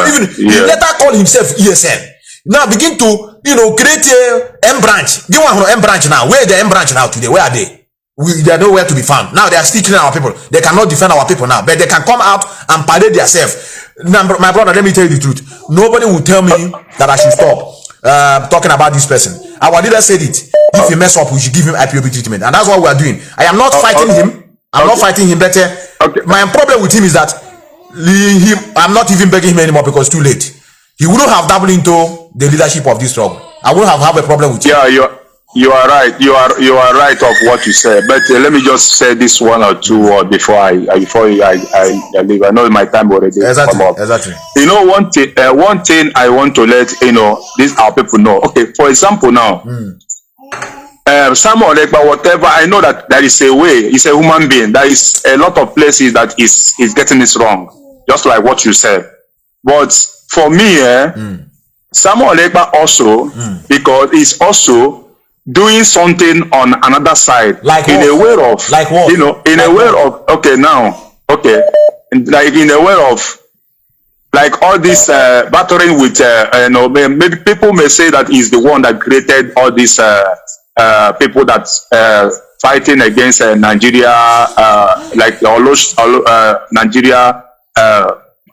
later called himself ESN. Now begin to, create a M branch. Give one M branch now. Where is the M branch now today? Where are they? They are nowhere to be found. Now they are still killing our people. They cannot defend our people now, but they can come out and parade themselves. My brother, let me tell you the truth. Nobody will tell me that I should stop talking about this person. Our leader said it. If he mess up, we should give him IPOB treatment, and that's what we are doing. I am not fighting him. I'm not fighting him. Better. My problem with him is that I'm not even begging him anymore because it's too late. He wouldn't have dabbled into the leadership of this struggle. I wouldn't have a problem with him. Yeah, you are right. You are right of what you said. But let me just say this one or two words before I leave. I know my time already. Exactly. One thing I want to let these our people know. Okay, for example now, Samuel Ekpa, whatever, I know that there is a way. He's a human being. There is a lot of places that is getting this wrong, just like what you said. But for me, Samuel Ekpa also, because he's also doing something on another side, like in a way of, like what? In a way of, like in a way of, like all this battering with, maybe people may say that he's the one that created all these people that fighting against Nigeria, like Nigeria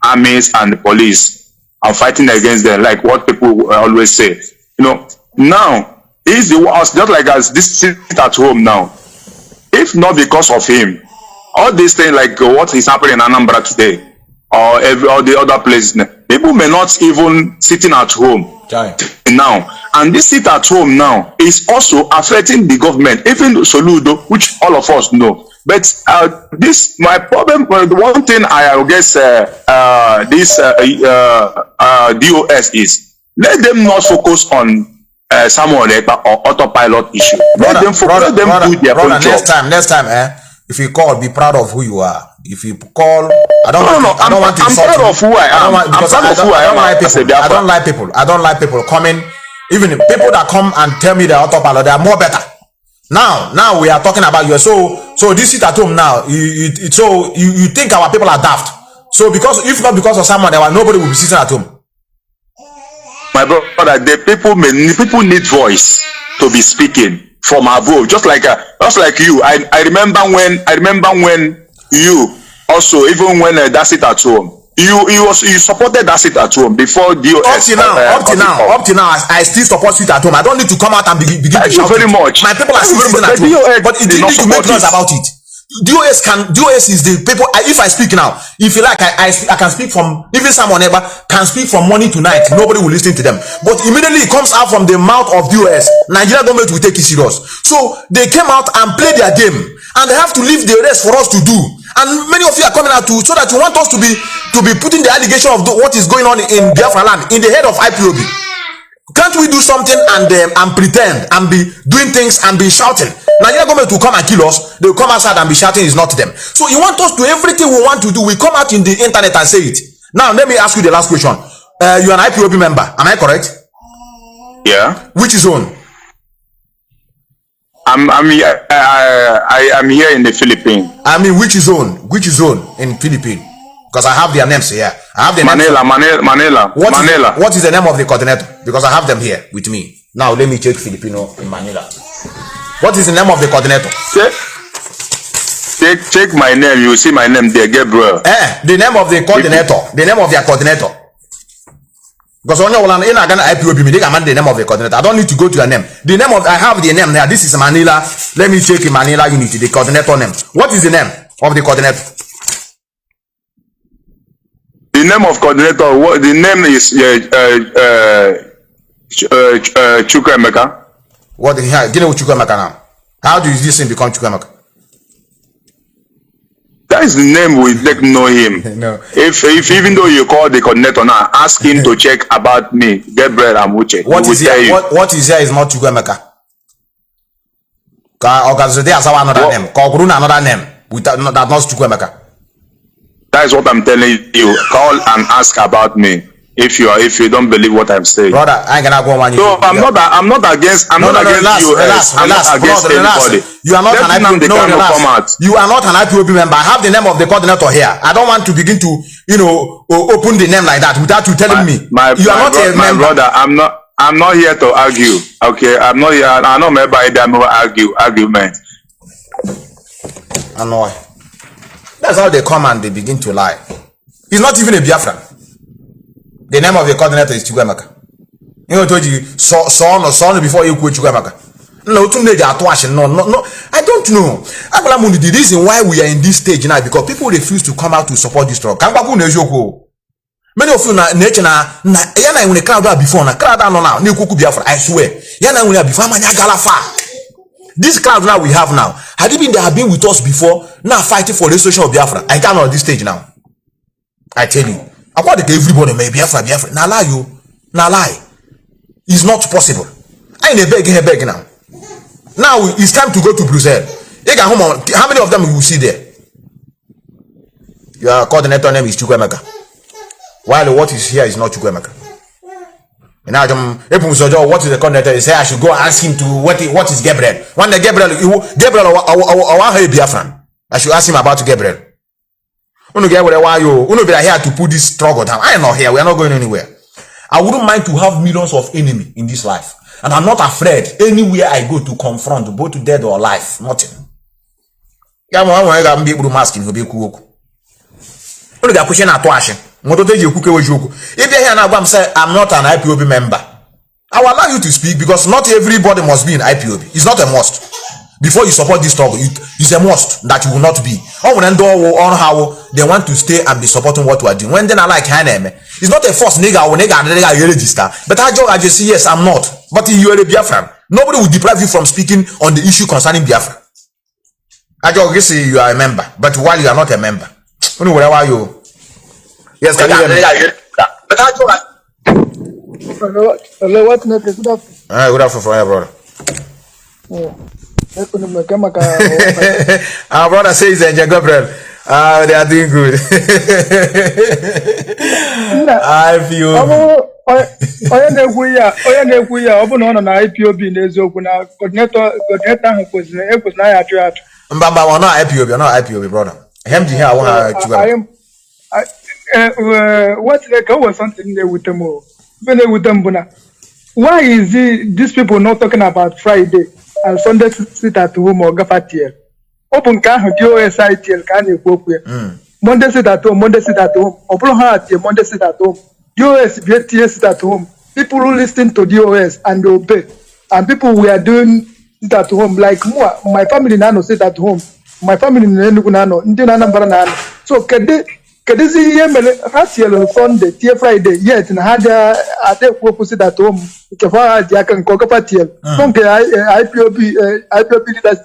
armies and the police are fighting against them, like what people always say. Now. He's the one, just like as this sit at home now. If not because of him, all these things like what is happening in Anambra today, or all the other places, people may not even sitting at home now, and this sit at home now is also affecting the government, even Soludo, which all of us know. But this my problem. The one thing I guess this DOS is, let them not focus on Samuel or autopilot issue. Let them focus. Let them do their own job. Next time, if you call, be proud of who you are. If you call, I don't want to insult you. I'm proud of who I am. I don't like people coming. Even people that come and tell me they're autopilot, they are more better. Now we are talking about you. So this sit at home now. You think our people are daft. So because if not because of someone, nobody will be sitting at home. My brother, the people need voice to be speaking from above, just like you. I remember when you also, even when that sit at home, you supported that sit at home before DOS. Up to now, I still support sit at home. I don't need to come out and begin to shout very much. My people are still sitting at home, but it didn't need to make noise about it. DOS is the people. If I speak now, if you like, I can speak from, even someone ever can speak from morning to night. Nobody will listen to them. But immediately it comes out from the mouth of DOS, Nigerian government will take it serious. So they came out and played their game, and they have to leave the rest for us to do. And many of you are coming out to, so that you want us to be putting the allegation of what is going on in Biafra land in the head of Ipob. Can't we do something and pretend and be doing things and be shouting? Nigerian government will come and kill us. They will come outside and be shouting is not them. So you want us to everything we want to do. We come out in the internet and say it. Now let me ask you the last question. You're an Ipob member. Am I correct? Yeah. Which zone? I'm here in the Philippines. I mean, which zone? Which zone in Philippines? Because I have their names here. I have the Manila. What is the name of the coordinator? Because I have them here with me. Now let me check Filipino in Manila. What is the name of the coordinator? Check my name. You will see my name there, Gabriel. The name of the coordinator. The name of their coordinator. Because on your land in Ipob, they command the name of the coordinator. I don't need to go to your name. The name of I have the name there. This is Manila. Let me check in Manila unity. The coordinator name. What is the name of the coordinator? The name of coordinator. What the name is? Chukwemeka. What the hell? Give me Chukwemeka now. How do this thing become Chukwemeka? That is the name we like know him. No. If even though you call the coordinator now, ask him to check about me, Gabriel Amuche. What is here? What is here is not Chukwemeka. Because there is another name. Kuruna another name. That's not Chukwemeka. That is what I'm telling you. Call and ask about me. If you don't believe what I'm saying, brother, I ain't gonna go on. So I'm not against you. Relax. You are not an IPOB. You are not an IPOB member. I have the name of the coordinator here. I don't want to begin to open the name like that without you telling me. You are not a member. My brother, I'm not here to argue. Okay, I'm not here. I know maybe I'm not argument. I know. That's how they come and they begin to lie. He's not even a Biafran. The name of the coordinator is Chukwemeka. You know, I told you, son before you quit Chukwemeka. No, I don't know. The reason why we are in this stage now because people refuse to come out to support this struggle. Many of you yana when the crowd before na crowd now Biafra, I swear. Yana when before this crowd now we have now. Had they have been with us before, now fighting for the restoration of Biafra. I can't on this stage now. I tell you. I want everybody may Biafra. Now lie you. Now lie. It's not possible. I ain't beg now. Now it's time to go to Brussels. How many of them you will see there? Your coordinator name is Chukwemeka. While what is here is not Chukwemeka. And now what is the coordinator? He say I should go ask him to what is Gabriel. When the Gabriel I want her Biafran. I should ask him about Gabriel. We are here to put this struggle down. I am not here. We are not going anywhere. I wouldn't mind to have millions of enemies in this life. And I'm not afraid anywhere I go to confront, both dead or alive. Nothing. I'm not an IPOB member. I will allow you to speak because not everybody must be in IPOB. It's not a must. before you support this struggle, it's a must that you will not be. On how they want to stay and be supporting what we are doing. When then I like it's not a force nigga register. But I just say yes, I'm not. But you are a Biafran. Nobody will deprive you from speaking on the issue concerning Biafra. I just say you are a member, but while you are not a member, wherever are you? Yes, can you hear me? Hello, what's next? Good afternoon. Good afternoon for you, brother. Our brother says Gabriel. They are doing good. I feel. Onye na-ekwu ya ọ bụ na ọ nọ na IPOB n'eziokwu na coordinator ahụ kwesịrị na ya atụ. Mbamba ọ nọ IPOB brother. Hem ji ha wa chuga. What like was something they with them when they with them buna. Why is these people not talking about Friday and Sunday sit at home or gafatiel? Open can DOS ITL can you Monday sit at home, Monday sit at home, or Monday sit at home. DOS BTS sit at home. People who listen to DOS and obey. And people we are doing sit at home. Like my family nano sit at home. My family nano, so Kedizi yemele hatiel Sunday, tie Friday, yet na haja ate kuopu sit at home. Kefa jaka nkoka patiel. Sonke IPOB leaders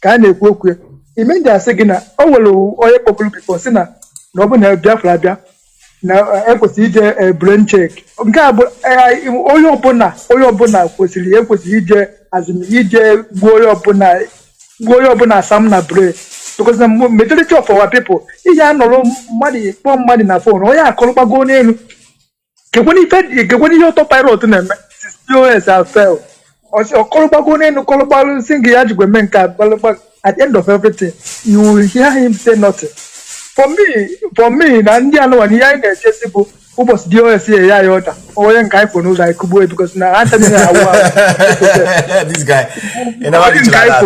kane kuoku. Imende asegina owelu oye popular people sina no bu na Biafra bia na ekosi ije brain check. Nka bu oyo bona kwesiri ekosi ije azimi ije gwoyo obuna sam na brain. Because the majority of our people, no money, one money na phone. Oh yeah, call go name. When you autopilot name, POS have failed. Or call go name, call about sing men at the end of everything, you will hear him say nothing. For me, Nandiano and Yana Jessica, who was DOS here, or young guy for no like Kubu because now Anthony, this guy, you never did that.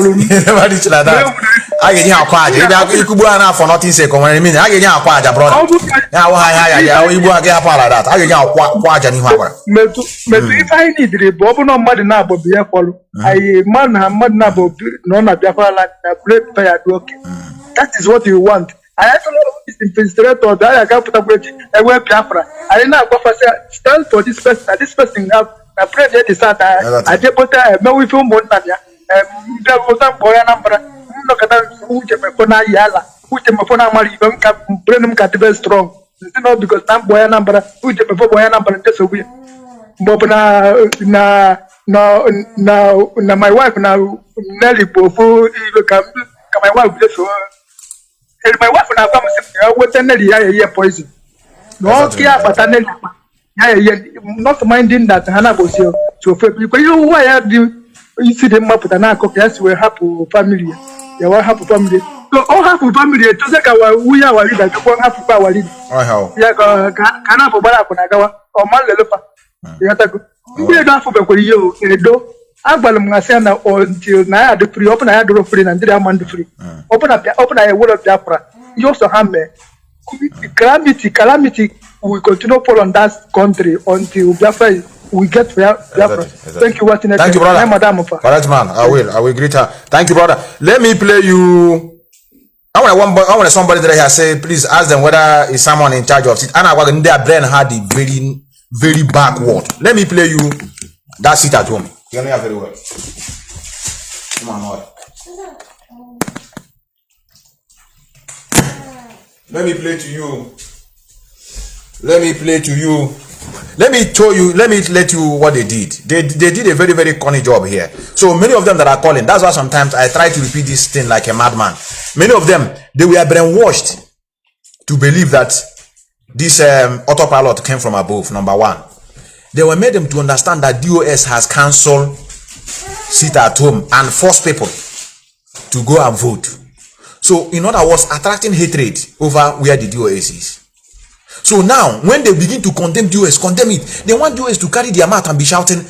I get you quiet. You could go enough for nothing. Say, come on, I mean, I get you quiet, brother. Yeah, we go get a part of that. I get you quiet and you have. If I need the Bobo no mad na bo be follow. I man mad na bo no na Biafra land na great pay advocate. That is what you want. I have a lot of this infiltrator that I can put up with a web Biafra. I didn't know what stand for this person. This person have a prayer that is that I did put a no with him one time. There was a boy number. Look at that, who yala, who mari, brain can strong. Not because I'm boy number, who before boy number and just a week. My wife now, Nelly Bofu, my wife, my wife now comes with Nelly, poison. No care, but not minding that Hannah was here to people. You why have you see them up with an uncle? Yes, we're happy family. You want happy family. So all happy family. To say we are worried that you want happy family. Oh, yeah, can have a barakunagawa or Malepa. You have to be enough for you. Do Abalum Nasana until now the free open. I had free and did a man free. Open a word of Biafra. You also have me. Calamity will continue fall on that country until Biafra. We get Biafra. Thank you, watching. Thank you, brother. Correct, man. I will greet her. Thank you, brother. Let me play you. I want somebody that here say, please ask them whether is someone in charge of it. And I want their brain had the very, very backward. Let me play you that seat at home. You know very well. Come on, Lord. Let me play to you. Let me let you what they did. They did a very, very corny job here. So many of them that are calling, that's why sometimes I try to repeat this thing like a madman. Many of them, they were brainwashed to believe that this autopilot came from above, number one. They were made them to understand that DOS has cancelled sit at home and force people to go and vote. So in other words, attracting hatred over where the DOS is. So now, when they begin to condemn DOS, condemn it. They want DOS to carry their mouth and be shouting,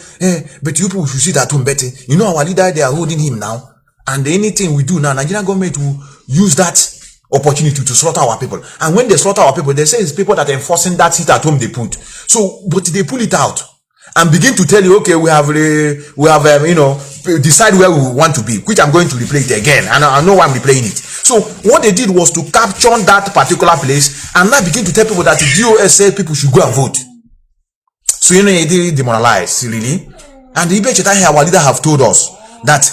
but you people should sit at home better. You know our leader, they are holding him now. And anything we do now, Nigerian government will use that opportunity to slaughter our people. And when they slaughter our people, they say it's people that are enforcing that sit at home they put. So, but they pull it out and begin to tell you, okay, we have decide where we want to be, which I'm going to replay it again, and I know why I'm replaying it. So what they did was to capture that particular place and now begin to tell people that the DOS said people should go and vote. So you know, they demoralized, really. And the Ibecheta here, our leader have told us that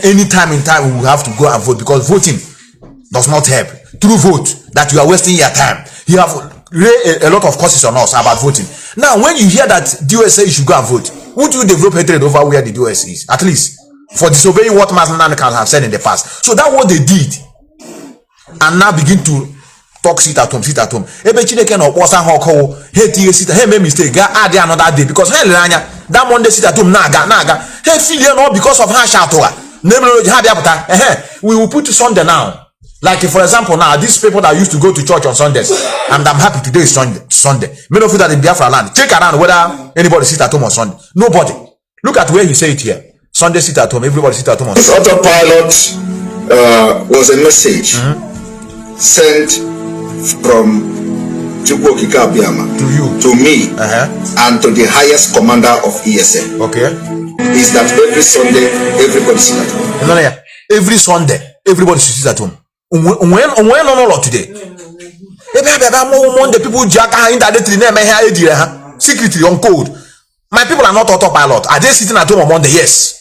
any time in time we will have to go and vote, because voting does not help. Through vote, that you are wasting your time. You have raised a lot of courses on us about voting. Now, when you hear that DOS say you should go and vote, would you develop hatred over where the DOS is? At least for disobeying what Mazi Methuselah have said in the past. So that's what they did. And now begin to talk sit at home. Ebe Chineke no posa hoko, hey sit, hey make mistake, add another day because hey that Monday sit at home naga. Hey feel no because of her shatoa. We will put Sunday now. Like for example now, these people that used to go to church on Sundays, and I'm happy today is Sunday. Many of you that in Biafra land, check around whether anybody sit at home on Sunday. Nobody. Look at where he say it here. Sunday sit at home, everybody sit at home on Sunday. This autopilot was a message sent from Chukwokika Biama to me and to the highest commander of ESN. Okay. Is that every Sunday everybody sit at home? No, every Sunday everybody should sit at home. When no today. The people jack secretly on code. My people are not autopilot. Are they sitting at home on Monday? Yes.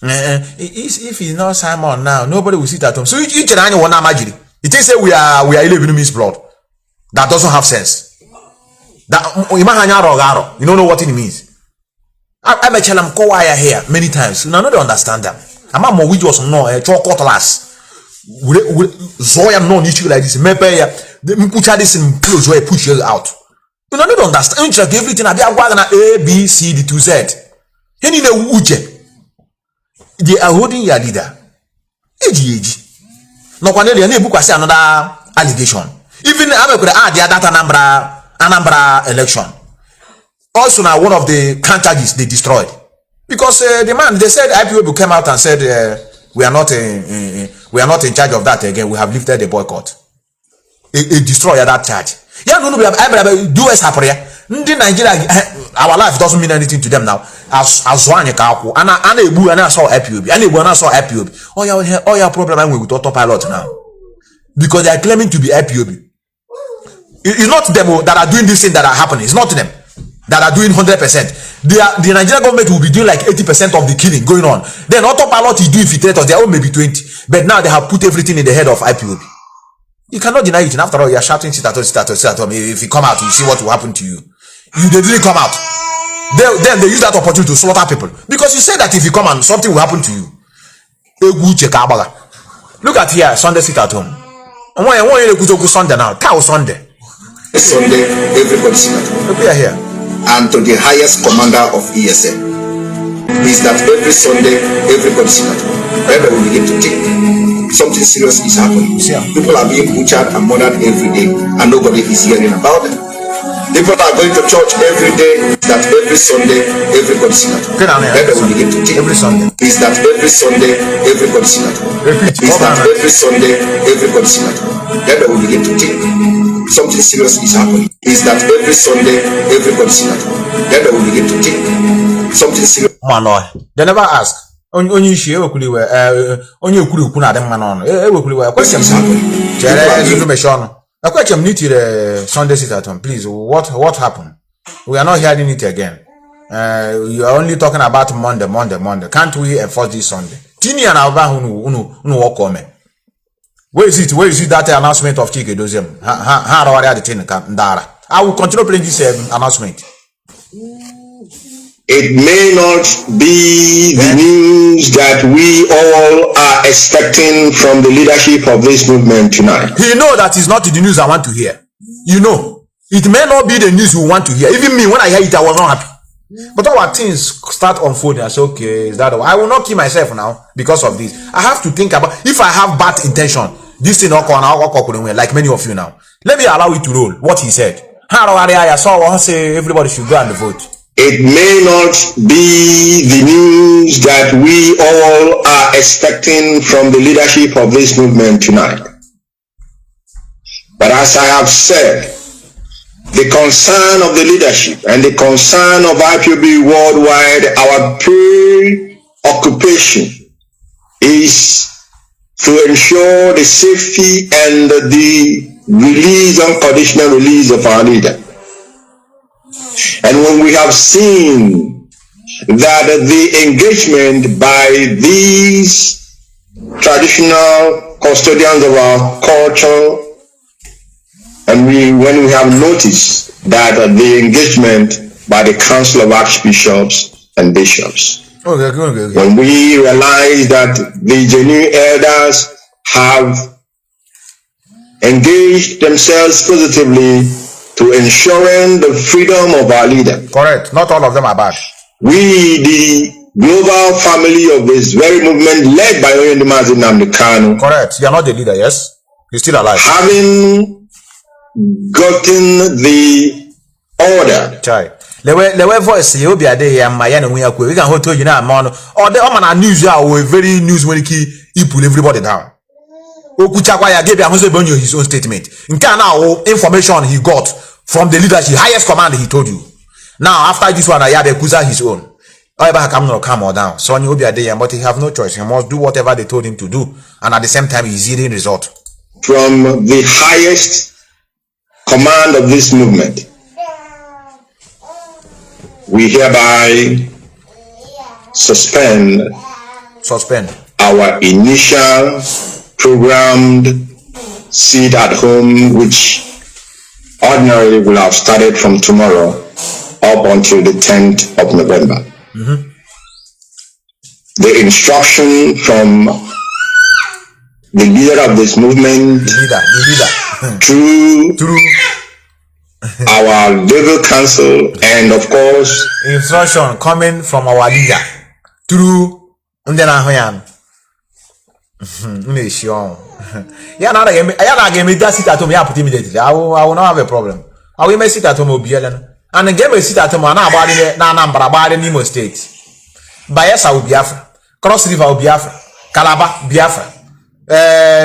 If it's not Simon now, nobody will sit at home. So each and anyone imagine. It is say we are 11 means blood. That doesn't have sense. That you don't know what it means. I met them here many times. You don't understand them. I'm a more just no chocolate. Zoya no issue like this. The put this in close where push you out. You don't understand. Everything I be A, B, C, D to Z. They are holding your leader. No one say another allegation. Even I could add that Anambra election. Also now one of the charges they destroyed. Because the man, they said Ipob came out and said we are not in charge of that again. We have lifted the boycott. It destroyed that charge. Yeah, no, we have do us happen. Nigeria, our life doesn't mean anything to them now. As one and I saw Ipob. Oh yeah, problem with autopilot now. Because they are claiming to be Ipob. It's not them that are doing this thing that are happening. It's not them that are doing 100%. The Nigerian government will be doing like 80% of the killing going on. Then autopilot is doing Infiltrators, their own maybe 20. But now they have put everything in the head of Ipob. You cannot deny it. And after all, you are shouting sit at home. If you come out, you see what will happen to you. They didn't come out. Then they use that opportunity to slaughter people. Because you say that if you come and something will happen to you. Look at here, Sunday sit at home. And why you go to Sunday now? Cow Sunday. Sunday, everybody sit at home. We are here. And to the highest commander of ESN is that every Sunday, everybody sit at home. Then we begin to think something serious is happening. People are being butchered and murdered every day, and nobody is hearing about them. People are going to church every day. That every Sunday, everybody sit at home. Then we begin to think every Sunday is that every Sunday, everybody sit at home. Is that every Sunday, everybody sit at home. Then we begin to think something serious is happening. Is that every Sunday, everybody sit at home. Then we begin to think something serious. Man, they never ask. Only she only okuru kuna dem man on. Question a question need to Sunday sit at home. Please, what happened? We are not hearing it again. You are only talking about Monday. Can't we enforce this Sunday? Tini and Alba unu walk on me. Where is it that announcement of Chike Dozem? I will continue playing this announcement. It may not be the news that we all are expecting from the leadership of this movement tonight. You know that is not the news I want to hear. You know, it may not be the news we want to hear. Even me, when I hear it, I was not happy. But our things start unfolding. I say, okay, is that all? I will not kill myself now because of this. I have to think about if I have bad intention. This thing not like many of you now. Let me allow it to roll. What he said. I saw say everybody should go and vote. It may not be the news that we all are expecting from the leadership of this movement tonight. But as I have said, the concern of the leadership and the concern of IPOB worldwide, our preoccupation is to ensure the safety and the unconditional release of our leader. And when we have seen that the engagement by these traditional custodians of our culture, and when we have noticed that the engagement by the Council of Archbishops and Bishops, when we realize that the genuine elders have engaged themselves positively to ensuring the freedom of our leader. Correct. Not all of them are bad. We, the global family of this very movement led by Mazi Nnamdi Kanu. Correct. You are not the leader, yes? You're still alive. Having gotten the order. Chai. Lewe voice you be ade ya maya na nwa we can hold to you na ma no or the man news ya we very news when he pull everybody down. Okuchakwa ya give ahunso be his own statement. Nke na information he got from the leadership highest command he told you. Now after this one I had Kuza his own. However come no come or down. So you be ade ya but he have no choice. He must do whatever they told him to do and at the same time he's yielding result from the highest command of this movement. We hereby suspend our initial programmed sit at home, which ordinarily will have started from tomorrow up until the 10th of November. The instruction from the leader of this movement, through our legal council, and of course instruction coming from our leader through Ndena yeah, now I game that sit at home. Yeah, put immediately. I will not have a problem. I will sit at home. And again, we sit at home. Now about it. Now number about in Imo State. Bayelsa will Biafra. Cross River will Biafra. Calabar Biafra.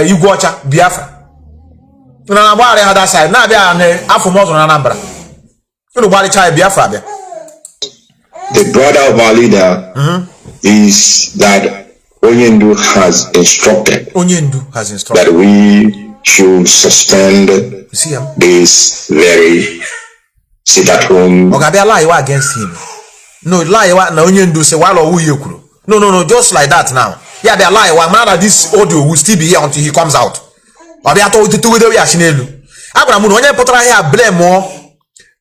Iguacha Biafra. Now about the other side. Now they are Afumos on a number. Nobody child Biafra. The brother of our leader is that Onyendu has instructed that we should suspend this very sit at home. Okay, they lie against him. No, lie no Onyendu say while or who No, just like that now. Yeah, they lie. One man this audio will still be here until he comes out. But they are told to do with the Yashinelu. Abraham, when you put here,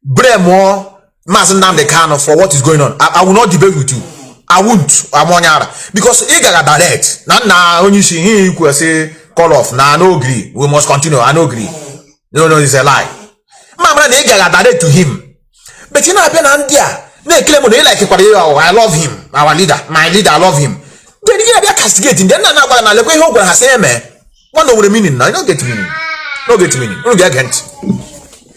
blame more. Mazi Nnamdi Kanu for what is going on. I will not debate with you. I won't. I'm on yara because he got direct. Now when you see him, you could say call off. Now no agree. We must continue. I no agree. No, it's a lie. Mama, they got direct to him. But you know, I've been on there. They claim they like I love him. Our leader, my leader, I love him. Then you are castigating. Then now going to look at who has said, man. What know the meaning? Now you don't get meaning. No get meaning. No get again.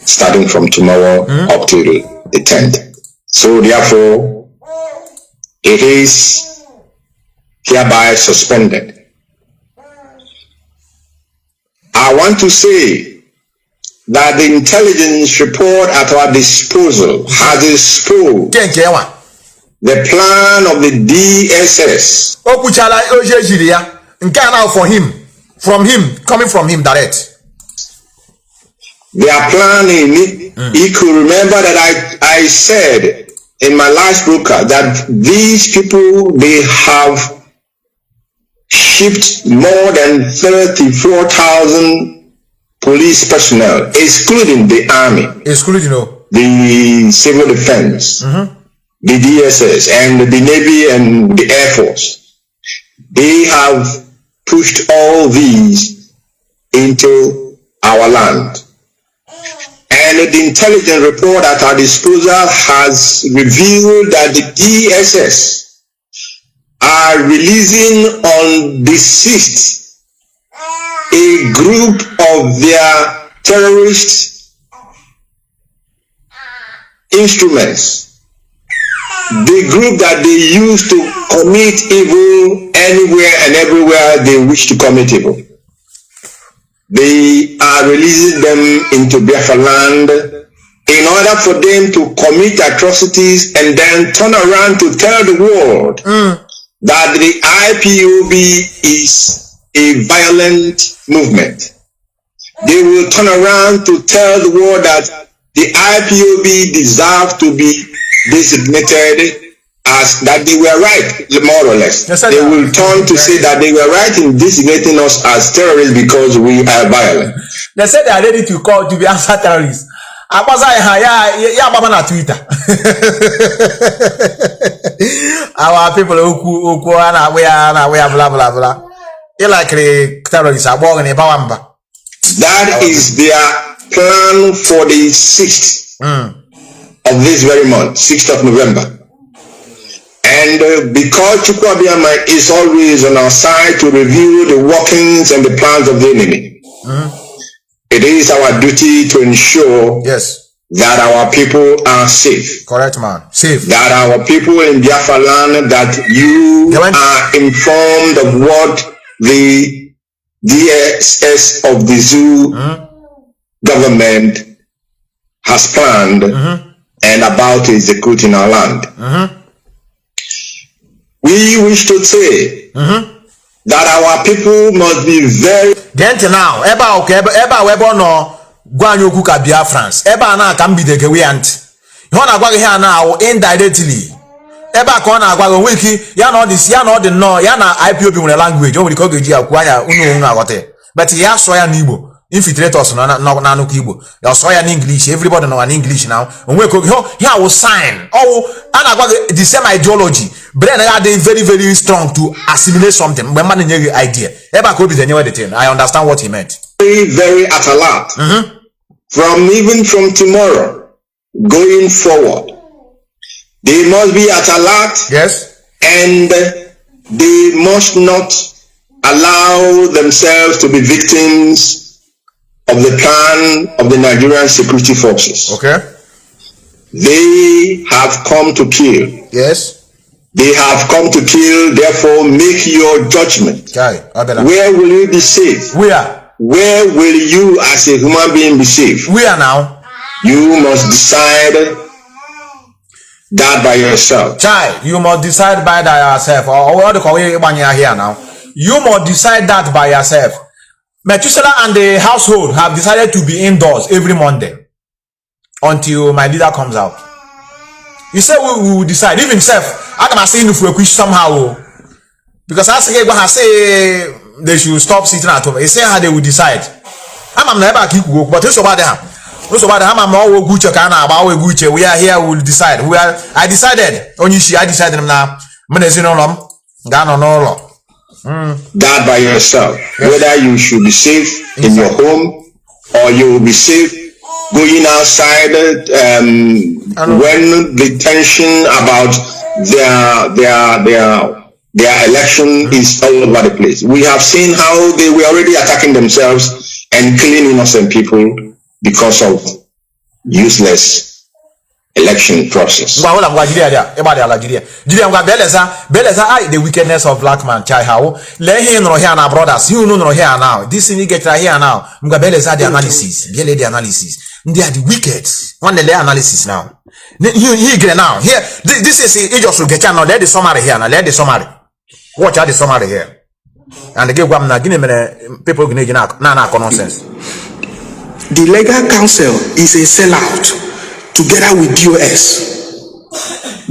Starting from tomorrow up to the 10th. So therefore, it is hereby suspended. I want to say that the intelligence report at our disposal has exposed the plan of the DSS. Coming from him direct. They are planning. You could remember that I said in my last broadcast that these people, they have shipped more than 34,000 police personnel, excluding the army, the civil defense, the DSS, and the Navy and the Air Force. They have pushed all these into our land. And the intelligence report at our disposal has revealed that the DSS are releasing on the 6th a group of their terrorist instruments. The group that they use to commit evil anywhere and everywhere they wish to commit evil. They are releasing them into Biafra land in order for them to commit atrocities and then turn around to tell the world that the IPOB is a violent movement. They will turn around to tell the world that the IPOB deserve to be designated as that they were right, more or less. Yes, they will turn to say that they were right in designating us as terrorists because we are violent. They said they are ready to call to be answer terrorists. I was on Twitter. Our people who are blah blah blah. They like terrorists are born in Bawamba. That is their plan for the 6th of this very month, 6th of November. And because Chukwuabiama is always on our side to review the workings and the plans of the enemy, it is our duty to ensure that our people are safe. Correct, man. Safe. That our people in Biafra land, that you are informed of what the DSS of the zoo government has planned and about to execute in our land. We wish to say that our people must be very. Get now. Eba webo no gwanyoku ka Biafrans. Eba na ka mbide ke we ant. You na gwa here now indirectly. Eba ka na gwa wiki ya na this ya na the no ya na IPOB with language. O we ko geji akwanya unu agote. But ya so ya n'Igbo. Infiltrators na Igbo. You saw in English. Everybody know an English now. And we here will sign. Oh, and the same ideology. But then they are very, very strong to assimilate something. When man in idea, ever could be the new thing. I understand what he meant. Very, very at alert. Even from tomorrow going forward, they must be at alert. Yes. And they must not allow themselves to be victims of the plan of the Nigerian security forces. Okay. They have come to kill. Yes. They have come to kill, therefore make your judgment. Where will you be safe? Where will you as a human being be safe? Where now? You must decide that by yourself. You must decide by that yourself. Or what do you call here now? You must decide that by yourself. Methuselah and the household have decided to be indoors every Monday until my leader comes out. You say we will decide. Even himself, I can say if we push somehow. Because I say they should stop sitting at home. They say how they will decide. I'm never keep work, but it's about them. It's about them. I'm all good. We are here. We will decide. I decided. I decided now. That by yourself, whether you should be safe in your home or you will be safe going outside when the tension about their election is all over the place. We have seen how they were already attacking themselves and killing innocent people because of useless election process. The wickedness of black man. Let him know here now, brothers. You know here now. This thing you get right here now. The analysis. The analysis. They are the wicked. One the analysis now. Here now. Here. This is it. Just to get now. Let the summary here now. Let the summary. Watch out the summary here. And they give them now. Give me people nonsense. The legal counsel is a sellout. Together with DOS,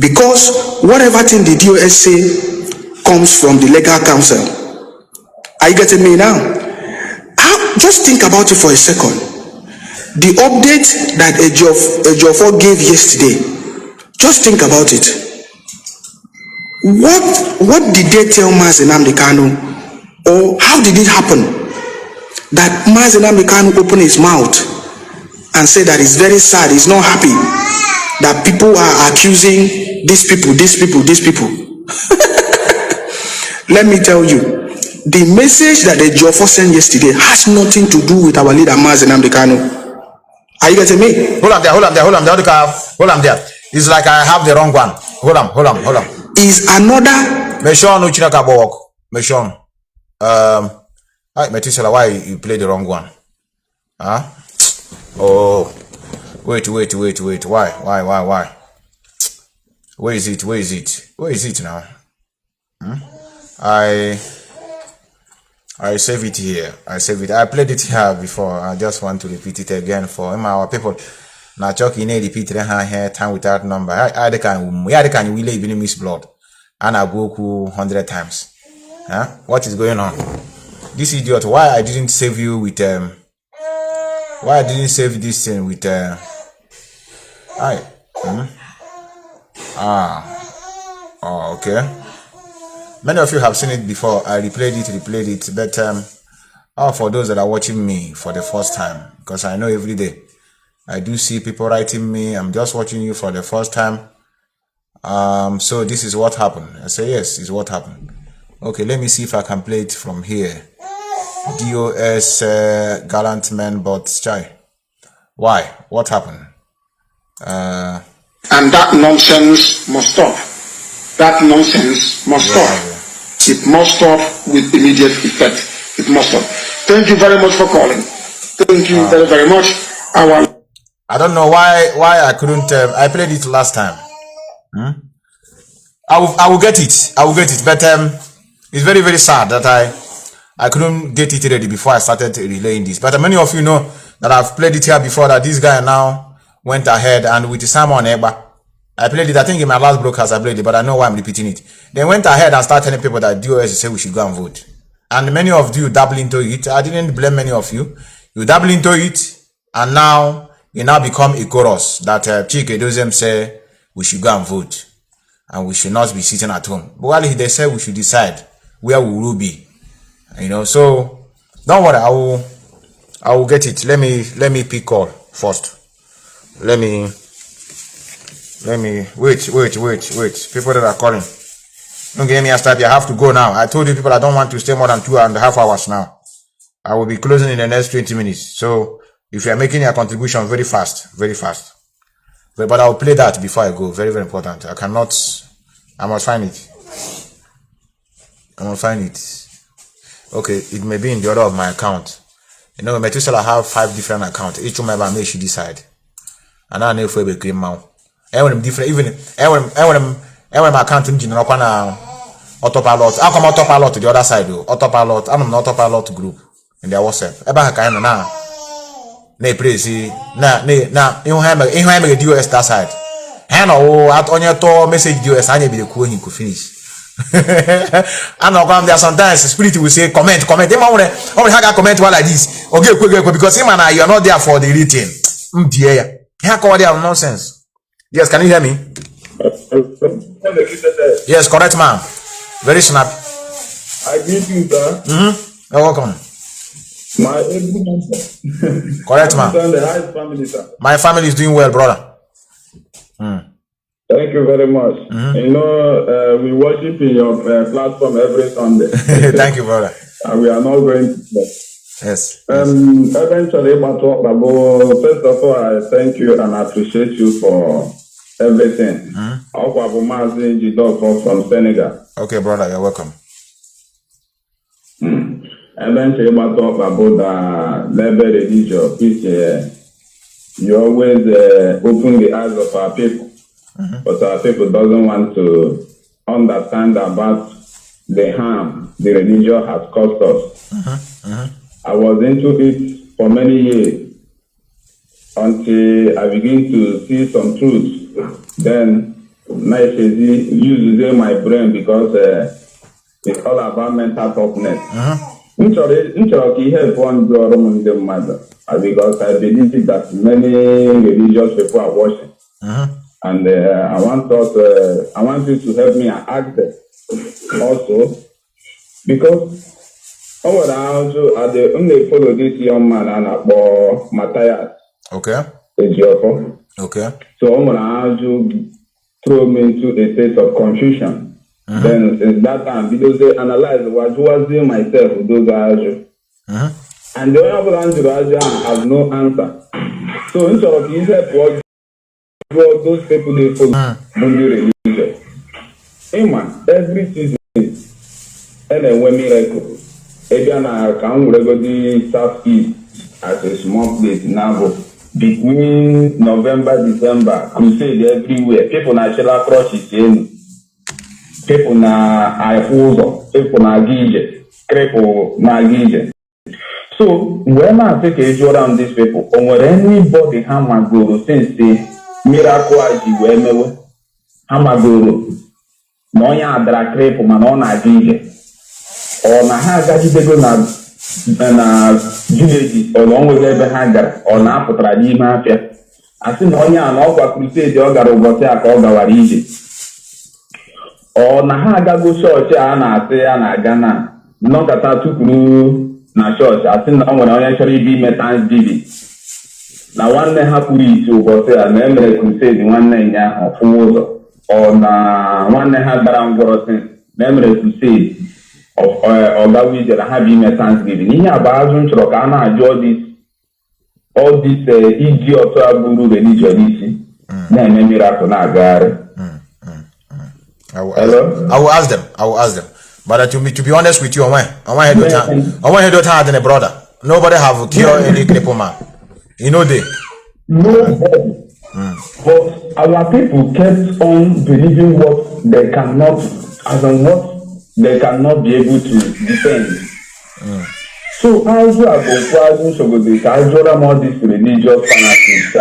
because whatever thing the DOS say comes from the legal counsel. Are you getting me now? Just think about it for a second. The update that Ejiofor gave yesterday, just think about it. What did they tell Mazi Kanu, or how did it happen that Mazi Kanu opened his mouth and say that it's very sad, he's not happy that people are accusing these people. Let me tell you, the message that the Ejiofor sent yesterday has nothing to do with our leader Mazi Kanu. Are you getting me? Hold on there. It's like I have the wrong one. Hold on. Is another Methuselah, why you play the wrong one? Huh? Oh, Wait. Why? Where is it now? I save it here. I played it here before. I just want to repeat it again for our people. Now, Chuck, you need to repeat here time without number. I can we live in miss blood. And I go 100 times. Huh? What is going on? This idiot, why I didn't save you with why I didn't save this thing with okay. Many of you have seen it before. I replayed it, but for those that are watching me for the first time, because I know every day I do see people writing me, I'm just watching you for the first time. So this is what happened. I say yes, is what happened. Okay, let me see if I can play it from here. DOS gallant men but shy. Why? What happened? And that nonsense must stop. That nonsense must stop. It must stop with immediate effect. It must stop. Thank you very much for calling. Thank you very, very much. I don't know why I couldn't. I played it last time. I will get it. But it's very, very sad that I couldn't get it ready before I started relaying this. But many of you know that I've played it here before, that this guy now went ahead and with Simon Eba. I played it, I think in my last broadcast I played it, but I know why I'm repeating it. They went ahead and started telling people that DOS say we should go and vote. And many of you dabble into it. I didn't blame many of you. You dabble into it, and now you now become a chorus that Chike Dozem say we should go and vote. And we should not be sitting at home. But while they say we should decide where we will be. You know, so don't worry, I will get it. Let me pick call first. Let me wait. People that are calling. Don't give me a start. I have to go now. I told you people I don't want to stay more than 2.5 hours now. I will be closing in the next 20 minutes. So if you are making a contribution very fast. But I will play that before I go. Very, very important. I must find it. Okay, it may be in the order of my account. You know, Methuselah have 5 different accounts. Each member may she decide. And I know if we be green now. Everyone different, even my account in general autopilot. I come autopilot to the other side though. Autopilot, I'm an autopilot group in their WhatsApp. Eba kind na. Ne praise na you have a DOS that side. Hano at on your to message DOS and be the cool he could finish. I know there sometimes spirit will say comment. They only have a comment like this. Okay, quick, because him and I, you are not there for the written. Dear, how come they have nonsense? Yes, can you hear me? Yes, correct, ma'am. Very snappy. I greet you, sir. You're welcome. My correct, ma'am. The highest family, sir. My family is doing well, brother. Thank you very much. You know, we worship in your platform every Sunday. Thank you, brother. And we are not going to bed. Yes. Eventually, first of all, I thank you and appreciate you for everything. Mazi Methuselah from Senegal. Okay, brother, you're welcome. Eventually, talk about the labor religion, which you always open the eyes of our people. But our people doesn't want to understand about the harm the religion has caused us. I was into it for many years until I begin to see some truths. Then I use my brain because it's all about mental toughness. Because I believe that many religious people are watching. And I want you to help me and ask them also, because they follow this young man and about Matthias. Okay. Okay. So I'm gonna throw me into a state of confusion. Then since that time, because they analyze what was doing myself with those guys. And the other answer has no answer. So instead of you help what those people they follow religion. Amen. Every season and then when miracle. Again, I can go the southeast as a small place now. between November, December, crusade everywhere. People na Shela Crush is in. People na Ipob, people na Gije, people na Gije. So when I take a job on these people, or anybody hamagoro since the miracle aji wemewe hamagoro no ya adra crepe manona Gije. Or na ha gajidego na villages or long with ebe ha gara or na apụtara n'ime afịa asị na onye a na ọkwa crusade ọ gara ụbọchị a ka ọ gawara ije ọ na ha agago chọọchị a na-asị ya na-aga na nnọkọta tụpụrụ na chọọchị asị na ọ nwere onye chọrọ ibe ime Thanksgiving na nwanne ha pụrụ ite ụbọchị a na emere crusade nwanne ya ahụ fụwa ụzọ ọ na nwanne ha gbara ngwọrọ sị na emere crusade ọgawa ije na ha bụ ime Thanksgiving. Ihe a bụ azụ m chọrọ ka a na-ajụ all this iji ọtọ agbụrụ religion isi na-eme miracle na-agagharị. I will ask them. But to be honest with you, I want to have a brother. Nobody have cured any cripple man. You know they. Nobody. But our people kept on believing what they cannot, as in what they cannot be able to defend. So as you are going to this, I draw them all these religious fanatics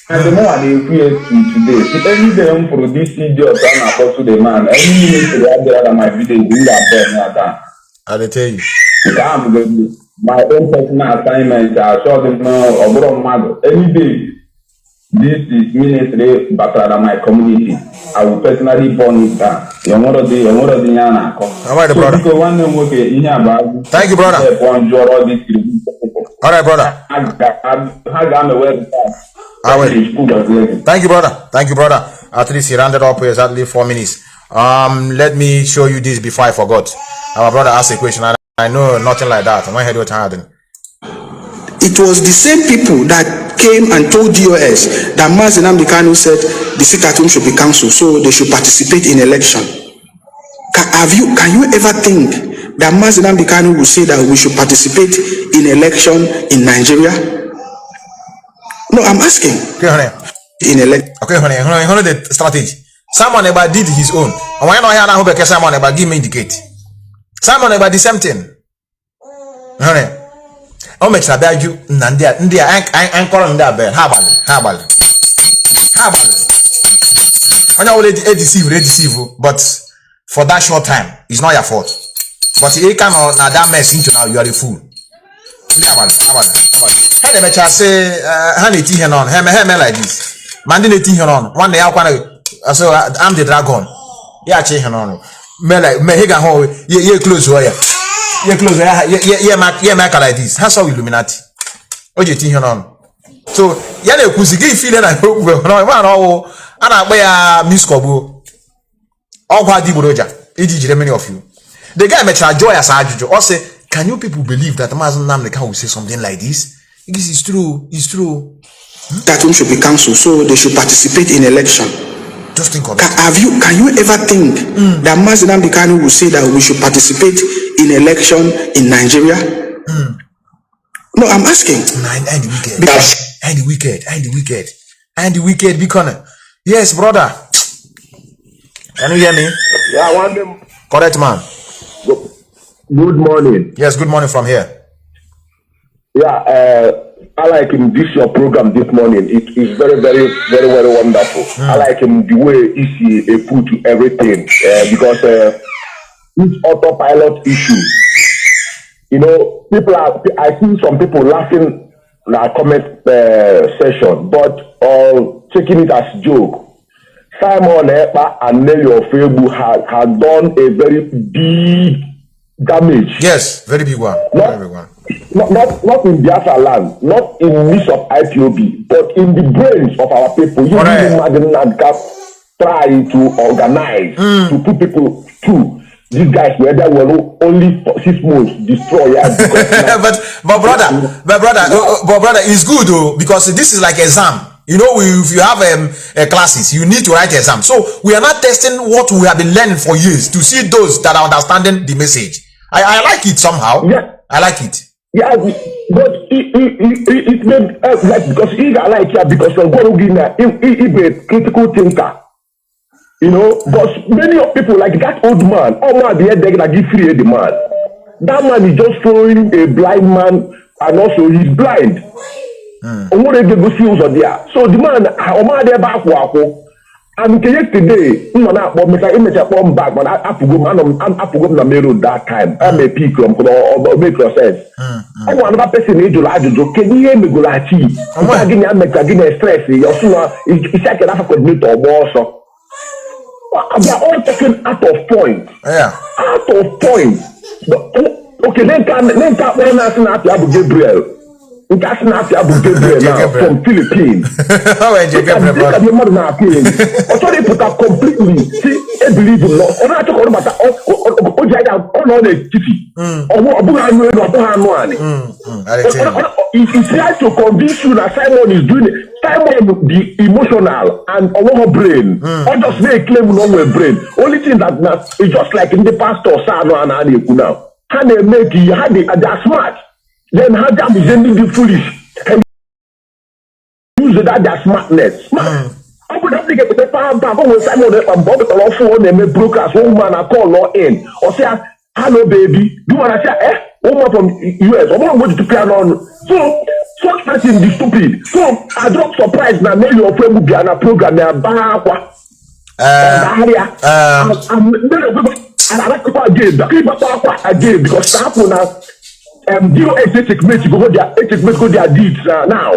and the more they create today, see any day for this idiot and apostle the man, any minute they have there my video doing that. I'll tell you. My own personal assignment, I saw them now, any day. This is ministry, but my community. I will personally burn it down. All right, brother. Thank you, brother. All right, brother. Thank you, brother. Thank you, brother. At least he rounded up exactly 4 minutes. Let me show you this before I forgot. Our brother asked a question, and I know nothing like that. My head was tired. It was the same people that came and told DOS that Mazi Kanu said the sit-at-home should be cancelled, so they should participate in election. Can you ever think that Mazi Kanu will say that we should participate in election in Nigeria? No, I'm asking. Okay, honey. In election. Okay, honey. The strategy. Someone ever did his own. And why not hear that? Someone ever give me indicate. Someone ever the same thing. Honey. O mechara bịa ju na ndị a nkọrọ ndị a bịa ha agbalị onye ọbụla edeceive but for that short time it's not your fault but ị ka nọ na that mess into now you are a fool ndị agbalị ha na-emecha sị ha na-eti ihe n'ọnụ ha eme like this ma ndị na-eti ihe n'ọnụ nwanne ya kwana so I'm the dragon ya chi ihe n'ọnụ me he ga hụ ye close ya yeah, make like this. That's how Illuminati. What you think on? So, yeah, they could give feeling I hope no, and I wear Miss Kobu. All party Buroja, many of you. The guy met joy as Ajujo or say, can you people believe that Mazi Nnamdi will say something like this? This is true, it's true. That one should be cancelled, so they should participate in election. Just think of it. Can you ever think that Mazi Nnamdi will say that we should participate in election in Nigeria? No, I'm asking. And the wicked become. Yes, brother. Can you hear me? Yeah, I want them. Correct, man. Good morning. Yes, good morning from here. Yeah, I like him. This your program this morning. It is very, very, very, very wonderful. I like him the way he put to everything because this autopilot issue. You know, I see some people laughing in our comment session, but taking it as joke. Simon Ekpa and Nelly Ofebu had done a very big damage. Yes, very big one. Very big one. Not in Biafra land, not in the midst of IPOB, but in the brains of our people. You can imagine that try to organize, to put people through. These guys were there were only for 6 months destroy. but brother, it's good though because this is like exam. You know, if you have classes, you need to write exam. So we are not testing what we have been learning for years to see those that are understanding the message. I like it somehow. Yeah. I like it. Yeah, but it made like because he got like yeah because of God he a critical thinker. You know, but many of people like that old man, all man the head they gonna give free the man. That man is just following a blind man and also he's blind. What they go see on there. So the man, how man there back and yesterday, but me say image come back, but I have to go na main road that time. I may pick or make process. I want another person need to like to can you hear me go like chi? I give me stress. You sooner it's like a coordinator or boss. They are all taken out of point. Yeah. Out of point. Okay, then can one Abu Gabriel. That's not Abu Gabriel now from Philippines. How are you, Gabriel? Also, they put up completely. See, I believe in law. Or not talk about all the city. He tries to convince you that Simon is doing it. Simon the emotional and our brain. Or just make claim on our brain. Only thing that is just like in the pastor Sano and Adekuna. How they make you, how they are smart. Then how them is the foolish and use that smartness. I would have to get the power back when Simon and Bob the phone and make brokers one man I call law in or say hello baby. Do you wanna say woman from US or one going to plan on so such person is stupid. So I don't surprise now maybe your friend will be on a program there and I like to again because that one now DOS checkmate go their deeds now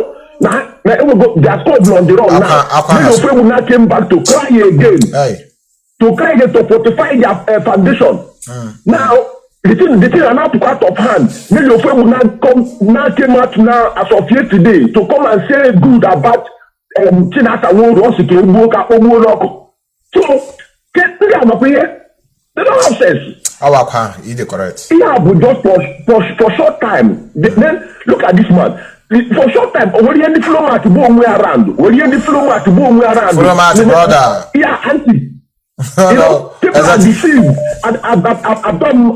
it will go their scope on the run now. Many of them will not came back to cry again. To cry again to fortify their foundation. Now the thing are now put out of hand. Many of them will not came out now as of yet today to come and say good about Chinasa world once it will work out. So get them up here. They don't have sense. You're correct. Yeah, but just for short time. Then look at this man. For short time, when you diplomat to go around, brother. Yeah, auntie. You know, people are deceived. I don't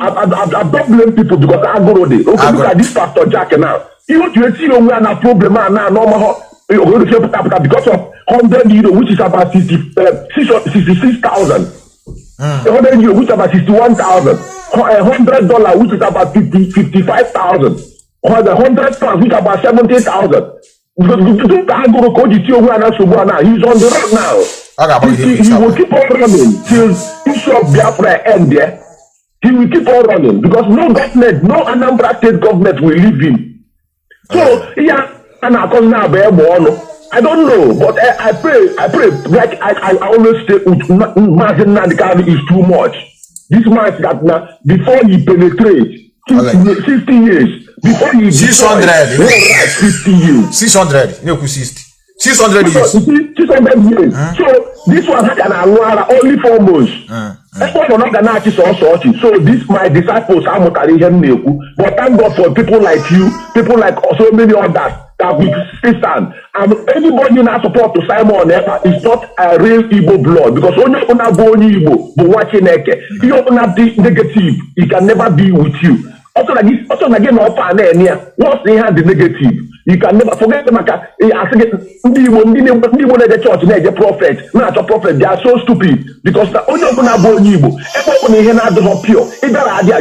blame people because I go there. Okay, look at this Pastor Jack now. You know, you see we are a problem now. Normal. Because of 100 euro, which is about 66,000. 100 euro, which is about 61,000. $100, which is about 55,000. £100, which is about 70,000. He's on the road now. He will keep on running till Bishop Biafra end there. He will keep on running because no government, no Anambra state government will leave him. So, yeah, and I come now, I don't know, but I pray, like I always say, Mazi Methuselah is too much. This man that now, before he penetrates, 60 years, before he 600, 50 years. 600, no 60. 600 years. 600 years. So this one had an award only 4 months. So this my disciples are not but thank God for people like you, people like so many others that we stand. And anybody not support to Simon is not a real Igbo blood because only Igbo but watching you open up the negative, it can never be with you. Also again, once they have the negative, you can never forget them. I think the church, the prophet, not a prophet, they are so stupid because the only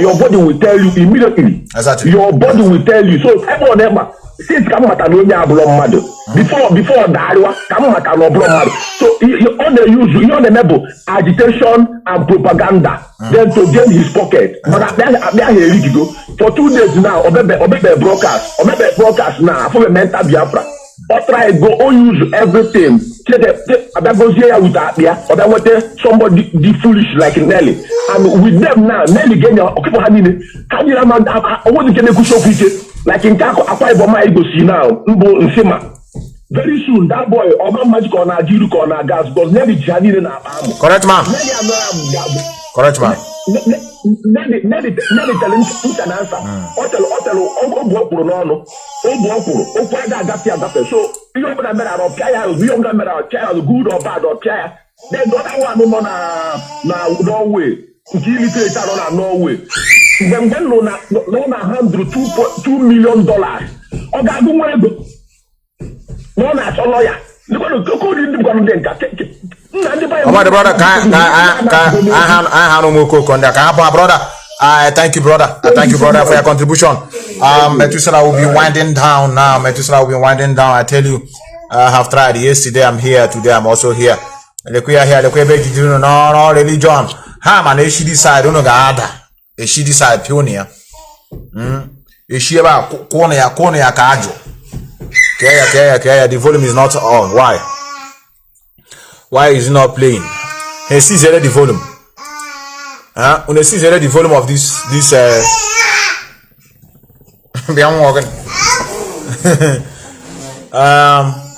your body will tell you immediately. Exactly. Your body will tell you. So everyone ever since before Darwa, so you on the level agitation and propaganda, then to gain his pocket. But there he go. For 2 days now, Obebe broadcast now for the mental Biafra. Or try go use everything. Somebody the foolish like Nelly. And with them now, Nelly getting like in Kako, Akwa Iboma Igosi now, Mbo Nsema. Very soon, that boy, Oba Magic on a Jiru on a gas, because Nelly Jadin in our arm. Correct, ma'am. Correct, ma'am. Nelly telling an answer. Otelo, so you don't know matter of child, we don't know matter of child, good or bad or child. Then the other one no Norway. On Norway. Then loan $2 million Ogagu Mwego. No, that's a lawyer. Look at the code in the government. Oh, my brother, I have no more coke on that. Brother, I thank you, brother. I thank you, brother, for your contribution. Methuselah will be winding down now. Methuselah will be winding down. I tell you, I have tried. Yesterday, I'm here. Today, I'm also here. Look here. Look here. No religion. Ha man, she decide. Don't know God. She decide pioneer. She about corner kajo. Okay. The volume is not on. Why is it not playing? Hey, see the volume. When I see the volume of this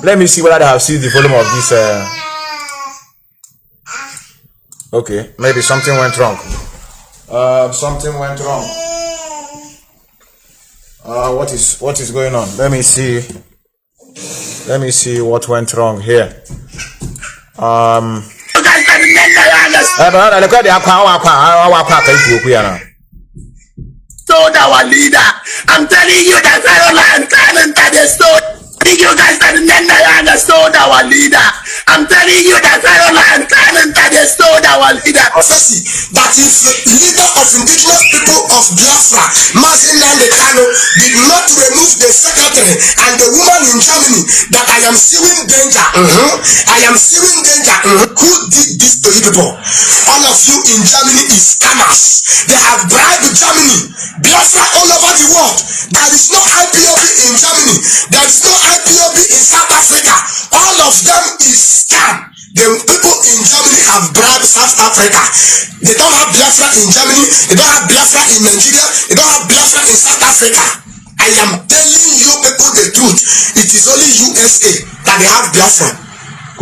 let me see whether I have seen the volume of this. Okay, maybe something went wrong. Something went wrong. What is going on? Let me see what went wrong here. Told our leader, I'm telling you that Ireland can't understand. You guys that understood our leader. I'm telling you that Ireland can't understand our leader. That if the leader of indigenous people of Biafra, Mazi Methuselah, did not remove the secretary and the woman in Germany, that I am seeing danger. I am seeing danger. Who did this to you people? All of you in Germany is scammers. They have bribed Germany. Biafra all over the world. There is no IPOB in Germany. There is no IPOB in South Africa. All of them is scam. The people in Germany have bribed South Africa. They don't have Biafra in Germany. They don't have Biafra in Nigeria. They don't have Biafra in South Africa. I am telling you people the truth. It is only USA that they have Biafra.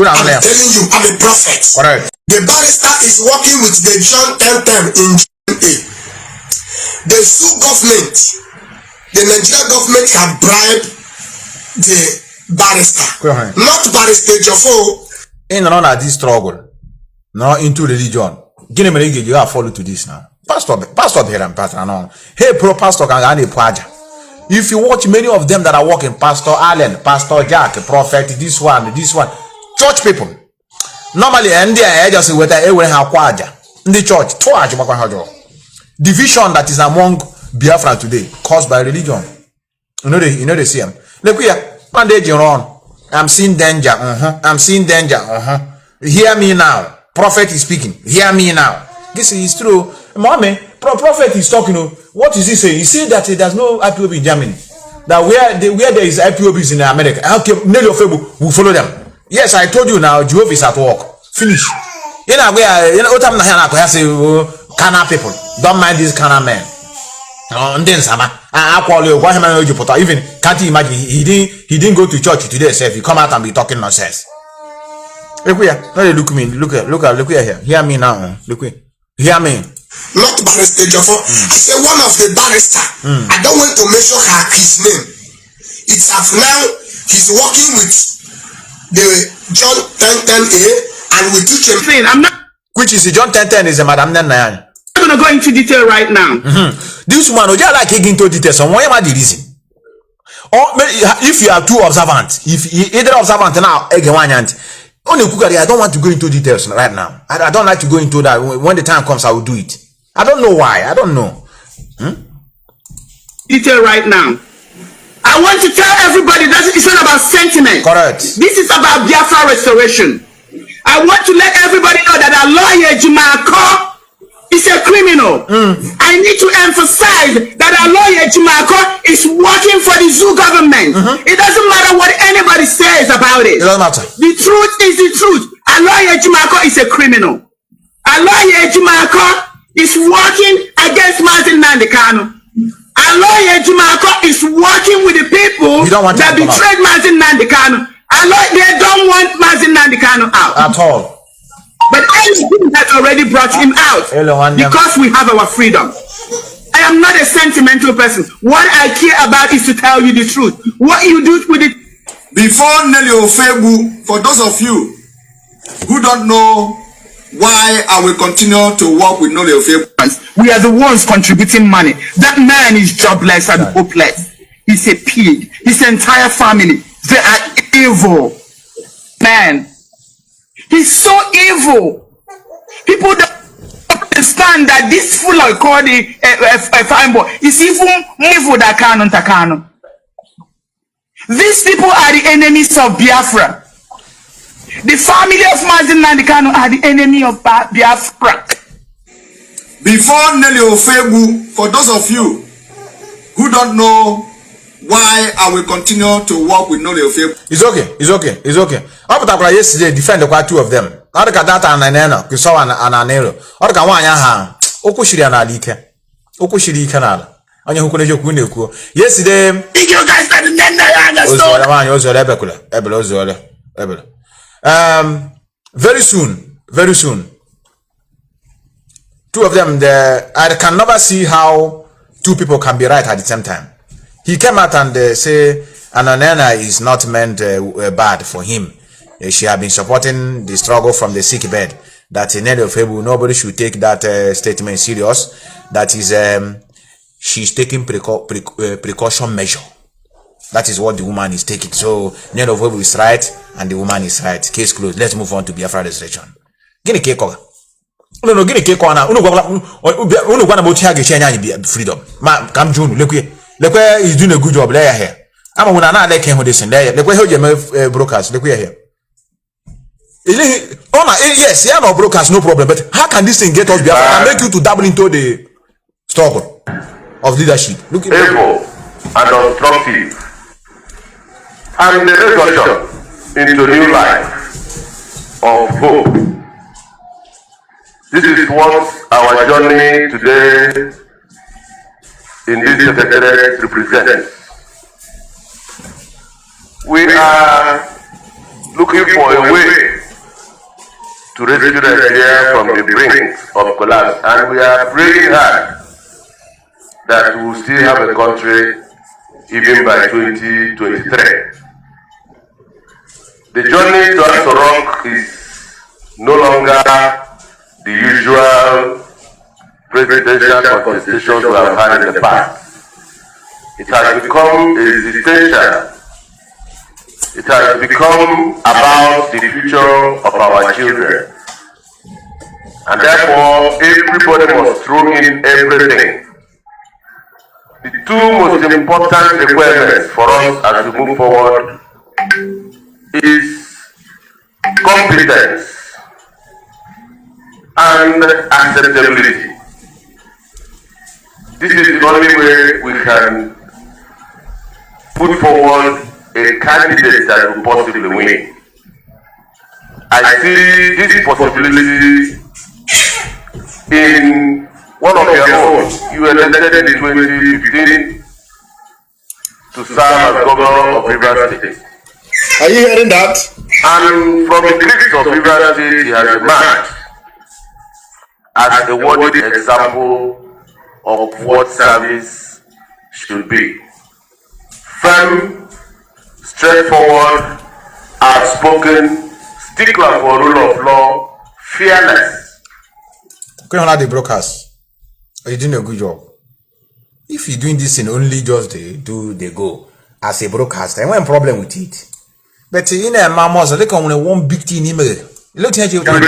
I'm telling you, I'm a prophet. Correct. The barrister is working with the John 10 in GMA. The Sioux government, the Nigerian government have bribed the barrister. Not barrister Jofo. In and on this struggle, no into religion. You have follow to this now. Pastor here and Pastor no. Hey, pro pastor can a praja. If you watch many of them that are working, Pastor Allen, Pastor Jack, Prophet, this one, church people. Normally, and they just whether they will have kwaja in the church. Division that is among Biafran today caused by religion. You know they see them. Look here, bandage on. I'm seeing danger. I'm seeing danger. Hear me now. Prophet is speaking. Hear me now. This is true. Mommy, prophet is talking. What is he saying? He said that there's no IPOB in Germany. That where there is IPOBs in America, okay, will follow them. Yes, I told you now. Jehovah is at work. Finish. You know where say Kana people. Don't mind these Kana men. And then even can't you imagine he didn't go to church today himself. He come out and be talking nonsense. Look here. Hear me now. Look here. Hear me. Not barrister Jofo. I say one of the barrister. I don't want to mention his name. It's as now he's working with the John 10:10A and with two champions. I'm not. Which is the John 10:10 is a Madam Nana. I'm going to go into detail right now. This woman, would you like to get into details on why am I the reason? Or if you are too observant, if either observant now, I don't want to go into details right now. I don't like to go into that. When the time comes, I will do it. I don't know why. I don't know. Detail right now. I want to tell everybody that it's not about sentiment. Correct. This is about Biafra restoration. I want to let everybody know that our lawyer Jumako is a criminal. I need to emphasize that our lawyer Jumako is working for the zoo government. It doesn't matter what anybody says about it. It doesn't matter. The truth is the truth. Our lawyer Jumako is a criminal. Our lawyer Jumako is working against Nnamdi Kanu. Our lawyer Jumako is working with the people that betrayed Nnamdi Kanu. They don't want Nnamdi Kanu out at all. But anything has already brought him out because we have our freedom. I am not a sentimental person. What I care about is to tell you the truth. What you do with it. Before Nelly Ofebu, for those of you who don't know why I will continue to work with Nelly Ofebu, we are the ones contributing money. That man is jobless and hopeless. He's a pig. His entire family, they are evil. Man, he's so evil. People don't understand that this fool I call the fine boy is even evil that Kanu. These people are the enemies of Biafra. The family of Mazi Methuselah are the enemy of Biafra. Before Nelly Ofebu, for those of you who don't know why I will continue to work with Nelly Ofebu. It's okay. Up to yesterday, defend the two of them. I got that and Nana, Kiso and Anero. Or can one yaha, Okushiri and Alike, Okushiri canal. On your Hukunejo. Yesterday, you guys understood. Very soon. Two of them there, I can never see how two people can be right at the same time. He came out and say Ananena is not meant bad for him. She had been supporting the struggle from the sick bed. That in any of February, nobody should take that statement serious. That is, she's taking precaution measure. That is what the woman is taking. So Ned of February is right and the woman is right. Case closed. Let's move on to Biafra restoration. Gini keko. No, gini keko na. Unu gwana boti hagi chenya freedom. Ma kam junu lekwe is doing a good job there here. Ama una na like him this there. Lekwe hold your brokers. Lekwe here. Yes, yeah, no brokers, no problem. But how can this thing get us Biafra and make you to dabble into the struggle of leadership? Look at able and obstructive, and the resurrection into new life of hope. This is what our journey today in this secretariat represents. We are looking for a way to rescue Nigeria from the brink of collapse, and we are praying hard that we will still have a country even by 2023. The journey to Aso Rock is no longer the usual presidential contestations we have had in the past. It has become existential. It has become about the future of our children. And therefore, everybody must throw in everything. The two most important requirements for us as we move forward is competence and acceptability. This is the only way we can put forward a candidate that will possibly win. I see this possibility in one of your own. You were elected in 2015 to serve as governor of Rivers State. Are you hearing that? And from the critics of Rivers State, he has emerged as a worthy example of what service should be. Firm, straightforward, outspoken, stickler for rule of law, fearless. Okay, on the brokers, are you doing a good job? If you're doing this in only just they go as a broadcaster, I have a problem with it. But in a mammoth, they come with one big thing email. Look at you. I'm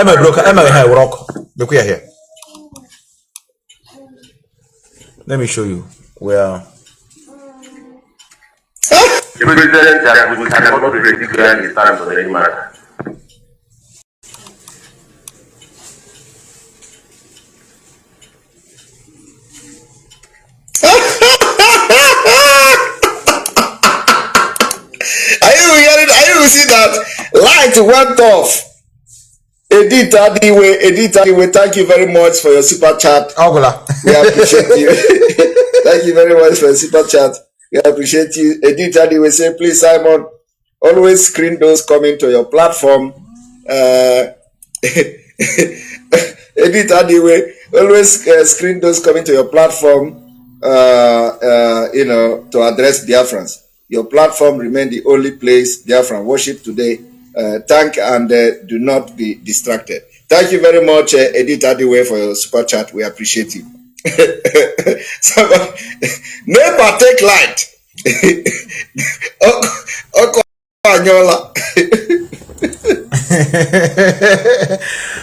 a broker. I'm a rock. Look here. Let me show you where. The president that we cannot predict where he stands on any matter. Are you see that? Light went off. Edith Adiwe, thank you very much for your super chat. We appreciate you. Thank you very much for your super chat. We appreciate you. Edith Adiwe say, please, Simon, always screen those coming to your platform. Edith Adiwe, always screen those coming to your platform, to address Biafrans. Your platform remain the only place Biafran worship today. Thank and do not be distracted. Thank you very much, Edith Adiwe, for your super chat. We appreciate you. Never take light. Anyola.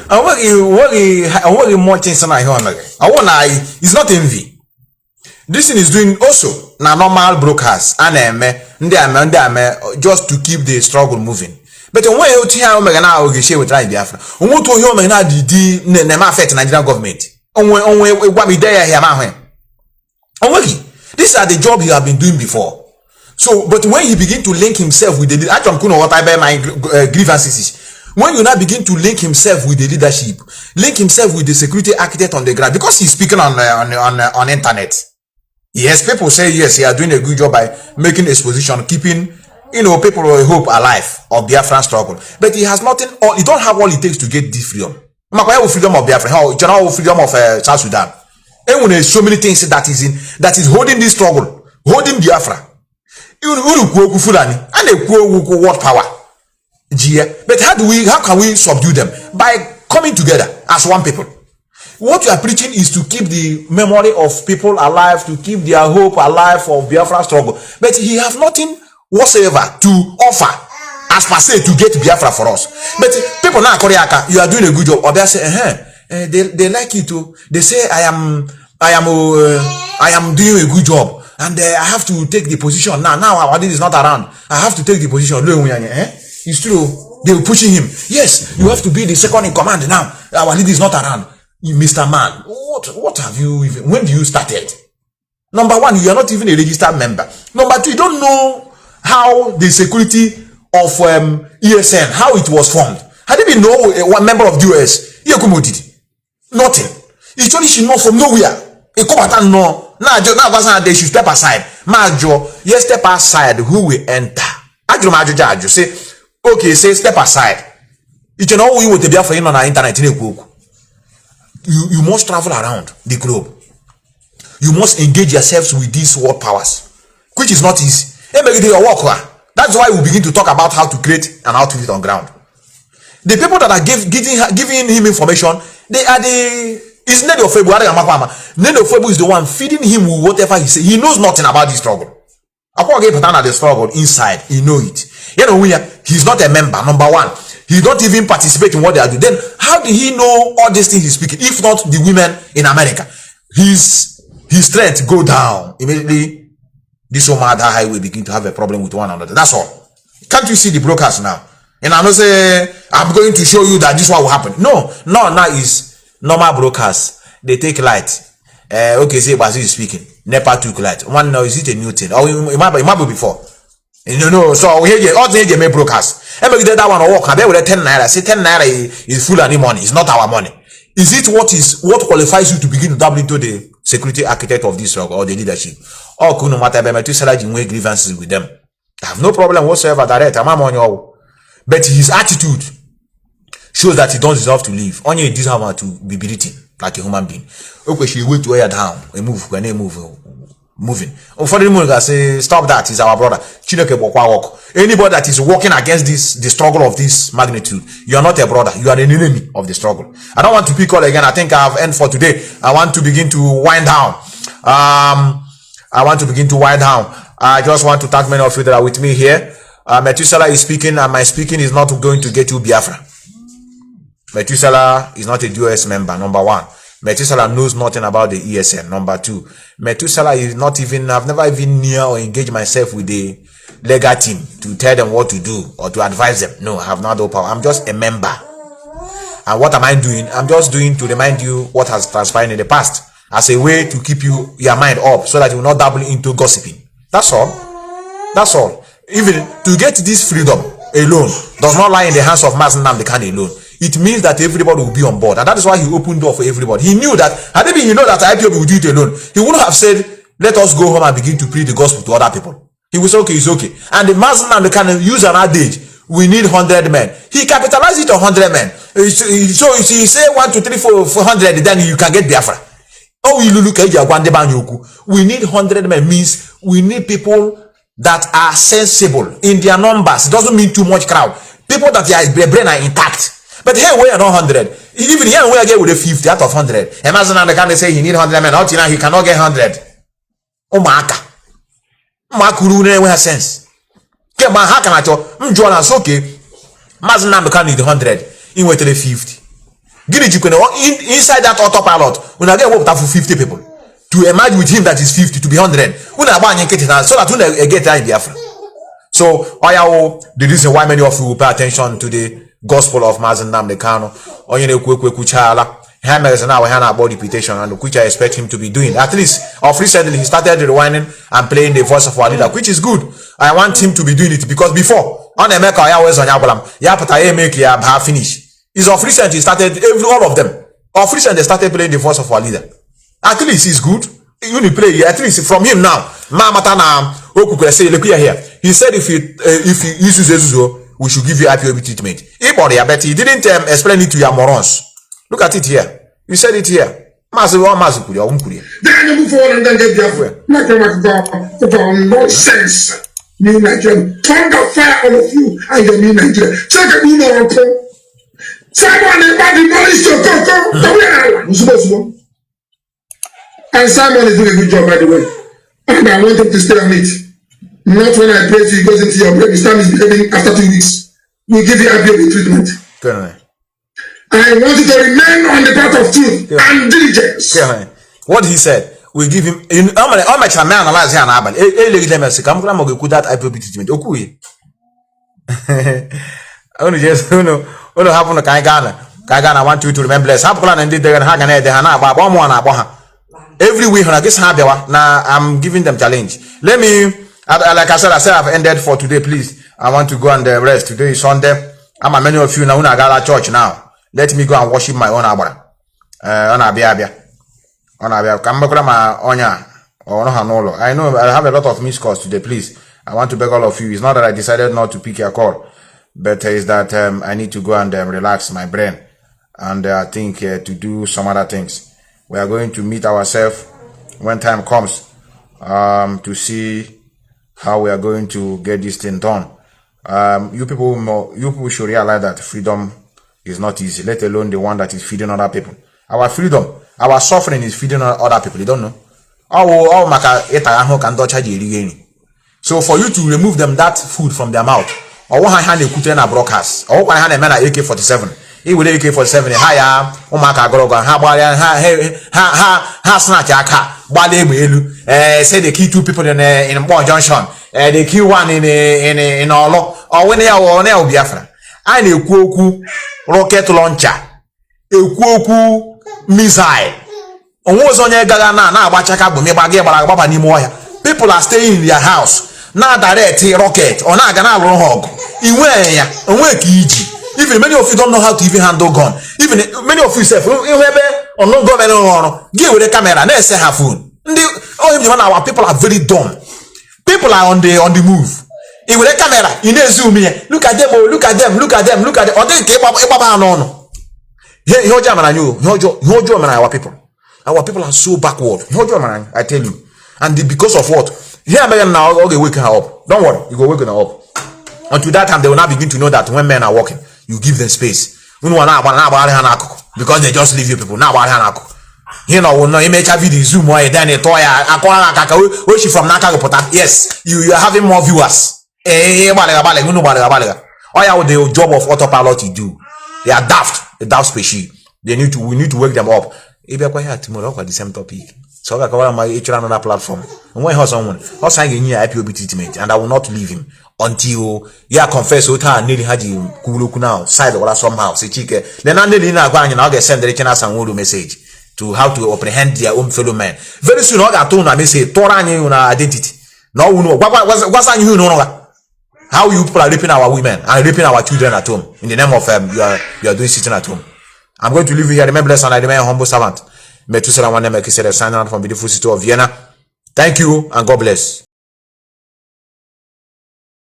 What more things I hear? It's not envy. This thing is doing also na normal brokers and just to keep the struggle moving. But when you hear Omega now, we share with Biafra. Want to hear Omega the never affect Nigerian government. What we there here, these are the job he have been doing before. So, but when he begin to link himself with the actually, what I buy my grievances is when you now begin to link himself with the leadership, link himself with the security architect on the ground because he's speaking on internet. Yes, people say yes, he are doing a good job by making exposition, keeping people hope alive of Biafran struggle. But he has nothing. He don't have all it takes to get this freedom. Freedom of Biafra, general freedom of South Sudan. And there's so many things that is holding this struggle, holding Biafra. And they what power? But how can we subdue them? By coming together as one people. What you are preaching is to keep the memory of people alive, to keep their hope alive of Biafra struggle. But he have nothing whatsoever to offer as per se to get Biafra for us. But people now, Koreaka, you are doing a good job. Or they say, they like you too. They say I am doing a good job. And I have to take the position. Now our leader is not around. I have to take the position. It's true. They were pushing him. Yes, you have to be the second in command now. Our leader is not around. Mr. Man, what have you even, when do you started? Number one, you are not even a registered member. Number two, you don't know how the security of ESN, how it was formed. Had you been one member of the US, you did nothing. It's only she know from nowhere. A combatant no. Now they should step aside. Majo, yes, step aside. Who will enter? Majo say, okay, say step aside. You know we will be for on our internet. You must travel around the globe. You must engage yourselves with these world powers, which is not easy. That's why we begin to talk about how to create an outfit on ground. The people that are giving him information, they are it's Nedofebu. Nedofebu is the one feeding him with whatever he says. He knows nothing about the struggle. The struggle inside, he know it. He's not a member. Number one, he don't even participate in what they are doing. Then how did he know all these things he's speaking? If not the women in America, his strength go down immediately. This Omada highway begin to have a problem with one another. That's all. Can't you see the brokers now? And I don't say I'm going to show you that this one will happen. No, now is normal brokers. They take light. Okay, say Bazi is speaking. NEPA took light. One now is it a new thing? Or it might be before. So we hear all the make brokers. Every day that one walk, I bet with 10 naira. Say 10 naira is full any money. It's not our money. Is it what qualifies you to begin to dabble into the security architect of this struggle or the leadership? Or Kanu matter by Methuselah grievances with them. I have no problem whatsoever direct. I'm on your. But his attitude shows that he don't deserve to live. Only he deserves to be beaten like a human being. Okay, she wait to wear down. A move when they moving. For the moment, say stop that. He's our brother. Anybody that is working against the struggle of this magnitude, you are not a brother. You are an enemy of the struggle. I don't want to pick all again. I think I have end for today. I want to begin to wind down. I just want to thank many of you that are with me here. Methuselah is speaking, and my speaking is not going to get you Biafra. Methuselah is not a US member, number one. Methuselah knows nothing about the ESN, number two. Methuselah is not even, I've never even near or engaged myself with the legal team to tell them what to do or to advise them. No, I have not the power. I'm just a member. And what am I doing? I'm just doing to remind you what has transpired in the past as a way to keep your mind up so that you will not dabble into gossiping. That's all. That's all. Even to get this freedom alone does not lie in the hands of Mazi Methuselah alone. It means that everybody will be on board, and that is why he opened door for everybody. He knew that, had he know that Ipob would do it alone, he wouldn't have said, let us go home and begin to preach the gospel to other people. He would say, okay, it's okay. And the Mazi Methuselah use an adage, we need 100 men. He capitalized it on 100 men. So if you say 1, 2, 3, 4, 400, then you can get Biafra. Oh, we need 100 men means we need people that are sensible in their numbers. It doesn't mean too much crowd. People that their brain are intact. But here we are not 100. Even here we are get with a 50 out of 100. Imagine now the kind of say he need 100 men. Out now he cannot get 100. Oh maka. Makuru ne we have sense. Ke man how can I tell? Jonas okay. Imagine now the can need 100. In wait till 50. Give it you can inside that autopilot. When I get work for 50 people. To emerge with him that is 50 to be 100. When I buy so that when I get that in Biafra. So, the reason why many of you will pay attention to the gospel of Mazi Nnamdi Kanu, now about reputation, and which I expect him to be doing. At least, recently, he started rewinding and playing the voice of our leader, which is good. I want him to be doing it because before, on America, I always on Yabalam, have finished. It's of recent, he started, all of them. Of recent, they started playing the voice of our leader. At least it's good. You only play, at least from him now. He said if he uses we should give you IPOB treatment. Ipob, I bet he didn't explain it to your morons. Look at it here. You said it here. Then you move forward and then get Biafra. Nonsense. New Nigerian. Thunder fire all of you and your new Nigerian. Check a new report. Simon about the knowledge to go. And Simon is doing a good job, by the way. And I want him to stay on it. Not when I praise you, he goes into your brain. His time is behaving after 2 weeks. We give you IPOB treatment. I want you to remain on the path of truth and diligence. What he said, we give him. How much a man analyze here now? Come that IPOB treatment. Only just only happen to Kaigana. I want you to remember. Every week when I get now I'm giving them challenge. Let me, like I said, I've ended for today. Please, I want to go and rest. Today is Sunday. I'm a many of you now. I got a church now. Let me go and worship my own abra. I know I have a lot of missed calls today. Please, I want to beg all of you. It's not that I decided not to pick your call, but it's that I need to go and relax my brain and I think to do some other things. We are going to meet ourselves when time comes to see how we are going to get this thing done. You people should realize that freedom is not easy, let alone the one that is feeding other people. Our freedom, our suffering is feeding other people. You don't know. So for you to remove them that food from their mouth, or one hand they put in a broadcast, or one hand they man AK-47. He will AK-47 higher. Omaka Goroga, ha snatch a car. Bale Belu, say they kill 2 people in Bon Junction, they kill one in Olo, or when they are on El Biafra. And a Kuku rocket launcher, a Kuku missile. On was on your Gagana, now Bachaka, Baba Nimoya. People are staying in their house. Now direct rocket, or not gonna hog. In where, and where Kiji. Even many of you don't know how to even handle gun. Even many of you say, or no government, give with the camera, let's say have phone. Our people are very dumb. People are on the move. With the camera, you know, zoom here. Look at them, look at them. Or they came up, our people. Our people are so backward. I tell you. And because of what? Here, men now, okay, waking her up. Don't worry, you go waking her up. Until that time, they will now begin to know that when men are walking, you give them space. Because they just leave you people. Now, you know, no image video zoom or then a toy. From Naka. Yes, you are having more viewers. The job of autopilot you do. They are daft, a daft species. We need to wake them up. Tomorrow the same topic. So I can my another platform. And when someone signing IPOB treatment, and I will not leave him until confess nearly had you now side or somehow say chicken. Then I nearly now get send the channel and message to how to apprehend their own fellow men. Very soon I got told I may say Torani identity. No no what's you know how you people are raping our women and raping our children at home in the name of you are doing sitting at home. I'm going to leave you here. Remember, blessed and I remain a humble servant. Methuselah, signing out from beautiful city of Vienna. Thank you and God bless.